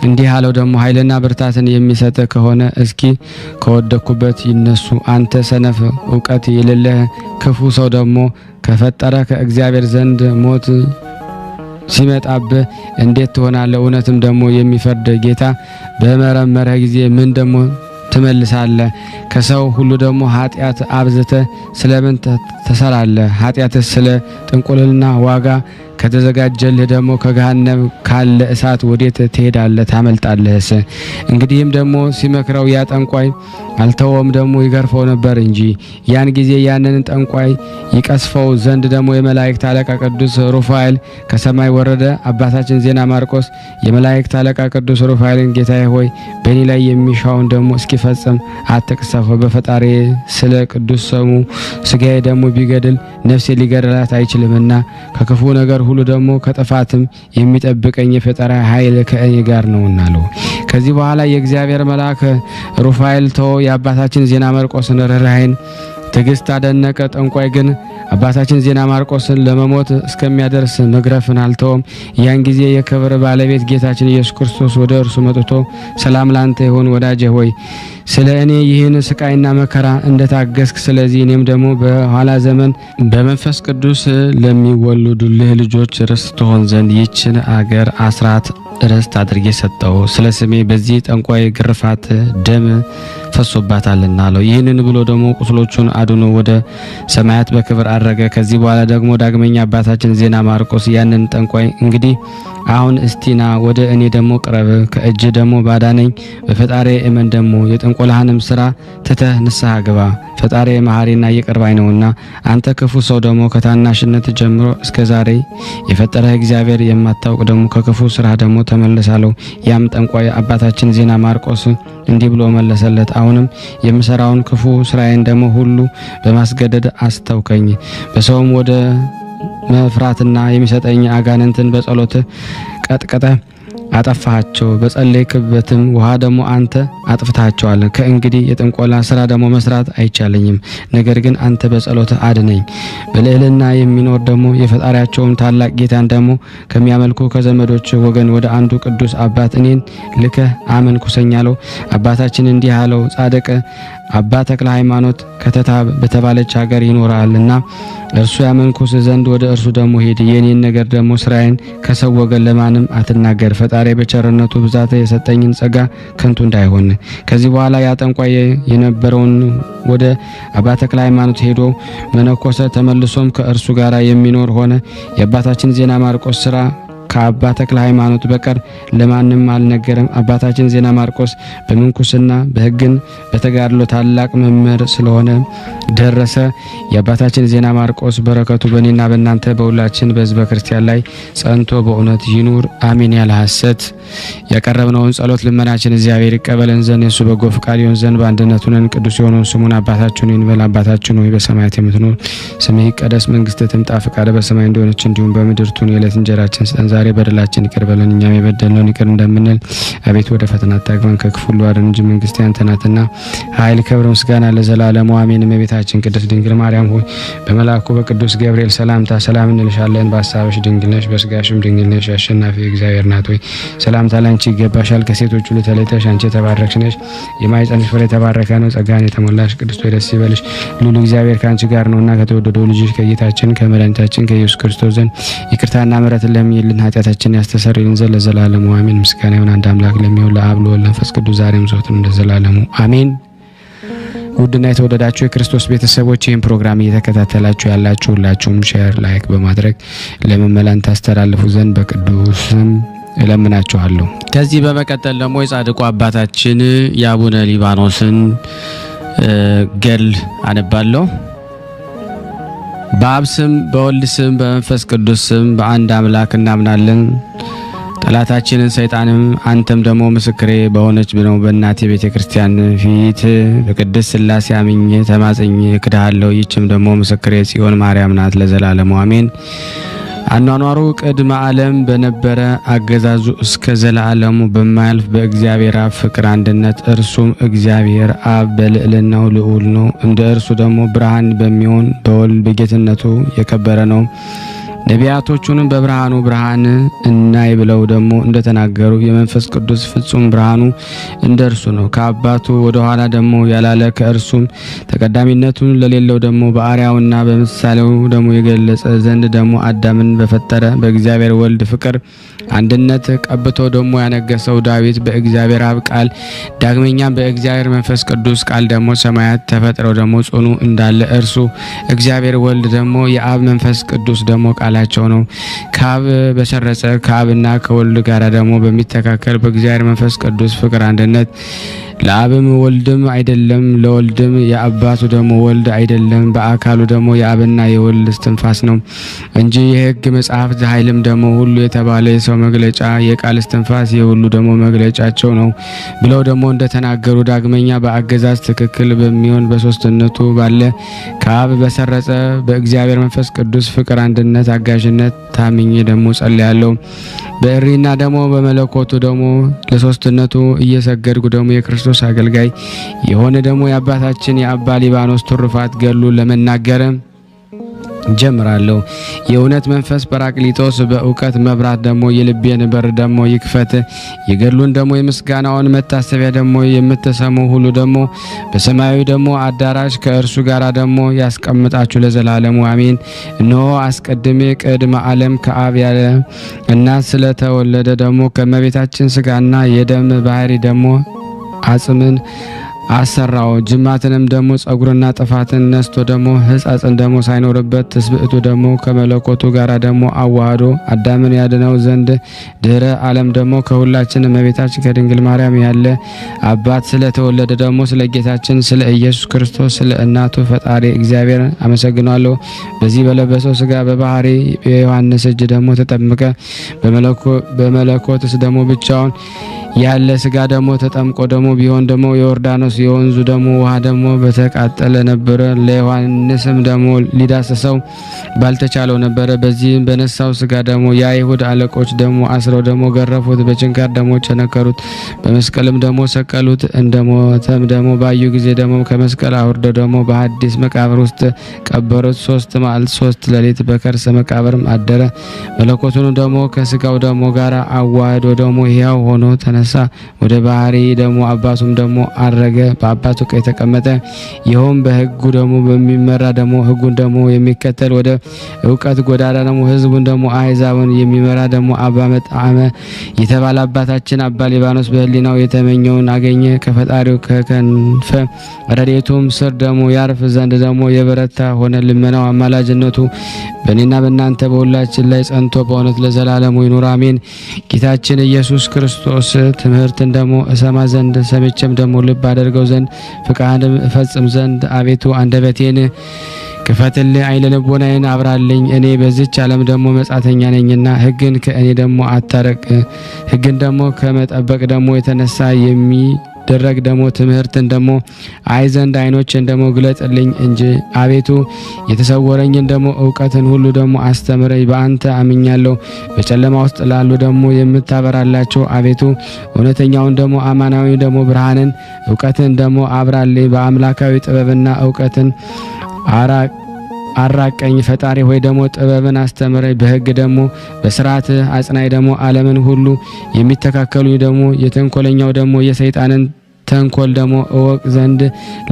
እንዲህ አለው፣ ደግሞ ኃይልና ብርታትን የሚሰጥ ከሆነ እስኪ ከወደኩበት ይነሱ። አንተ ሰነፍ እውቀት የሌለህ ክፉ ሰው ደግሞ ከፈጠረ ከእግዚአብሔር ዘንድ ሞት ሲመጣብህ እንዴት ትሆናለህ? እውነትም ደግሞ የሚፈርድ ጌታ በመረመረህ ጊዜ ምን ደግሞ ትመልሳለህ? ከሰው ሁሉ ደግሞ ኃጢአት አብዝተ ስለምን ተሰራለህ? ኃጢአትስ ስለ ጥንቁልና ዋጋ ከተዘጋጀልህ ደግሞ ከገሃነም ካለ እሳት ወዴት ትሄዳለህ? ታመልጣለህስ? እንግዲህም ደግሞ ሲመክረው ያ ጠንቋይ አልተወም፣ ደግሞ ይገርፈው ነበር እንጂ። ያን ጊዜ ያንን ጠንቋይ ይቀስፈው ዘንድ ደግሞ የመላእክት አለቃ ቅዱስ ሩፋኤል ከሰማይ ወረደ። አባታችን ዜና ማርቆስ የመላእክት አለቃ ቅዱስ ሩፋኤልን ጌታዬ ሆይ በእኔ ላይ የሚሻውን ደግሞ እስኪፈጽም አትቅሰፈው። በፈጣሪ ስለ ቅዱስ ስሙ ስጋዬ ደግሞ ቢገድል ነፍሴ ሊገድላት አይችልምና ከክፉ ነገር ሁሉ ደግሞ ከጥፋትም የሚጠብቀኝ የፈጠራ ኃይል ከእኔ ጋር ነውና አለው። ከዚህ በኋላ የእግዚአብሔር መልአክ ሩፋኤል ተወ። የአባታችን ዜና ማርቆስን ርኅራኄን ትዕግስት አደነቀ። ጠንቋይ ግን አባታችን ዜና ማርቆስን ለመሞት እስከሚያደርስ መግረፍን አልተወም። ያን ጊዜ የክብር ባለቤት ጌታችን ኢየሱስ ክርስቶስ ወደ እርሱ መጥቶ ሰላም ላንተ ይሁን ወዳጄ ሆይ ስለ እኔ ይህን ስቃይና መከራ እንደታገስክ ስለዚህ እኔም ደግሞ በኋላ ዘመን በመንፈስ ቅዱስ ለሚወለዱልህ ልጆች ርስት ትሆን ዘንድ ይችን አገር አስራት ርስት አድርጌ ሰጠው። ስለ ስሜ በዚህ ጠንቋይ ግርፋት ደም ፈሶባታልና አለው። ይህንን ብሎ ደግሞ ቁስሎቹን አድኖ ወደ ሰማያት በክብር አረገ። ከዚህ በኋላ ደግሞ ዳግመኛ አባታችን ዜና ማርቆስ ያንን ጠንቋይ እንግዲህ አሁን እስቲና ወደ እኔ ደግሞ ቅረብ፣ ከእጅ ደግሞ ባዳነኝ በፈጣሪ እመን፣ ደግሞ የጥንቆላህንም ስራ ትተህ ንስሐ ግባ። ፈጣሪ መሐሪና ይቅር ባይ ነውና አንተ ክፉ ሰው ደግሞ ከታናሽነት ጀምሮ እስከ ዛሬ የፈጠረህ እግዚአብሔር የማታውቅ ደግሞ ከክፉ ስራ ደግሞ ተመለሳለሁ። ያም ጠንቋይ አባታችን ዜና ማርቆስ እንዲህ ብሎ መለሰለት፣ አሁንም የምሰራውን ክፉ ስራዬን ደግሞ ሁሉ በማስገደድ አስተውከኝ። በሰውም ወደ መፍራትና የሚሰጠኝ አጋንንትን በጸሎት ቀጥቀጠ አጠፋቸው። በጸለይክበትም ውሃ ደግሞ አንተ አጥፍታቸዋል። ከእንግዲህ የጥንቆላ ስራ ደግሞ መስራት አይቻለኝም። ነገር ግን አንተ በጸሎት አድነኝ። በልዕልና የሚኖር ደግሞ የፈጣሪያቸውን ታላቅ ጌታን ደግሞ ከሚያመልኩ ከዘመዶች ወገን ወደ አንዱ ቅዱስ አባት እኔን ልከህ አመንኩሰኝ አለው። አባታችን እንዲህ አለው፣ ጻድቅ አባ ተክለ ሃይማኖት ከተታ በተባለች ሀገር ይኖራልና እርሱ ያመንኩስ ዘንድ ወደ እርሱ ደግሞ ሄድ። የኔን ነገር ደግሞ ስራዬን ከሰው ወገን ለማንም አትናገር። ፈጣሪ በቸርነቱ ብዛት የሰጠኝን ጸጋ ከንቱ እንዳይሆን። ከዚህ በኋላ ያ ጠንቋይ የነበረውን ወደ አባ ተክለ ሃይማኖት ሄዶ መነኮሰ። ተመልሶም ከእርሱ ጋር የሚኖር ሆነ። የአባታችን ዜና ማርቆስ ስራ ከአባ ተክለ ሃይማኖት በቀር ለማንም አልነገረም። አባታችን ዜና ማርቆስ በምንኩስና በሕግን በተጋድሎ ታላቅ መምህር ስለሆነ ደረሰ። የአባታችን ዜና ማርቆስ በረከቱ በእኔና በእናንተ በሁላችን በሕዝበ ክርስቲያን ላይ ጸንቶ በእውነት ይኑር አሜን። ያለ ሐሰት ያቀረብነውን ጸሎት ልመናችን እግዚአብሔር ይቀበለን ዘንድ የሱ በጎ ፈቃድ ይሆን ዘንድ በአንድነት ሆነን ቅዱስ የሆነውን ስሙን አባታችን ይንበል። አባታችን ሆይ በሰማያት የምትኖር ስምህ ይቀደስ፣ መንግስትህ ትምጣ፣ ፈቃድህ በሰማይ እንደሆነች እንዲሁም በምድር ትሁን። የዕለት እንጀራችንን ስጠን ዛሬ፣ በደላችን ይቅር በለን እኛም የበደልነውን ይቅር እንደምንል፣ አቤቱ ወደ ፈተና አታግባን ከክፉ ሁሉ አድነን እንጂ መንግስት ያንተ ናትና ኃይል፣ ክብር፣ ምስጋና ለዘላለሙ አሜን። እመቤታችን ቅድስት ድንግል ማርያም ሆይ በመልአኩ በቅዱስ ገብርኤል ሰላምታ ሰላም እንልሻለን። በሐሳብሽ ድንግል ነሽ፣ በስጋሽም ድንግል ነሽ። አሸናፊ እግዚአብሔር ናት ሆይ ሰላምታ ላንቺ ይገባሻል። ከሴቶች ሁሉ ተለይተሽ አንቺ የተባረክሽ ነሽ፣ የማኅፀንሽ ፍሬ የተባረከ ነው። ጸጋን የተሞላሽ ቅድስት ሆይ ደስ ይበልሽ፣ ልዑል እግዚአብሔር ከአንቺ ጋር ነውና ከተወደደው ልጅሽ ከጌታችን ከመድኃኒታችን ከኢየሱስ ክርስቶስ ዘንድ ይቅርታና ምሕረትን ለምኝልን ኃጢአታችንን ያስተሰርይልን ዘንድ ለዘላለሙ አሜን። ምስጋና ይሁን አንድ አምላክ ለሚሆን ለአብ ለወልድ ለመንፈስ ቅዱስ ዛሬም ዘወትርም ለዘላለሙ አሜን። ውድና የተወደዳችሁ የክርስቶስ ቤተሰቦች ይህን ፕሮግራም እየተከታተላችሁ ያላችሁ ሁላችሁም ሼር፣ ላይክ በማድረግ ለምእመናን ታስተላልፉ ዘንድ በቅዱስም እለምናችኋለሁ። ከዚህ በመቀጠል ደግሞ የጻድቁ አባታችን የአቡነ ሊባኖስን ገድል አነባለሁ። በአብ ስም በወልድ ስም በመንፈስ ቅዱስ ስም በአንድ አምላክ እናምናለን። ጠላታችንን ሰይጣንም አንተም ደግሞ ምስክሬ በሆነች ነው በእናቴ ቤተ ክርስቲያን ፊት በቅድስት ሥላሴ አምኜ ተማጽኜ እክድሃለሁ። ይህችም ደግሞ ምስክሬ ጽዮን ማርያም ናት ለዘላለሙ አሜን። አኗኗሩ ቅድመ ዓለም በነበረ አገዛዙ እስከ ዘላለሙ በማያልፍ በእግዚአብሔር አብ ፍቅር አንድነት እርሱም እግዚአብሔር አብ በልዕልናው ልዑል ነው። እንደ እርሱ ደግሞ ብርሃን በሚሆን በወልድ በጌትነቱ የከበረ ነው። ነቢያቶቹንም በብርሃኑ ብርሃን እናይ ብለው ደግሞ እንደተናገሩ የመንፈስ ቅዱስ ፍጹም ብርሃኑ እንደ እርሱ ነው። ከአባቱ ወደ ኋላ ደግሞ ያላለ ከእርሱም ተቀዳሚነቱን ለሌለው ደግሞ በአርአያውና በምሳሌው ደግሞ የገለጸ ዘንድ ደግሞ አዳምን በፈጠረ በእግዚአብሔር ወልድ ፍቅር አንድነት ቀብቶ ደግሞ ያነገሰው ዳዊት በእግዚአብሔር አብ ቃል ዳግመኛም በእግዚአብሔር መንፈስ ቅዱስ ቃል ደግሞ ሰማያት ተፈጥረው ደግሞ ጽኑ እንዳለ እርሱ እግዚአብሔር ወልድ ደግሞ የአብ መንፈስ ቅዱስ ደግሞ ቃላቸው ነው። ከአብ በሰረጸ ከአብና ከወልድ ጋር ደግሞ በሚተካከል በእግዚአብሔር መንፈስ ቅዱስ ፍቅር አንድነት ለአብም ወልድም አይደለም ለወልድም የአባቱ ደግሞ ወልድ አይደለም በአካሉ ደግሞ የአብና የወልድ እስትንፋስ ነው እንጂ የሕግ መጽሐፍት ኃይልም ደግሞ ሁሉ የተባለ የሰው መግለጫ የቃል እስትንፋስ የሁሉ ደግሞ መግለጫቸው ነው ብለው ደግሞ እንደተናገሩ ዳግመኛ በአገዛዝ ትክክል በሚሆን በሶስትነቱ ባለ ከአብ በሰረጸ በእግዚአብሔር መንፈስ ቅዱስ ፍቅር አንድነት አጋዥነት ታምኜ ደግሞ ጸልያለሁ። በእሪና ደግሞ በመለኮቱ ደግሞ ለሶስትነቱ እየሰገድኩ ደግሞ የክርስቶስ አገልጋይ የሆነ ደግሞ የአባታችን የአባ ሊባኖስ ትሩፋት ገድሉ ለመናገር ጀምራለሁ። የእውነት መንፈስ ጰራቅሊጦስ በእውቀት መብራት ደግሞ የልቤን በር ደግሞ ይክፈት። የገድሉን ደግሞ የምስጋናውን መታሰቢያ ደግሞ የምትሰሙ ሁሉ ደግሞ በሰማያዊ ደግሞ አዳራሽ ከእርሱ ጋር ደግሞ ያስቀምጣችሁ ለዘላለሙ አሜን። እነሆ አስቀድሜ ቅድመ ዓለም ከአብ ያለ እናት ስለተወለደ ደግሞ ከእመቤታችን ስጋና የደም ባህሪ ደግሞ አጽምን አሰራው። ጅማትንም ደግሞ ጸጉርና ጥፋትን ነስቶ ደግሞ ሕጸጽን ደግሞ ሳይኖርበት ትስብእቱ ደግሞ ከመለኮቱ ጋር ደግሞ አዋህዶ አዳምን ያድነው ዘንድ ድህረ ዓለም ደግሞ ከሁላችን እመቤታችን ከድንግል ማርያም ያለ አባት ስለተወለደ ደግሞ ስለ ጌታችን ስለ ኢየሱስ ክርስቶስ ስለ እናቱ ፈጣሪ እግዚአብሔር አመሰግናለሁ። በዚህ በለበሰው ስጋ በባህሪ የዮሐንስ እጅ ደግሞ ተጠምቀ በመለኮትስ ደግሞ ብቻውን ያለ ስጋ ደግሞ ተጠምቆ ደግሞ ቢሆን ደግሞ የዮርዳኖስ የወንዙ ደግሞ ውሃ ደግሞ በተቃጠለ ነበረ። ለዮሐንስም ደግሞ ሊዳሰሰው ባልተቻለው ነበረ። በዚህም በነሳው ስጋ ደግሞ የአይሁድ አለቆች ደግሞ አስረው ደግሞ ገረፉት፣ በችንካር ደግሞ ቸነከሩት፣ በመስቀልም ደግሞ ሰቀሉት። እንደሞተም ደግሞ ባዩ ጊዜ ደግሞ ከመስቀል አውርደው ደግሞ በሐዲስ መቃብር ውስጥ ቀበሩት። 3 መዓልት 3 ሌሊት በከርሰ መቃብርም አደረ። መለኮቱን ደግሞ ከስጋው ደግሞ ጋር አዋህዶ ደግሞ ሕያው ሆኖ ተነሳ። ተነሳ፣ ወደ ባህሪ ደግሞ አባቱም ደግሞ አረገ፣ በአባቱ ቀኝ ተቀመጠ። ይኸውም በሕጉ ደግሞ በሚመራ ደግሞ ሕጉን ደግሞ የሚከተል ወደ እውቀት ጎዳና ደግሞ ሕዝቡን ደግሞ አሕዛብን የሚመራ ደግሞ አባ መጥዓመ የተባለ አባታችን አባ ሊባኖስ በሕሊናው የተመኘውን አገኘ። ከፈጣሪው ከከንፈ ረድኤቱም ስር ደግሞ ያርፍ ዘንድ ደግሞ የበረታ ሆነ። ልመናው አማላጅነቱ በእኔና በእናንተ በሁላችን ላይ ጸንቶ በእውነት ለዘላለሙ ይኑር አሜን። ጌታችን ኢየሱስ ክርስቶስ ትምህርትን ደግሞ እሰማ ዘንድ ሰምቼም ደግሞ ልብ አደርገው ዘንድ ፍቃድም እፈጽም ዘንድ አቤቱ አንደበቴን ክፈትልኝ፣ ዓይነ ልቦናዬን አብራልኝ። እኔ በዚች ዓለም ደግሞ መጻተኛ ነኝና ሕግን ከእኔ ደግሞ አታረቅ። ሕግን ደግሞ ከመጠበቅ ደግሞ የተነሳ የሚደረግ ደግሞ ትምህርትን ደግሞ አይ ዘንድ ዓይኖችን ደግሞ ግለጥልኝ እንጂ አቤቱ የተሰወረኝን ደግሞ እውቀትን ሁሉ ደግሞ አስተምረኝ። በአንተ አምኛለሁ። በጨለማ ውስጥ ላሉ ደግሞ የምታበራላቸው አቤቱ እውነተኛውን ደግሞ አማናዊ ደግሞ ብርሃንን እውቀትን ደግሞ አብራልኝ። በአምላካዊ ጥበብና እውቀትን አራቀኝ። ፈጣሪ ሆይ ደግሞ ጥበብን አስተምረኝ። በሕግ ደግሞ በስርዓት አጽናይ። ደግሞ ዓለምን ሁሉ የሚተካከሉኝ ደግሞ የተንኮለኛው ደግሞ የሰይጣንን ተንኮል ደግሞ እወቅ ዘንድ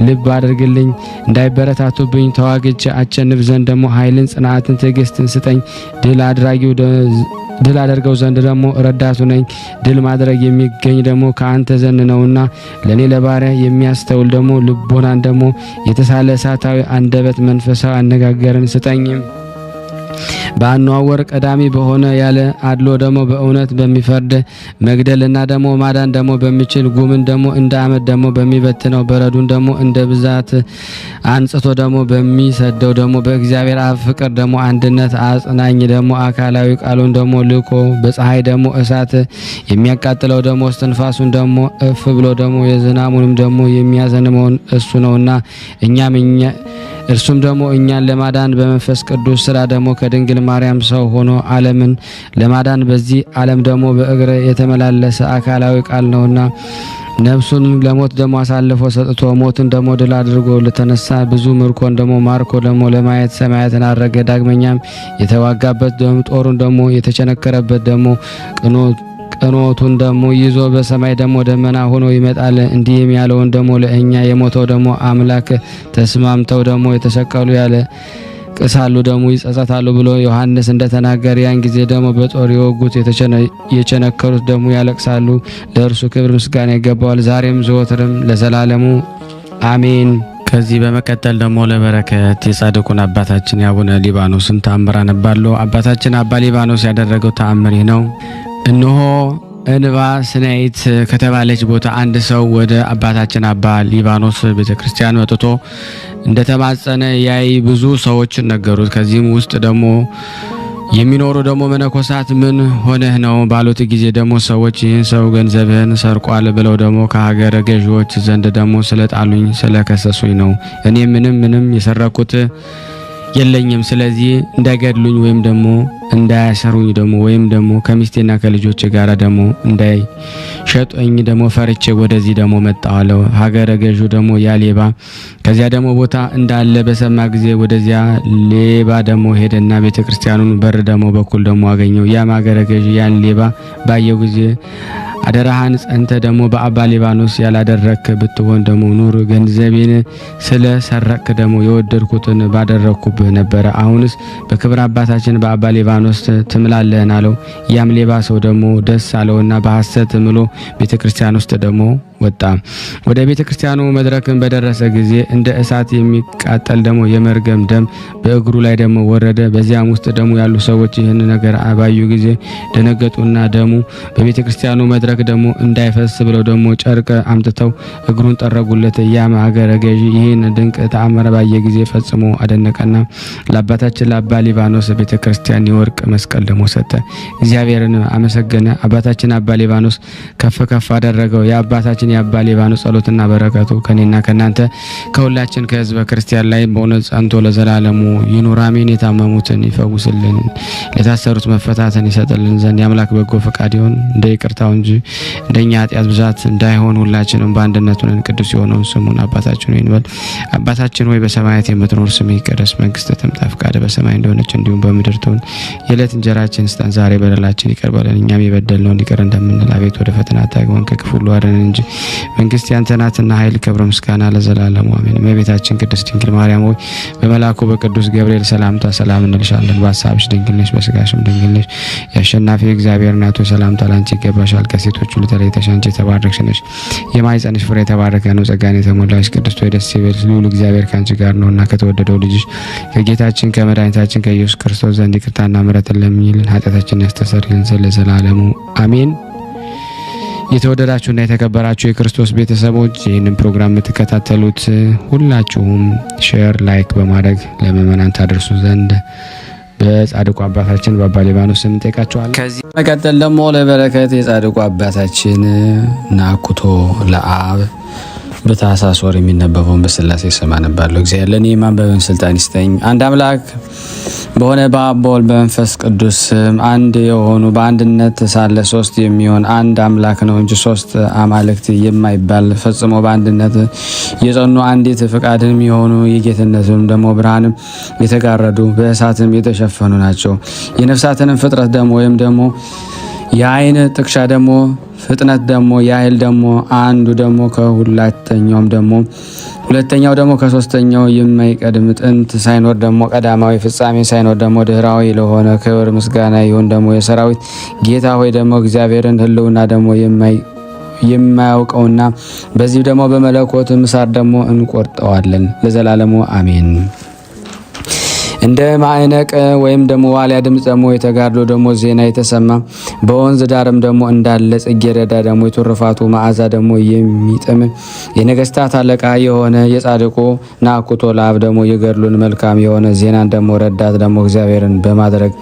ልብ አድርግልኝ። እንዳይበረታቱብኝ ተዋግቼ አቸንፍ ዘንድ ደግሞ ኃይልን፣ ጽናትን፣ ትዕግስትን ስጠኝ። ድል አደርገው ዘንድ ደግሞ ረዳቱ ነኝ። ድል ማድረግ የሚገኝ ደግሞ ከአንተ ዘንድ ነውና ለኔ ለባሪያ የሚያስተውል ደግሞ ልቦናን ደግሞ የተሳለ እሳታዊ አንደበት መንፈሳዊ አነጋገርን ስጠኝ። በአኗወር ቀዳሚ በሆነ ያለ አድሎ ደግሞ በእውነት በሚፈርድ መግደልና ደግሞ ማዳን ደግሞ በሚችል ጉምን ደግሞ እንደ አመድ ደግሞ በሚበትነው በረዱን ደግሞ እንደ ብዛት አንጽቶ ደግሞ በሚሰደው ደግሞ በእግዚአብሔር አብ ፍቅር ደግሞ አንድነት አጽናኝ ደግሞ አካላዊ ቃሉን ደግሞ ልኮ በፀሐይ ደግሞ እሳት የሚያቃጥለው ደግሞ እስትንፋሱን ደግሞ እፍ ብሎ ደግሞ የዝናሙንም ደግሞ የሚያዘንመውን እሱ ነውና እርሱም ደግሞ እኛን ለማዳን በመንፈስ ቅዱስ ስራ ደግሞ ከድንግል ማርያም ሰው ሆኖ ዓለምን ለማዳን በዚህ ዓለም ደግሞ በእግረ የተመላለሰ አካላዊ ቃል ነውና ነፍሱን ለሞት ደግሞ አሳልፎ ሰጥቶ ሞትን ደግሞ ድል አድርጎ ለተነሳ ብዙ ምርኮን ደግሞ ማርኮ ደግሞ ለማየት ሰማያትን አረገ። ዳግመኛም የተዋጋበት ደግሞ ጦሩን ደግሞ የተቸነከረበት ደግሞ ቅኖቱን ደግሞ ይዞ በሰማይ ደግሞ ደመና ሆኖ ይመጣል። እንዲህም ያለውን ደግሞ ለእኛ የሞተው ደግሞ አምላክ ተስማምተው ደግሞ የተሰቀሉ ያለ ቅሳሉ ደግሞ ይጸጸታሉ ብሎ ዮሐንስ እንደተናገረ ያን ጊዜ ደግሞ በጦር የወጉት የቸነከሩት ደግሞ ያለቅሳሉ። ለእርሱ ክብር ምስጋና ይገባዋል ዛሬም ዘወትርም ለዘላለሙ አሜን። ከዚህ በመቀጠል ደግሞ ለበረከት የጻድቁን አባታችን የአቡነ ሊባኖስን ተአምር አነባለሁ። አባታችን አባ ሊባኖስ ያደረገው ተአምር ነው። እነሆ እንባ ስናይት ከተባለች ቦታ አንድ ሰው ወደ አባታችን አባ ሊባኖስ ቤተክርስቲያን መጥቶ እንደተማጸነ ያይ ብዙ ሰዎች ነገሩት። ከዚህም ውስጥ ደግሞ የሚኖሩ ደግሞ መነኮሳት ምን ሆነህ ነው ባሉት ጊዜ ደግሞ ሰዎች ይህን ሰው ገንዘብህን ሰርቋል ብለው ደግሞ ከሀገረ ገዢዎች ዘንድ ደግሞ ስለጣሉኝ ስለከሰሱኝ ነው። እኔ ምንም የሰረኩት የለኝም። ስለዚህ እንዳይገድሉኝ ወይም ደግሞ እንዳያሰሩኝ ደግሞ ወይም ደግሞ ከሚስቴና ከልጆች ጋር ደግሞ እንዳይሸጡኝ ደግሞ ፈርቼ ወደዚህ ደግሞ መጣዋለሁ። ሀገረ ገዡ ደግሞ ያ ሌባ ከዚያ ደግሞ ቦታ እንዳለ በሰማ ጊዜ ወደዚያ ሌባ ደግሞ ሄደና ቤተክርስቲያኑን በር ደግሞ በኩል ደግሞ አገኘው። ያም ሀገረ ገዢ ያን ሌባ ባየው ጊዜ አደራህን ጸንተ ደግሞ በአባ ሊባኖስ ያላደረክ ብትሆን ደግሞ ኑር። ገንዘቤን ስለ ሰረክ ደግሞ የወደድኩትን ባደረኩብህ ነበረ። አሁንስ በክብር አባታችን በአባ ሊባኖስ ትምላለህን አለው። ያም ሌባ ሰው ደግሞ ደስ አለውና በሐሰት ምሎ ቤተክርስቲያን ውስጥ ደግሞ ወጣ። ወደ ቤተክርስቲያኑ መድረክን በደረሰ ጊዜ እንደ እሳት የሚቃጠል ደግሞ የመርገም ደም በእግሩ ላይ ደግሞ ወረደ። በዚያም ውስጥ ደግሞ ያሉ ሰዎች ይህን ነገር ባዩ ጊዜ ደነገጡና ደሙ በቤተክርስቲያኑ መድረክ ደግሞ እንዳይፈስ ብለው ደግሞ ጨርቅ አምጥተው እግሩን ጠረጉለት። ያም ሀገረ ገዢ ይህን ድንቅ ተአምር ባየ ጊዜ ፈጽሞ አደነቀና ለአባታችን ለአባ ሊባኖስ ቤተክርስቲያን የወርቅ መስቀል ደግሞ ሰጠ። እግዚአብሔርን አመሰገነ። አባታችን አባ ሊባኖስ ከፍ ከፍ አደረገው። የአባታችን የአባ ሊባኖስ ጸሎትና በረከቱ ከኔና ከናንተ ከሁላችን ከህዝበ ክርስቲያን ላይ በእውነት ጸንቶ ለዘላለሙ ይኑር አሜን። የታመሙትን ይፈውስልን፣ ለታሰሩት መፈታትን ይሰጥልን ዘንድ የአምላክ በጎ ፈቃድ ይሁን። እንደ ይቅርታው እንጂ እንደኛ ኃጢአት ብዛት እንዳይሆን ሁላችንም በአንድነት ሆነን ቅዱስ የሆነውን ስሙን አባታችን ሆይ እንበል። አባታችን ሆይ በሰማያት የምትኖር ስምህ ይቀደስ፣ መንግስትህ ትምጣ፣ ፈቃድህ በሰማይ እንደሆነች እንዲሁም በምድር ትሁን። የዕለት እንጀራችንን ስጠን ዛሬ፣ በደላችን ይቅር በለን እኛም የበደልነውን ይቅር እንደምንል፣ አቤት ወደ ፈተና አታግባን ከክፉ ሁሉ አድነን እንጂ መንግስት ያንተ ናትና ኃይል፣ ክብር፣ ምስጋና ለዘላለሙ አሜን። እመቤታችን ቅድስት ድንግል ማርያም ሆይ በመልአኩ በቅዱስ ገብርኤል ሰላምታ ሰላም እንልሻለን። በሐሳብሽ ድንግል ነሽ፣ በስጋሽም ድንግል ነሽ። የአሸናፊ እግዚአብሔር እናቱ ሰላምታ ላንቺ ይገባሻል። ከሴቶች ሁሉ ተለይተሽ አንቺ የተባረክሽ ነሽ፣ የማኅፀንሽ ፍሬ የተባረከ ነው። ጸጋን የተሞላሽ ቅድስት ሆይ ደስ ይበልሽ፣ ልዑል እግዚአብሔር ካንቺ ጋር ነውና ከተወደደው ልጅሽ ከጌታችን ከመድኃኒታችን ከኢየሱስ ክርስቶስ ዘንድ ይቅርታና ምሕረትን ለምኝልን ኃጢአታችንን ያስተሰርይልን ዘንድ ለዘላለሙ አሜን። የተወደዳችሁና የተከበራችሁ የክርስቶስ ቤተሰቦች ይህንን ፕሮግራም የምትከታተሉት ሁላችሁም ሼር፣ ላይክ በማድረግ ለምእመናን ታደርሱ ዘንድ በጻድቁ አባታችን በአባ ሊባኖስ ስም እንጠይቃችኋለን። ከዚህ መቀጠል ደግሞ ለበረከት የጻድቁ አባታችን ናኩቶ ለአብ በታኅሳስ ወር የሚነበበውን በሥላሴ ስም አነባለሁ። እግዚአብሔር ለእኔ የማንበብን ስልጣን ይስጠኝ። አንድ አምላክ በሆነ በአብ በወልድ በመንፈስ ቅዱስ ስም አንድ የሆኑ በአንድነት ሳለ ሶስት የሚሆን አንድ አምላክ ነው እንጂ ሶስት አማልክት የማይባል ፈጽሞ በአንድነት የጸኑ አንዲት ፈቃድም የሆኑ የጌትነትም ደግሞ ብርሃንም የተጋረዱ በእሳትም የተሸፈኑ ናቸው። የነፍሳትንም ፍጥረት ደግሞ ወይም ደግሞ የአይን ጥቅሻ ደግሞ ፍጥነት ደግሞ የኃይል ደግሞ አንዱ ደግሞ ከሁለተኛውም ደግሞ ሁለተኛው ደግሞ ከሶስተኛው የማይቀድም ጥንት ሳይኖር ደግሞ ቀዳማዊ ፍጻሜ ሳይኖር ደግሞ ድህራዊ ለሆነ ክብር ምስጋና ይሁን። ደግሞ የሰራዊት ጌታ ሆይ ደግሞ እግዚአብሔርን ሕልውና ደግሞ የማያውቀውና በዚህ ደግሞ በመለኮት ምሳር ደግሞ እንቆርጠዋለን ለዘላለሙ አሜን። እንደ ማዕነቅ ወይም ደግሞ ዋሊያ ድምጽ ደግሞ የተጋድሎ ደግሞ ዜና የተሰማ በወንዝ ዳርም ደግሞ እንዳለ ጽጌረዳ ደግሞ የትሩፋቱ መዓዛ ደግሞ የሚጥም የነገስታት አለቃ የሆነ የጻድቁ ናኩቶ ለአብ ደግሞ የገድሉን መልካም የሆነ ዜናን ደግሞ ረዳት ደግሞ እግዚአብሔርን በማድረግ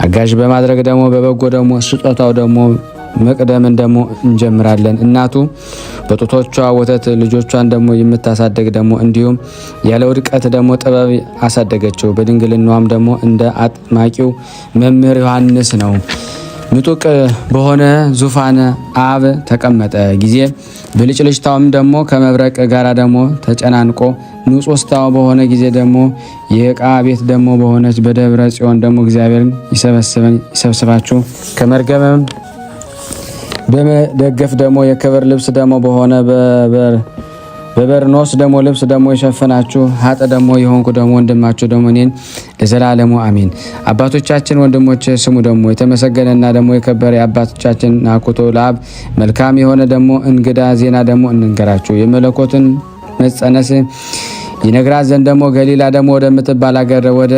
አጋዥ በማድረግ ደግሞ በበጎ ደግሞ ስጦታው ደግሞ መቅደምን ደግሞ እንጀምራለን። እናቱ በጡቶቿ ወተት ልጆቿን ደግሞ የምታሳደግ ደግሞ እንዲሁም ያለ ውድቀት ደግሞ ጥበብ አሳደገችው። በድንግልናዋም ደግሞ እንደ አጥማቂው መምህር ዮሐንስ ነው። ምጡቅ በሆነ ዙፋን አብ ተቀመጠ ጊዜ ብልጭልጭታውም ደግሞ ከመብረቅ ጋር ደግሞ ተጨናንቆ ንጹሕታው በሆነ ጊዜ ደግሞ የዕቃ ቤት ደግሞ በሆነች በደብረ ጽዮን ደግሞ እግዚአብሔርን ይሰብስባችሁ ከመርገምም በመደገፍ ደግሞ የክብር ልብስ ደግሞ በሆነ በበርኖስ ደግሞ ልብስ ደግሞ የሸፈናችሁ ሀጥ ደግሞ የሆንኩ ደግሞ ወንድማችሁ ደግሞ እኔን ለዘላለሙ አሜን። አባቶቻችን ወንድሞች ስሙ ደግሞ የተመሰገነና ደግሞ የከበረ የአባቶቻችን ናኩቶ ለአብ መልካም የሆነ ደግሞ እንግዳ ዜና ደግሞ እንንገራችሁ። የመለኮትን መጸነስ ይነግራት ዘንድ ደግሞ ገሊላ ደግሞ ወደምትባል አገር ወደ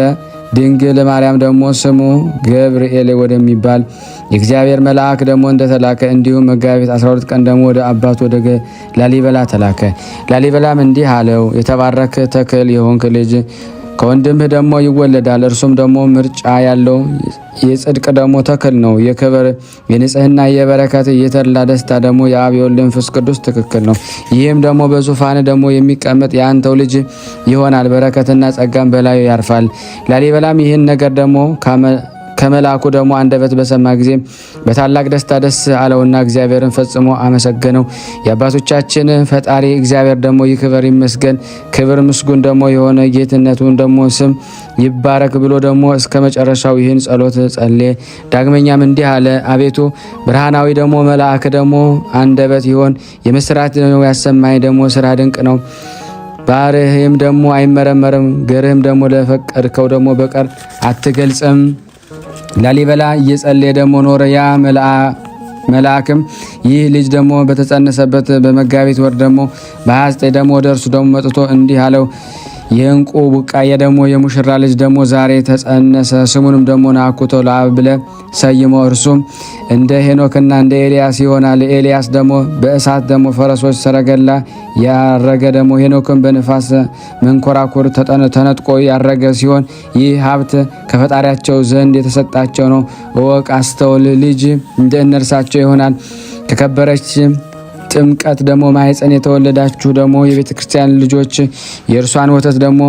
ድንግል ማርያም ደግሞ ስሙ ገብርኤል ወደሚባል የእግዚአብሔር መልአክ ደግሞ እንደተላከ እንዲሁም መጋቢት 12 ቀን ደግሞ ወደ አባቱ ወደ ላሊበላ ተላከ። ላሊበላም እንዲህ አለው፣ የተባረከ ተክል የሆንክ ልጅ ከወንድምህ ደግሞ ይወለዳል። እርሱም ደግሞ ምርጫ ያለው የጽድቅ ደግሞ ተክል ነው። የክብር የንጽህና የበረከት የተድላ ደስታ ደግሞ የአብ የወልድ መንፈስ ቅዱስ ትክክል ነው። ይህም ደግሞ በዙፋን ደግሞ የሚቀመጥ የአንተው ልጅ ይሆናል። በረከትና ጸጋም በላዩ ያርፋል። ላሊበላም ይህን ነገር ደግሞ ከመልአኩ ደግሞ አንደበት በሰማ ጊዜ በታላቅ ደስታ ደስ አለውና እግዚአብሔርን ፈጽሞ አመሰገነው። የአባቶቻችን ፈጣሪ እግዚአብሔር ደግሞ ይክበር ይመስገን፣ ክብር ምስጉን ደግሞ የሆነ ጌትነቱን ደግሞ ስም ይባረክ ብሎ ደግሞ እስከ መጨረሻው ይህን ጸሎት ጸለየ። ዳግመኛም እንዲህ አለ፣ አቤቱ ብርሃናዊ ደግሞ መልአክ ደግሞ አንደበት ይሆን የምስራት ነው ያሰማኝ ደግሞ ስራ ድንቅ ነው። ባርህም ደግሞ አይመረመርም፣ ገርህም ደግሞ ለፈቀድከው ደግሞ በቀር አትገልጽም። ላሊበላ እየጸለየ ደግሞ ኖረ። ያ መልአክም ይህ ልጅ ደግሞ በተጸነሰበት በመጋቢት ወር ደግሞ በ29 ደግሞ ወደ እርሱ ደግሞ መጥቶ እንዲህ አለው፣ የእንቁ ቡቃያ ደግሞ የሙሽራ ልጅ ደግሞ ዛሬ ተጸነሰ። ስሙንም ደግሞ ናኩቶ ለአብ ብለህ ሰይመው። እርሱም እንደ ሄኖክና እንደ ኤልያስ ይሆናል። ኤልያስ ደግሞ በእሳት ደግሞ ፈረሶች ሰረገላ ያረገ ደግሞ ሄኖክም በንፋስ መንኮራኩር ተነጥቆ ያረገ ሲሆን ይህ ሀብት ከፈጣሪያቸው ዘንድ የተሰጣቸው ነው። እወቅ፣ አስተውል። ልጅ እንደ እነርሳቸው ይሆናል። ከከበረች ጥምቀት ደግሞ ማኅፀን የተወለዳችሁ ደግሞ የቤተ ክርስቲያን ልጆች የእርሷን ወተት ደግሞ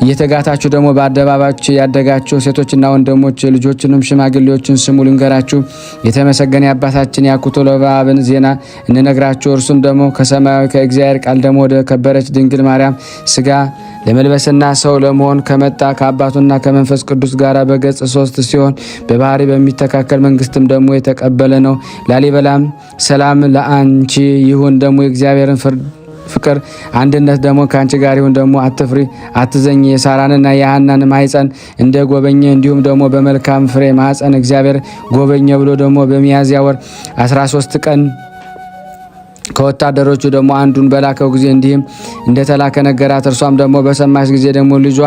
እየተጋታችሁ ደግሞ በአደባባዮች ያደጋችሁ ሴቶችና ወንድሞች ልጆችንም ሽማግሌዎችን ስሙ ልንገራችሁ። የተመሰገነ አባታችን ያኩቶ ለአብን ዜና እንነግራችሁ። እርሱም ደግሞ ከሰማያዊ ከእግዚአብሔር ቃል ደግሞ ወደ ከበረች ድንግል ማርያም ስጋ ለመልበስና ሰው ለመሆን ከመጣ ከአባቱና ከመንፈስ ቅዱስ ጋር በገጽ 3 ሲሆን በባህሪ በሚተካከል መንግስትም ደግሞ የተቀበለ ነው። ላሊበላም ሰላም ለአንቺ ይሁን ደግሞ የእግዚአብሔርን ፍቅር አንድነት ደግሞ ከአንቺ ጋር ይሁን ደግሞ አትፍሪ አትዘኝ የሳራንና የሐናን ማኅፀን እንደ ጎበኘ እንዲሁም ደግሞ በመልካም ፍሬ ማኅፀን እግዚአብሔር ጎበኘ ብሎ ደግሞ በሚያዝያ ወር 13 ቀን ከወታደሮቹ ደግሞ አንዱን በላከው ጊዜ እንዲህም እንደተላከ ነገራት። እርሷም ደግሞ በሰማች ጊዜ ደግሞ ልጇ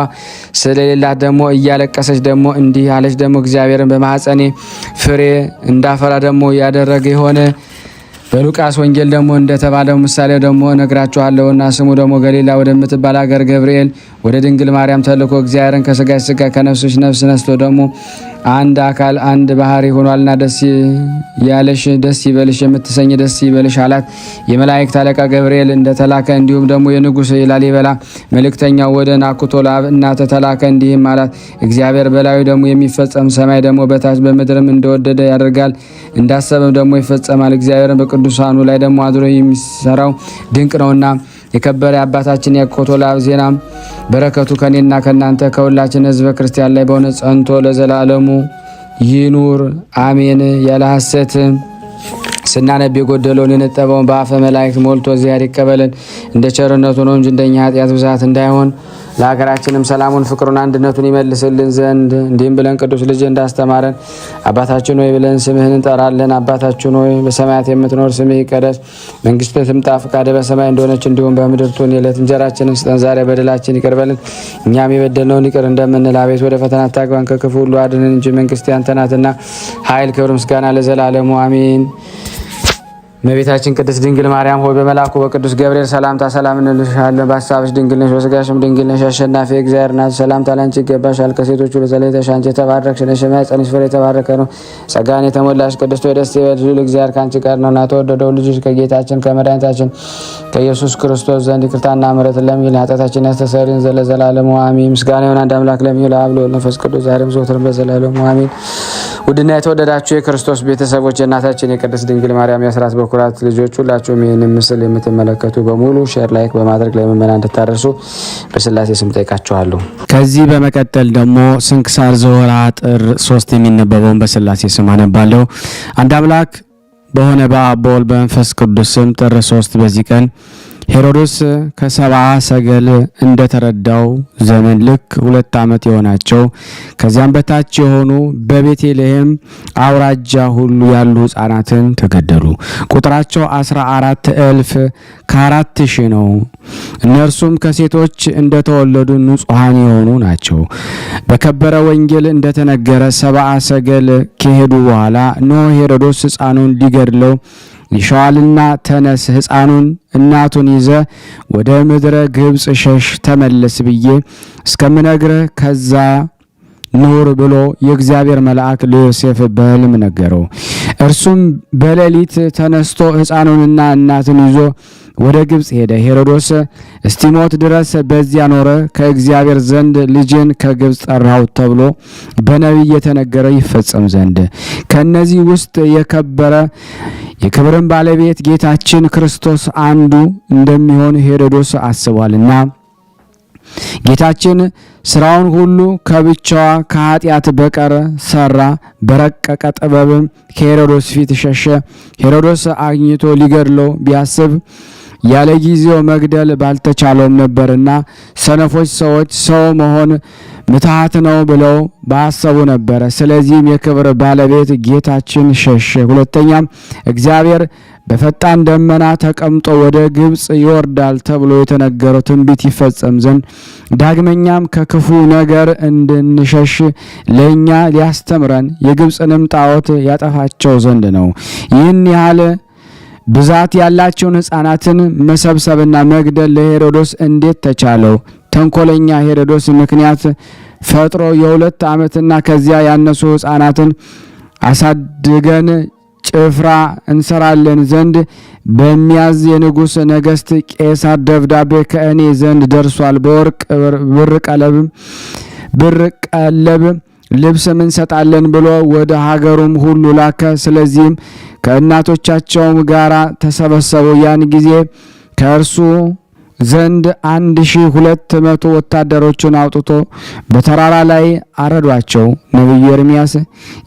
ስለሌላት ደግሞ እያለቀሰች ደግሞ እንዲህ አለች ደግሞ እግዚአብሔርን በማኅፀኔ ፍሬ እንዳፈራ ደግሞ ያደረገ የሆነ በሉቃስ ወንጌል ደግሞ እንደተባለው ምሳሌ ደግሞ ነግራችኋለሁና ስሙ ደግሞ ገሊላ ወደምትባል ሀገር ገብርኤል ወደ ድንግል ማርያም ተልኮ እግዚአብሔርን ከስጋሽ ስጋ ከነፍስሽ ነፍስ ነስቶ ደግሞ አንድ አካል አንድ ባህሪ ሆኗልና ደስ ያለሽ ደስ ይበልሽ የምትሰኝ ደስ ይበልሽ አላት። የመላእክት አለቃ ገብርኤል እንደተላከ እንዲሁም ደግሞ የንጉሥ ላሊበላ መልእክተኛው ወደ ናኩቶ ለአብ እናት ተላከ እንዲህም አላት። እግዚአብሔር በላዩ ደግሞ የሚፈጸም ሰማይ ደግሞ በታች በምድርም እንደወደደ ያደርጋል እንዳሰበም ደግሞ ይፈጸማል። እግዚአብሔርን በቅዱሳኑ ላይ ደግሞ አድሮ የሚሰራው ድንቅ ነውና የከበረ አባታችን ያኮቶ ለአብ ዜናም በረከቱ ከኔና ከናንተ ከሁላችን ሕዝበ ክርስቲያን ላይ በእውነት ጸንቶ ለዘላለሙ ይኑር አሜን። ያለ ሐሰት ስናነብ የጎደለውን የነጠበውን በአፈ መላእክት ሞልቶ እግዚአብሔር ይቀበልን እንደ ቸርነቱ ነው እንጂ እንደኛ ኃጢአት ብዛት እንዳይሆን ለሀገራችንም ሰላሙን ፍቅሩን አንድነቱን ይመልስልን ዘንድ እንዲህም ብለን ቅዱስ ልጅ እንዳስተማረን አባታችን ሆይ ብለን ስምህን እንጠራለን። አባታችን ሆይ በሰማያት የምትኖር ስምህ ይቀደስ፣ መንግስትህ ትምጣ፣ ፈቃድህ በሰማይ እንደሆነች እንዲሁም በምድር ትሁን። የዕለት እንጀራችንን ስጠን ዛሬ፣ በደላችን ይቅር በለን እኛም የበደልነውን ይቅር እንደምንል፣ አቤት ወደ ፈተና አታግባን ከክፉ ሁሉ አድነን እንጂ መንግስት ያንተ ናትና ኃይል፣ ክብር፣ ምስጋና ለዘላለሙ አሜን። እመቤታችን ቅድስት ድንግል ማርያም ሆይ በመልአኩ በቅዱስ ገብርኤል ሰላምታ ሰላም እንልሻለን። በሐሳብሽ ድንግል ነሽ፣ በሥጋሽም ድንግል ነሽ። አሸናፊ እግዚአብሔር ናት፣ ሰላምታ ላንቺ ይገባሻል። ከሴቶች ሁሉ ተለይተሽ አንቺ የተባረክሽ ነሽ፣ የማኅፀንሽ ፍሬ የተባረከ ነው። ጸጋን የተሞላሽ ቅድስት ሆይ ደስ ይበልሽ፣ ልዑል እግዚአብሔር ከአንቺ ጋር ነውና ተወደደው ልጅሽ ከጌታችን ከመድኃኒታችን ከኢየሱስ ክርስቶስ ዘንድ ይቅርታና ምሕረትን ለሚል ኃጢአታችንን ያስተሰርይልን ዘንድ ለዘላለሙ አሜን። ምስጋና ይሁን አንድ አምላክ ለሚሆን ለአብ ለወልድ ለመንፈስ ቅዱስ ዛሬም ዘወትርም ለዘላለሙ አሜን። ውድና የተወደዳችሁ የክርስቶስ ቤተሰቦች የእናታችን የቅድስት ድንግል ማርያም የአስራት በኩራት ልጆች ሁላችሁም ይህንን ምስል የምትመለከቱ በሙሉ ሼር ላይክ በማድረግ ለምእመናን እንድታደርሱ በስላሴ ስም ጠይቃችኋለሁ። ከዚህ በመቀጠል ደግሞ ስንክሳር ዘወርኀ ጥር 3 የሚነበበውን በስላሴ ስም አነባለሁ። አንድ አምላክ በሆነ በአብ በወልድ በመንፈስ ቅዱስ ስም ጥር 3 በዚህ ቀን ሄሮድስ ከሰብአ ሰገል እንደተረዳው ዘመን ልክ 2 ዓመት የሆናቸው ከዚያም በታች የሆኑ በቤተልሔም አውራጃ ሁሉ ያሉ ሕፃናትን ተገደሉ። ቁጥራቸው 14,000 ከ4,000 ነው። እነርሱም ከሴቶች እንደተወለዱ ንጹሐን የሆኑ ናቸው። በከበረ ወንጌል እንደተነገረ ሰብአ ሰገል ከሄዱ በኋላ እነሆ ሄሮድስ ሕፃኑን ሊገድለው ይሻዋልና ተነስ፣ ሕፃኑን እናቱን ይዘ ወደ ምድረ ግብጽ ሸሽ፣ ተመለስ ብዬ እስከምነግርህ ከዛ ኑር ብሎ የእግዚአብሔር መልአክ ለዮሴፍ በሕልም ነገረው። እርሱም በሌሊት ተነስቶ ሕፃኑንና እናቱን ይዞ ወደ ግብጽ ሄደ። ሄሮድስ እስቲሞት ድረስ በዚያ ኖረ። ከእግዚአብሔር ዘንድ ልጅን ከግብጽ ጠራሁት ተብሎ በነቢይ የተነገረ ይፈጸም ዘንድ ከነዚህ ውስጥ የከበረ የክብርን ባለቤት ጌታችን ክርስቶስ አንዱ እንደሚሆን ሄሮድስ አስቧልና ጌታችን ስራውን ሁሉ ከብቻዋ ከኃጢአት በቀር ሰራ። በረቀቀ ጥበብም ከሄሮድስ ፊት ሸሸ። ሄሮድስ አግኝቶ ሊገድለው ቢያስብ ያለ ጊዜው መግደል ባልተቻለውም ነበርና ሰነፎች ሰዎች ሰው መሆን ምትሃት ነው ብለው ባሰቡ ነበረ። ስለዚህም የክብር ባለቤት ጌታችን ሸሸ። ሁለተኛም እግዚአብሔር በፈጣን ደመና ተቀምጦ ወደ ግብጽ ይወርዳል ተብሎ የተነገረው ትንቢት ይፈጸም ዘንድ ዳግመኛም ከክፉ ነገር እንድንሸሽ ለእኛ ሊያስተምረን የግብጽንም ጣዖት ያጠፋቸው ዘንድ ነው። ይህን ያህል ብዛት ያላቸውን ሕፃናትን መሰብሰብና መግደል ለሄሮድስ እንዴት ተቻለው? ተንኮለኛ ሄሮድስ ምክንያት ፈጥሮ የ2 ዓመትና ከዚያ ያነሱ ሕፃናትን አሳድገን ጭፍራ እንሰራለን ዘንድ በሚያዝ የንጉሥ ነገሥት ቄሳር ደብዳቤ ከእኔ ዘንድ ደርሷል። በወርቅ ብር ቀለብ ልብስም እንሰጣለን ብሎ ወደ ሀገሩም ሁሉ ላከ። ስለዚህም ከእናቶቻቸውም ጋር ተሰበሰቡ። ያን ጊዜ ከእርሱ ዘንድ 1200 ወታደሮችን አውጥቶ በተራራ ላይ አረዷቸው። ነቢዩ ኤርምያስ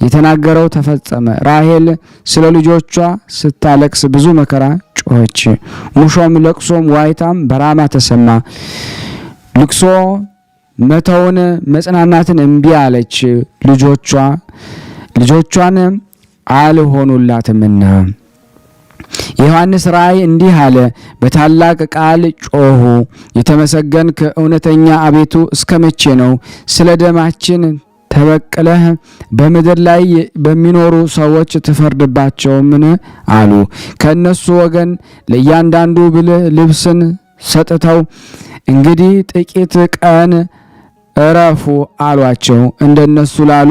የተናገረው ተፈጸመ። ራሔል ስለ ልጆቿ ስታለቅስ ብዙ መከራ ጮኸች። ሙሾም ለቅሶም ዋይታም በራማ ተሰማ። ልቅሶ መተውን መጽናናትን እምቢ አለች፣ ልጆቿን አልሆኑላትምና። የዮሐንስ ራእይ እንዲህ አለ። በታላቅ ቃል ጮኹ፣ የተመሰገንክ እውነተኛ አቤቱ እስከ መቼ ነው? ስለ ደማችን ተበቅለህ በምድር ላይ በሚኖሩ ሰዎች ትፈርድባቸውምን? አሉ። ከእነሱ ወገን ለእያንዳንዱ ብልህ ልብስን ሰጥተው እንግዲህ ጥቂት ቀን እረፉ አሏቸው። እንደነሱ ላሉ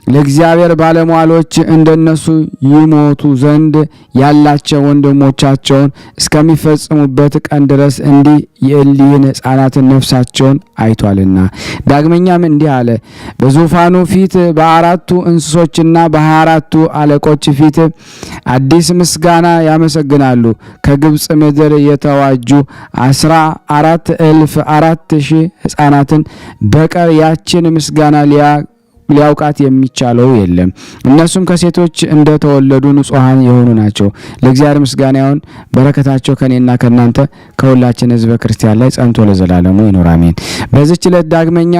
ለእግዚአብሔር ባለሟሎች እንደነሱ ይሞቱ ዘንድ ያላቸው ወንድሞቻቸውን እስከሚፈጽሙበት ቀን ድረስ እንዲህ የእሊህን ሕፃናትን ነፍሳቸውን አይቷልና። ዳግመኛም እንዲህ አለ። በዙፋኑ ፊት በአራቱ እንስሶችና በ24ቱ አለቆች ፊት አዲስ ምስጋና ያመሰግናሉ። ከግብፅ ምድር የተዋጁ 14,000 ሕፃናትን በቀር ያችን ምስጋና ሊያውቃት የሚቻለው የለም። እነሱም ከሴቶች እንደተወለዱ ንጹሐን የሆኑ ናቸው። ለእግዚአብሔር ምስጋና ይሁን። በረከታቸው ከኔና ከናንተ ከሁላችን ሕዝበ ክርስቲያን ላይ ጸንቶ ለዘላለሙ ይኑር አሜን። በዚህች ዕለት ዳግመኛ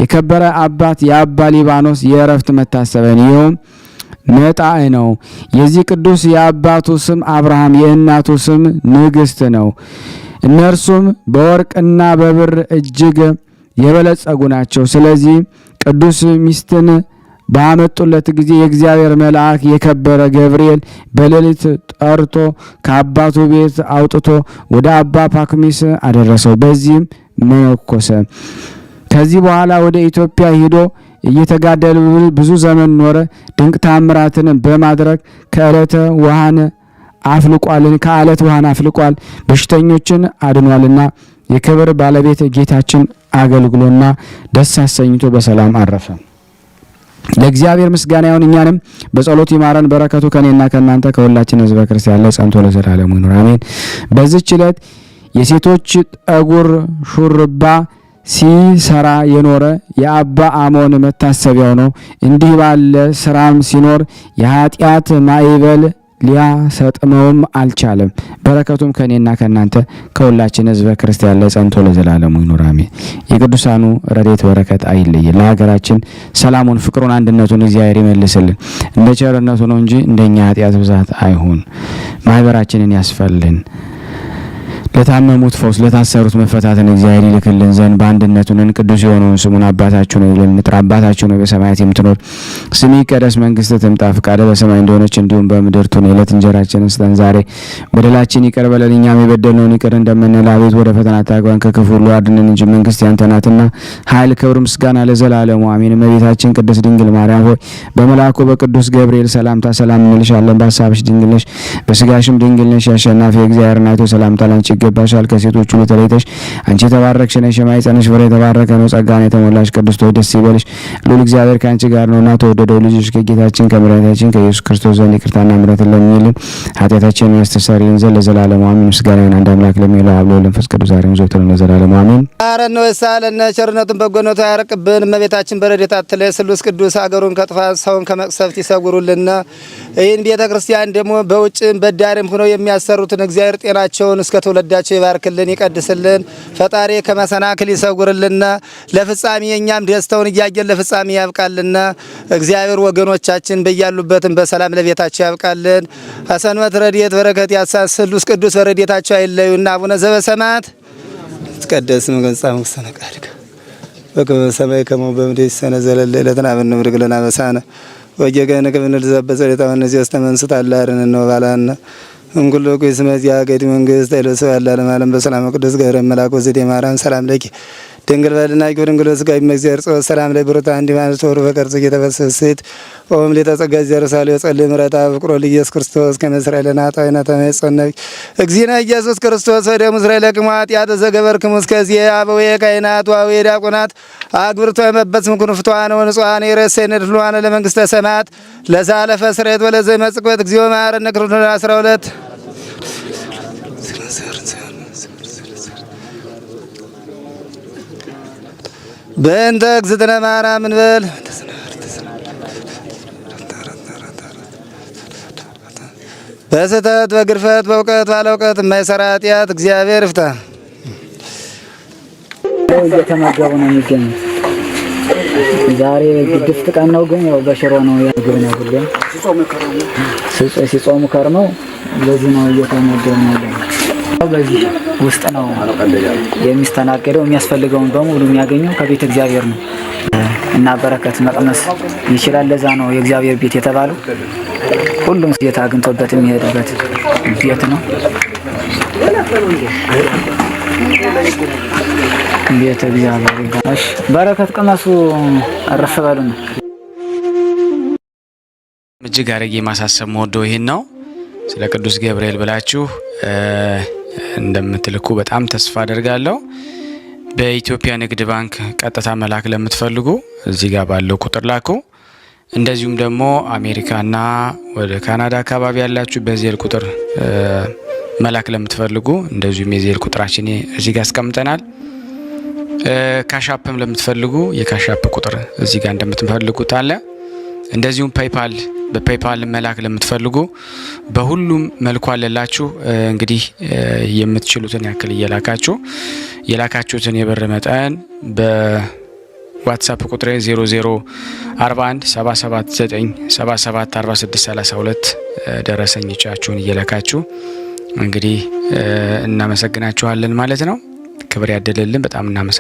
የከበረ አባት የአባ ሊባኖስ የእረፍት መታሰቢያ ይኸውም መጣዕ ነው። የዚህ ቅዱስ የአባቱ ስም አብርሃም የእናቱ ስም ንግሥት ነው። እነርሱም በወርቅና በብር እጅግ የበለጸጉ ናቸው። ስለዚህ ቅዱስ ሚስትን ባመጡለት ጊዜ የእግዚአብሔር መልአክ የከበረ ገብርኤል በሌሊት ጠርቶ ከአባቱ ቤት አውጥቶ ወደ አባ ፓኩሚስ አደረሰው። በዚህም መነኮሰ። ከዚህ በኋላ ወደ ኢትዮጵያ ሄዶ እየተጋደለ ብዙ ዘመን ኖረ። ድንቅ ታምራትን በማድረግ ከአለት ውሃን አፍልቋል። በሽተኞችን አድኗልና የክብር ባለቤት ጌታችን አገልግሎና ደስ አሰኝቶ በሰላም አረፈ። ለእግዚአብሔር ምስጋና ይሁን። እኛንም በጸሎት ይማረን። በረከቱ ከኔና ከናንተ ከሁላችን ሕዝበ ክርስቲያን ላይ ጸንቶ ለዘላለሙ ይኑር አሜን። በዚህች ዕለት የሴቶች ጠጉር ሹርባ ሲሰራ የኖረ የአባ አሞን መታሰቢያው ነው። እንዲህ ባለ ስራም ሲኖር የኃጢአት ማዕበል ሊያሰጥመውም አልቻለም። በረከቱም ከኔና ከናንተ ከሁላችን ሕዝበ ክርስቲያን ላይ ጸንቶ ለዘላለሙ ይኑር አሜን። የቅዱሳኑ ረድኤት በረከት አይለየን። ለሀገራችን ሰላሙን፣ ፍቅሩን፣ አንድነቱን እግዚአብሔር ይመልስልን። እንደ ቸርነቱ ነው እንጂ እንደኛ ኃጢአት ብዛት አይሁን። ማህበራችንን ያስፈልን። ለታመሙት ፈውስ፣ ለታሰሩት መፈታትን እግዚአብሔር ይልክልን ዘንድ በአንድነቱንን ቅዱስ የሆነውን ስሙን አባታችሁ ነው ብለን እንጥራ። አባታችሁ ነው በሰማያት የምትኖር፣ ስምህ ይቀደስ፣ መንግስትህ ትምጣ፣ ፈቃድህ በሰማይ እንደሆነች እንዲሁም በምድር ትሁን። የዕለት እንጀራችንን ስጠን ዛሬ፣ በደላችን ይቅር በለን እኛም የበደልነውን ይቅር እንደምንል፣ አቤቱ ወደ ፈተና አታግባን ከክፉ ሁሉ አድነን እንጂ መንግስት ያንተ ናትና ኃይል፣ ክብር፣ ምስጋና ለዘላለሙ አሜን። እመቤታችን ቅድስት ድንግል ማርያም ሆይ በመልአኩ በቅዱስ ገብርኤል ሰላምታ ሰላም እንልሻለን። በሐሳብሽ ድንግል ነሽ፣ በስጋሽም ድንግል ነሽ። አሸናፊ እግዚአብሔር እናቱ ሰላምታ ላንቺ ይገባሻል። ከሴቶች ሁሉ ተለይተሽ አንቺ የተባረክሽ ነሽ፣ የማኅፀንሽ ፍሬ የተባረከ ነው። ጸጋን የተሞላሽ ቅድስት ሆይ ደስ ይበልሽ፣ ልዑል እግዚአብሔር ከአንቺ ጋር ነውና ተወደደው ልጅሽ ከጌታችን ከመድኃኒታችን ከኢየሱስ ክርስቶስ ዘንድ ይቅርታና ምሕረትን ለሚልን ኃጢአታችንን ያስተሰርይልን ዘንድ ለዘላለሙ አሜን። ምስጋና ይሁን አንድ አምላክ ለሚለው አብ ለወልድ ለመንፈስ ቅዱስ ዛሬም ዘወትርም ለዘላለሙ አሜን። አረን ነው ሳለነ ቸርነቱን በጎነቱ ያርቅብን። እመቤታችን በረድኤታ አትለይ። ስሉስ ቅዱስ አገሩን ከጥፋት ሰውን ከመቅሰፍት ይሰውሩልና። ይህን ቤተ ክርስቲያን ደግሞ በውጭም በዳርም ሆነው የሚያሰሩትን እግዚአብሔር ጤናቸውን እስከ ትውልዳቸው ይባርክልን ይቀድስልን። ፈጣሪ ከመሰናክል ይሰውርልና። ለፍጻሜ እኛም ደስታውን እያየን ለፍጻሜ ያብቃልና። እግዚአብሔር ወገኖቻችን በያሉበትም በሰላም ለቤታቸው ያብቃልን። ሰንበት ረድኤት በረከት ያሳስሉስ ቅዱስ በረድኤታቸው አይለዩና። አቡነ ዘበሰማያት ይትቀደስ ስምከ ወይትጸድቅ መስተቃድከ በከመ በሰማይ ከማሁ በምድር ሲሳየነ ዘለለ ዕለትነ ሀበነ ኅቡር ለነ አበሳነ ወጌጋየነ ከመ ንርዛዕ በጸሎተ እነዚያስ ተመንስት አላርን ነው ባላና እንኩሎ ኩይስ መዚያ ገዲ መንግስት አይለሰው ያለ ዓለም በሰላም ቅዱስ ገብረ መልአክ ወዘዴ ማርያም ሰላም ለኪ ድንግል በልና ድንግል ስጋ ይመግዚር ጾ ሰላም ለብሩታ አንዲ ማለት ወሩ በቀርጽ የተበሰሰት ኦም ለተጸጋ ዘርሳለ ጸልይ ምረታ ፍቅሮ ለኢየሱስ ክርስቶስ ከመስራኤልና ጣይና ተመጽነብ እግዚእነ ኢየሱስ ክርስቶስ ወደ እስራኤል ለቅማት ያተዘገበርክሙ እስከዚህ አበው የካይናት ዋው የዲያቆናት አግብርቶ የመበጽም ኩንፍቷን ወንጿን የረሰነ ድሏን ለመንግስተ ሰማያት ለዛለፈ ስሬት ወለዘ መጽቆት እግዚኦ ማረነ ክርስቶስ 12 በእንተ እግዝእትነ ማርያም እንበል በስህተት በግርፈት በእውቀት ባለእውቀት የማይሰራ ኃጢአት እግዚአብሔር ይፍታ። እየተመገቡ ነው የሚገኙት። ዛሬ ግድፍት ቀን ነው፣ ግን ያው በሽሮ ነው ያገኘ ነው። ሁሌም ሲጾሙ ከርመው በዚህ ነው እየተመገቡ ነው። በዚህ ውስጥ ነው የሚስተናገደው። የሚያስፈልገውን በሙሉ የሚያገኘው ከቤተ እግዚአብሔር ነው እና በረከት መቅመስ ይችላል። ለዛ ነው የእግዚአብሔር ቤት የተባለው። ሁሉም ጌታ አግኝቶበት የሚሄድበት ቤት ነው። ቤተ እግዚአብሔር ይባላል። በረከት ቅመሱ፣ አረፍ በሉ ነው። እጅግ አድርጌ ማሳሰብ መወደው ይሄን ነው። ስለ ቅዱስ ገብርኤል ብላችሁ እንደምትልኩ በጣም ተስፋ አደርጋለሁ። በኢትዮጵያ ንግድ ባንክ ቀጥታ መላክ ለምትፈልጉ እዚህ ጋር ባለው ቁጥር ላኩ። እንደዚሁም ደግሞ አሜሪካና ወደ ካናዳ አካባቢ ያላችሁ በዜል ቁጥር መላክ ለምትፈልጉ እንደዚሁም የዜል ቁጥራችን እዚህ ጋር አስቀምጠናል። ካሻፕም ለምትፈልጉ የካሻፕ ቁጥር እዚህ ጋር እንደምትፈልጉት አለ። እንደዚሁም ፔይፓል በፔይፓል መላክ ለምትፈልጉ በሁሉም መልኩ አለላችሁ። እንግዲህ የምትችሉትን ያክል እየላካችሁ የላካችሁትን የብር መጠን በዋትስአፕ ቁጥሬ 0041 779 77 46 32 ደረሰኞቻችሁን እየላካችሁ እንግዲህ እናመሰግናችኋለን ማለት ነው። ክብር ያደለልን። በጣም እናመሰግናለን።